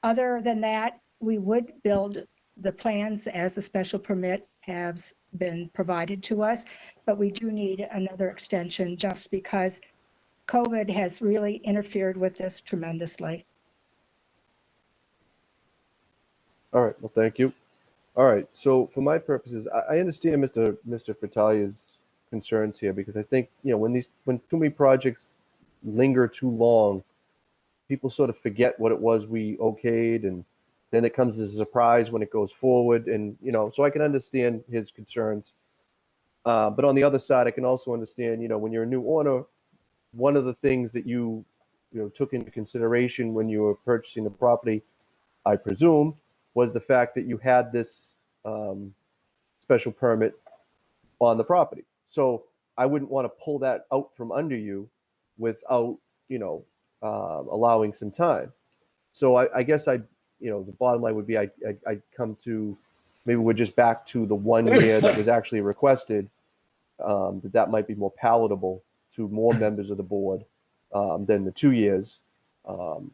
Speaker 7: Other than that, we would build the plans as the special permit has been provided to us, but we do need another extension just because COVID has really interfered with this tremendously.
Speaker 1: All right. Well, thank you. All right. So for my purposes, I understand Mr. Fratalia's concerns here, because I think, you know, when too many projects linger too long, people sort of forget what it was we okayed, and then it comes as a surprise when it goes forward. And, you know, so I can understand his concerns. But on the other side, I can also understand, you know, when you're a new owner, one of the things that you took into consideration when you were purchasing the property, I presume, was the fact that you had this special permit on the property. So I wouldn't want to pull that out from under you without, allowing some time. So I guess the bottom line would be I'd come to, maybe we're just back to the 1 year that was actually requested, that might be more palatable to more members of the board than the 2 years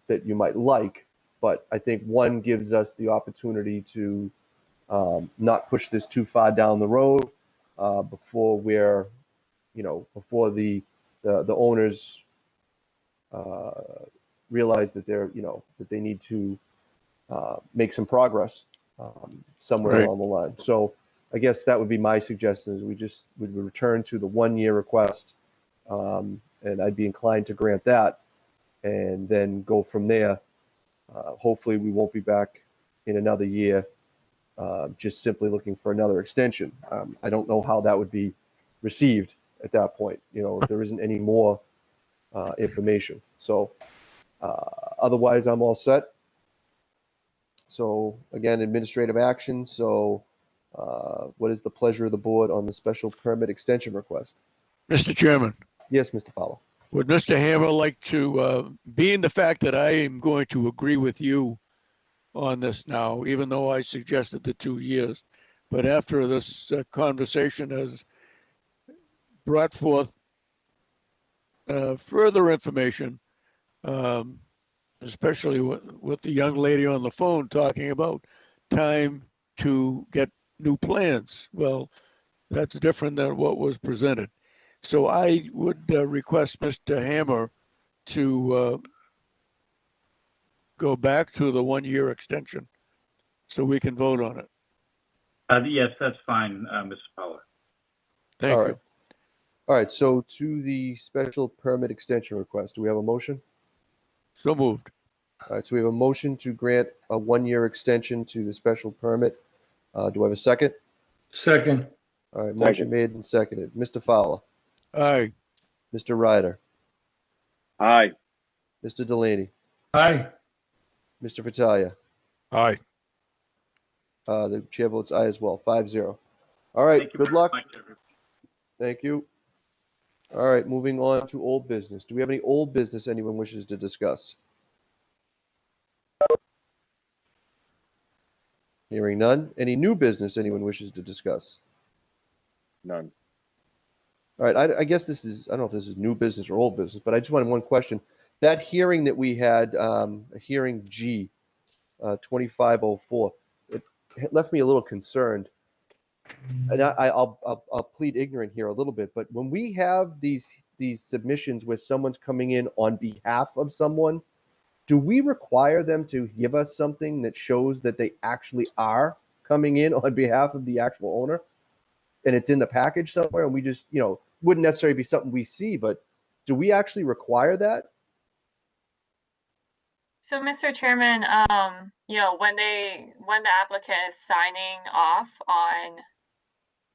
Speaker 1: that you might like. But I think one gives us the opportunity to not push this too far down the road before before the owners realize that that they need to make some progress somewhere
Speaker 8: Right.
Speaker 1: along the line. So I guess that would be my suggestion, is we return to the 1 year request, and I'd be inclined to grant that, and then go from there. Hopefully we won't be back in another year, just simply looking for another extension. I don't know how that would be received at that point, if there isn't any more information. So otherwise, I'm all set. So again, administrative action. So what is the pleasure of the board on the special permit extension request?
Speaker 8: Mr. Chairman,
Speaker 1: Yes, Mr. Fowler.
Speaker 8: would Mr. Hammer like to, being the fact that I am going to agree with you on this now, even though I suggested the 2 years, but after this conversation has brought forth further information, especially with the young lady on the phone talking about time to get new plans. Well, that's different than what was presented. So I would request Mr. Hammer to go back to the 1 year extension so we can vote on it.
Speaker 16: Yes, that's fine, Mr. Fowler.
Speaker 8: Thank you.
Speaker 1: All right, so to the special permit extension request, do we have a motion?
Speaker 8: So moved.
Speaker 1: All right, so we have a motion to grant a 1 year extension to the special permit. Do I have a second?
Speaker 10: Second.
Speaker 1: All right, motion made and seconded. Mr. Fowler,
Speaker 8: Aye.
Speaker 1: Mr. Ryder,
Speaker 3: Aye.
Speaker 1: Mr. Delaney,
Speaker 10: Aye.
Speaker 1: Mr. Fattalia.
Speaker 2: Aye.
Speaker 1: The chair votes aye as well, 5-0. All right,
Speaker 16: Thank you
Speaker 1: good
Speaker 16: very
Speaker 1: luck.
Speaker 16: much, everyone.
Speaker 1: Thank you. All right, moving on to old business. Do we have any old business anyone wishes to discuss? Hearing none. Any new business anyone wishes to discuss?
Speaker 3: None.
Speaker 1: All right, I guess this is, I don't know if this is new business or old business, but I just wanted one question. That hearing that we had, a hearing G, 2504, it left me a little concerned. And I'll plead ignorant here a little bit, but when we have these submissions where someone's coming in on behalf of someone, do we require them to give us something that shows that they actually are coming in on behalf of the actual owner? And it's in the package somewhere, and we just, wouldn't necessarily be something we see, but do we actually require that?
Speaker 5: So, Mr. Chairman, when the applicant is signing off on,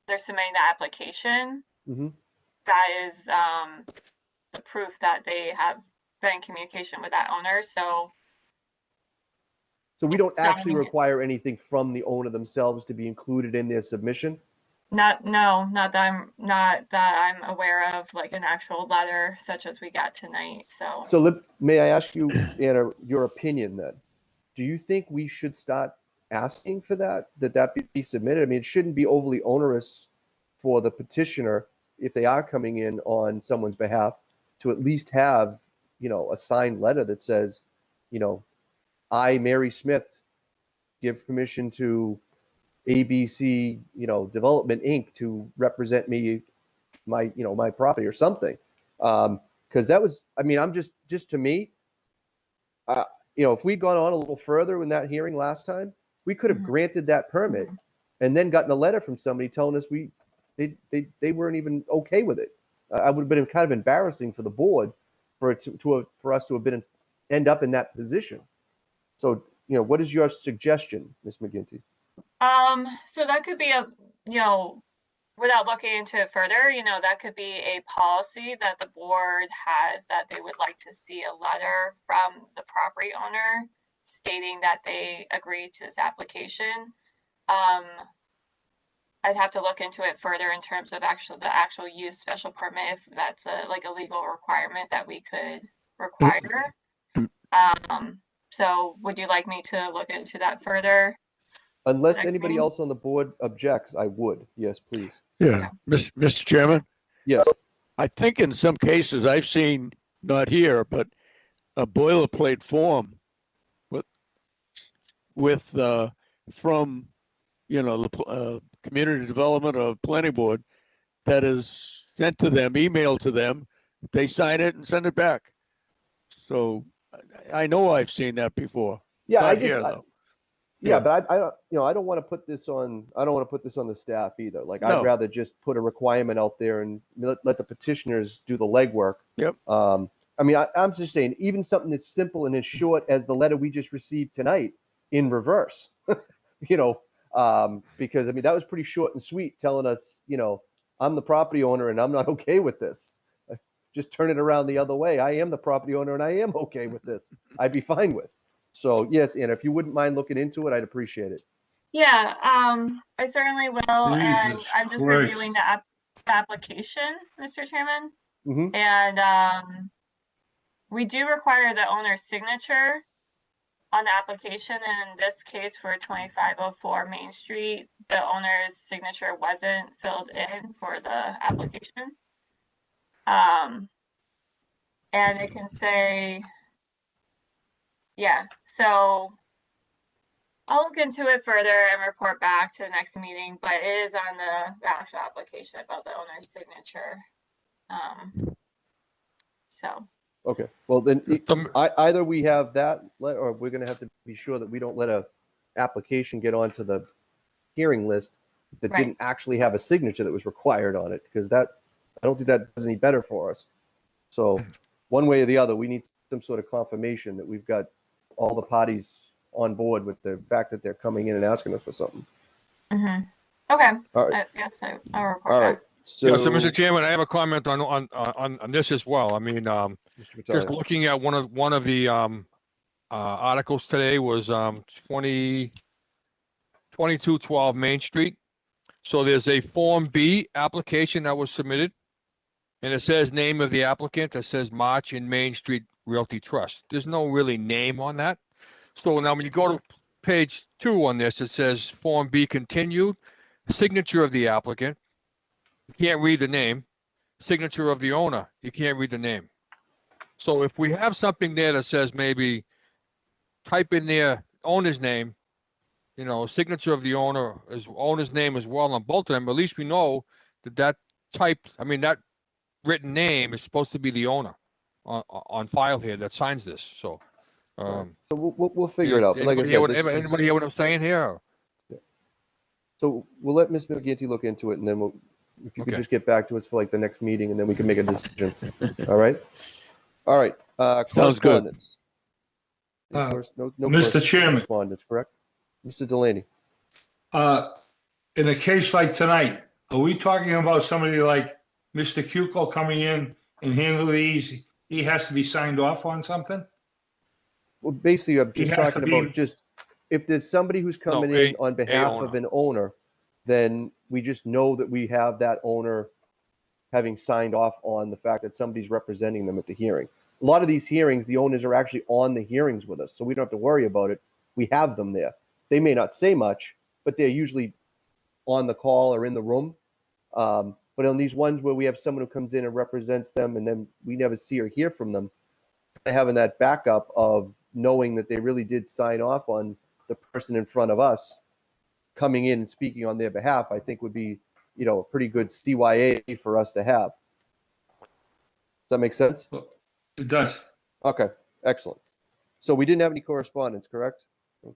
Speaker 5: they're submitting the application,
Speaker 1: Mm-hmm.
Speaker 5: that is the proof that they have been in communication with that owner. So
Speaker 1: we don't actually
Speaker 5: signing it-
Speaker 1: require anything from the owner themselves to be included in their submission?
Speaker 5: not that I'm aware of, like an actual letter such as we got tonight. So
Speaker 1: May I ask you, Anna, your opinion then? Do you think we should start asking for that be submitted? I mean, it shouldn't be overly onerous for the petitioner, if they are coming in on someone's behalf, to at least have, a signed letter that says, I, Mary Smith, give permission to ABC, Development Inc. to represent me, my property or something. Because that was, I mean, I'm just to me, if we'd gone on a little further in that hearing last time, we could have granted that permit and then gotten a letter from somebody telling us they weren't even okay with it. I would have been kind of embarrassing for the board for us to have end up in that position. So, what is your suggestion, Ms. McGinty?
Speaker 5: So that could be without looking into it further, that could be a policy that the board has, that they would like to see a letter from the property owner stating that they agree to this application. I'd have to look into it further in terms of the actual use special permit, if that's a legal requirement that we could require. So would you like me to look into that further?
Speaker 1: Unless anybody else on the board objects, I would. Yes, please.
Speaker 8: Yeah, Mr. Chairman,
Speaker 1: Yes.
Speaker 8: I think in some cases I've seen, not here, but a boilerplate form with from, the community development or planning board that is sent to them, emailed to them. They sign it and send it back. So I know I've seen that before.
Speaker 1: Yeah,
Speaker 8: Not here, though.
Speaker 1: But I don't want to put this on. I don't want to put this on the staff either. Like,
Speaker 8: No.
Speaker 1: I'd rather just put a requirement out there and let the petitioners do the legwork.
Speaker 8: Yep.
Speaker 1: I mean, I'm just saying, even something as simple and as short as the letter we just received tonight in reverse. Because I mean, that was pretty short and sweet, telling us, I'm the property owner and I'm not okay with this. Just turn it around the other way. I am the property owner and I am okay with this. I'd be fine with. So yes, Anna, if you wouldn't mind looking into it, I'd appreciate it.
Speaker 5: Yeah, I certainly will. And
Speaker 10: Jesus
Speaker 5: I'm just
Speaker 10: Christ.
Speaker 5: reviewing the application, Mr. Chairman.
Speaker 1: Mhm.
Speaker 5: And we do require the owner's signature on the application. And in this case, for 2504 Main Street, the owner's signature wasn't filled in for the application. And it can say, yeah, so I'll look into it further and report back to the next meeting, but it is on the actual application about the owner's signature. So.
Speaker 1: Okay. Well, then either we have that, or we're going to have to be sure that we don't let a application get onto the hearing list that didn't actually have a signature that was required on it, because I don't think that does any better for us. So one way or the other, we need some sort of confirmation that we've got all the parties on board with the fact that they're coming in and asking us for something.
Speaker 5: Mm-hmm. Okay.
Speaker 1: All right.
Speaker 5: Yes, I'll report
Speaker 1: All
Speaker 5: back.
Speaker 1: right. So,
Speaker 2: Mr. Chairman, I have a comment on this as well. I mean, just looking at one of the articles today was 2212 Main Street. So there's a Form B application that was submitted, and it says name of the applicant. It says March in Main Street Realty Trust. There's no really name on that. So now when you go to page 2 on this, it says Form B continued, signature of the applicant. You can't read the name. Signature of the owner. You can't read the name. So if we have something there that says maybe type in their owner's name, signature of the owner's name as well on both of them, at least we know that that written name is supposed to be the owner on file here that signs this. So,
Speaker 1: so we'll figure it out. But like I said,
Speaker 2: anybody hear what I'm saying here?
Speaker 1: So we'll let Ms. McGinty look into it, and then if you could just get back to us for like the next meeting, and then we can make a decision. All right. All right.
Speaker 8: Sounds good.
Speaker 1: Correspondence.
Speaker 10: Mr.
Speaker 1: Correspondence,
Speaker 10: Chairman.
Speaker 1: correct? Mr. Delaney.
Speaker 10: In a case like tonight, are we talking about somebody like Mr. Cuco coming in and handle these? He has to be signed off on something?
Speaker 1: Well, basically, I'm just talking about just if there's somebody who's coming in on behalf of an owner, then we just know that we have that owner having signed off on the fact that somebody's representing them at the hearing. A lot of these hearings, the owners are actually on the hearings with us, so we don't have to worry about it. We have them there. They may not say much, but they're usually on the call or in the room. But on these ones where we have someone who comes in and represents them and then we never see or hear from them, having that backup of knowing that they really did sign off on the person in front of us coming in and speaking on their behalf, I think would be, a pretty good CYA for us to have. Does that make sense?
Speaker 10: It does.
Speaker 1: Okay, excellent. So we didn't have any correspondence, correct?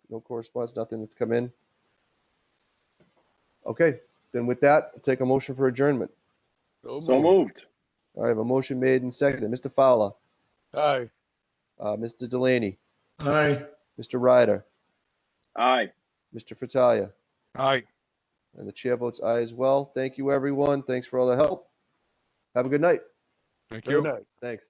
Speaker 1: No correspondence, nothing that's come in. Okay, then with that, I'll take a motion for adjournment.
Speaker 3: So moved.
Speaker 1: All right, I have a motion made and seconded. Mr. Fowler.
Speaker 8: Aye.
Speaker 1: Mr. Delaney.
Speaker 10: Aye.
Speaker 1: Mr. Ryder.
Speaker 3: Aye.
Speaker 1: Mr. Fattalia.
Speaker 2: Aye.
Speaker 1: And the chair votes aye as well. Thank you, everyone. Thanks for all the help. Have a good night.
Speaker 2: Thank
Speaker 8: Very
Speaker 2: you.
Speaker 8: nice.
Speaker 1: Thanks.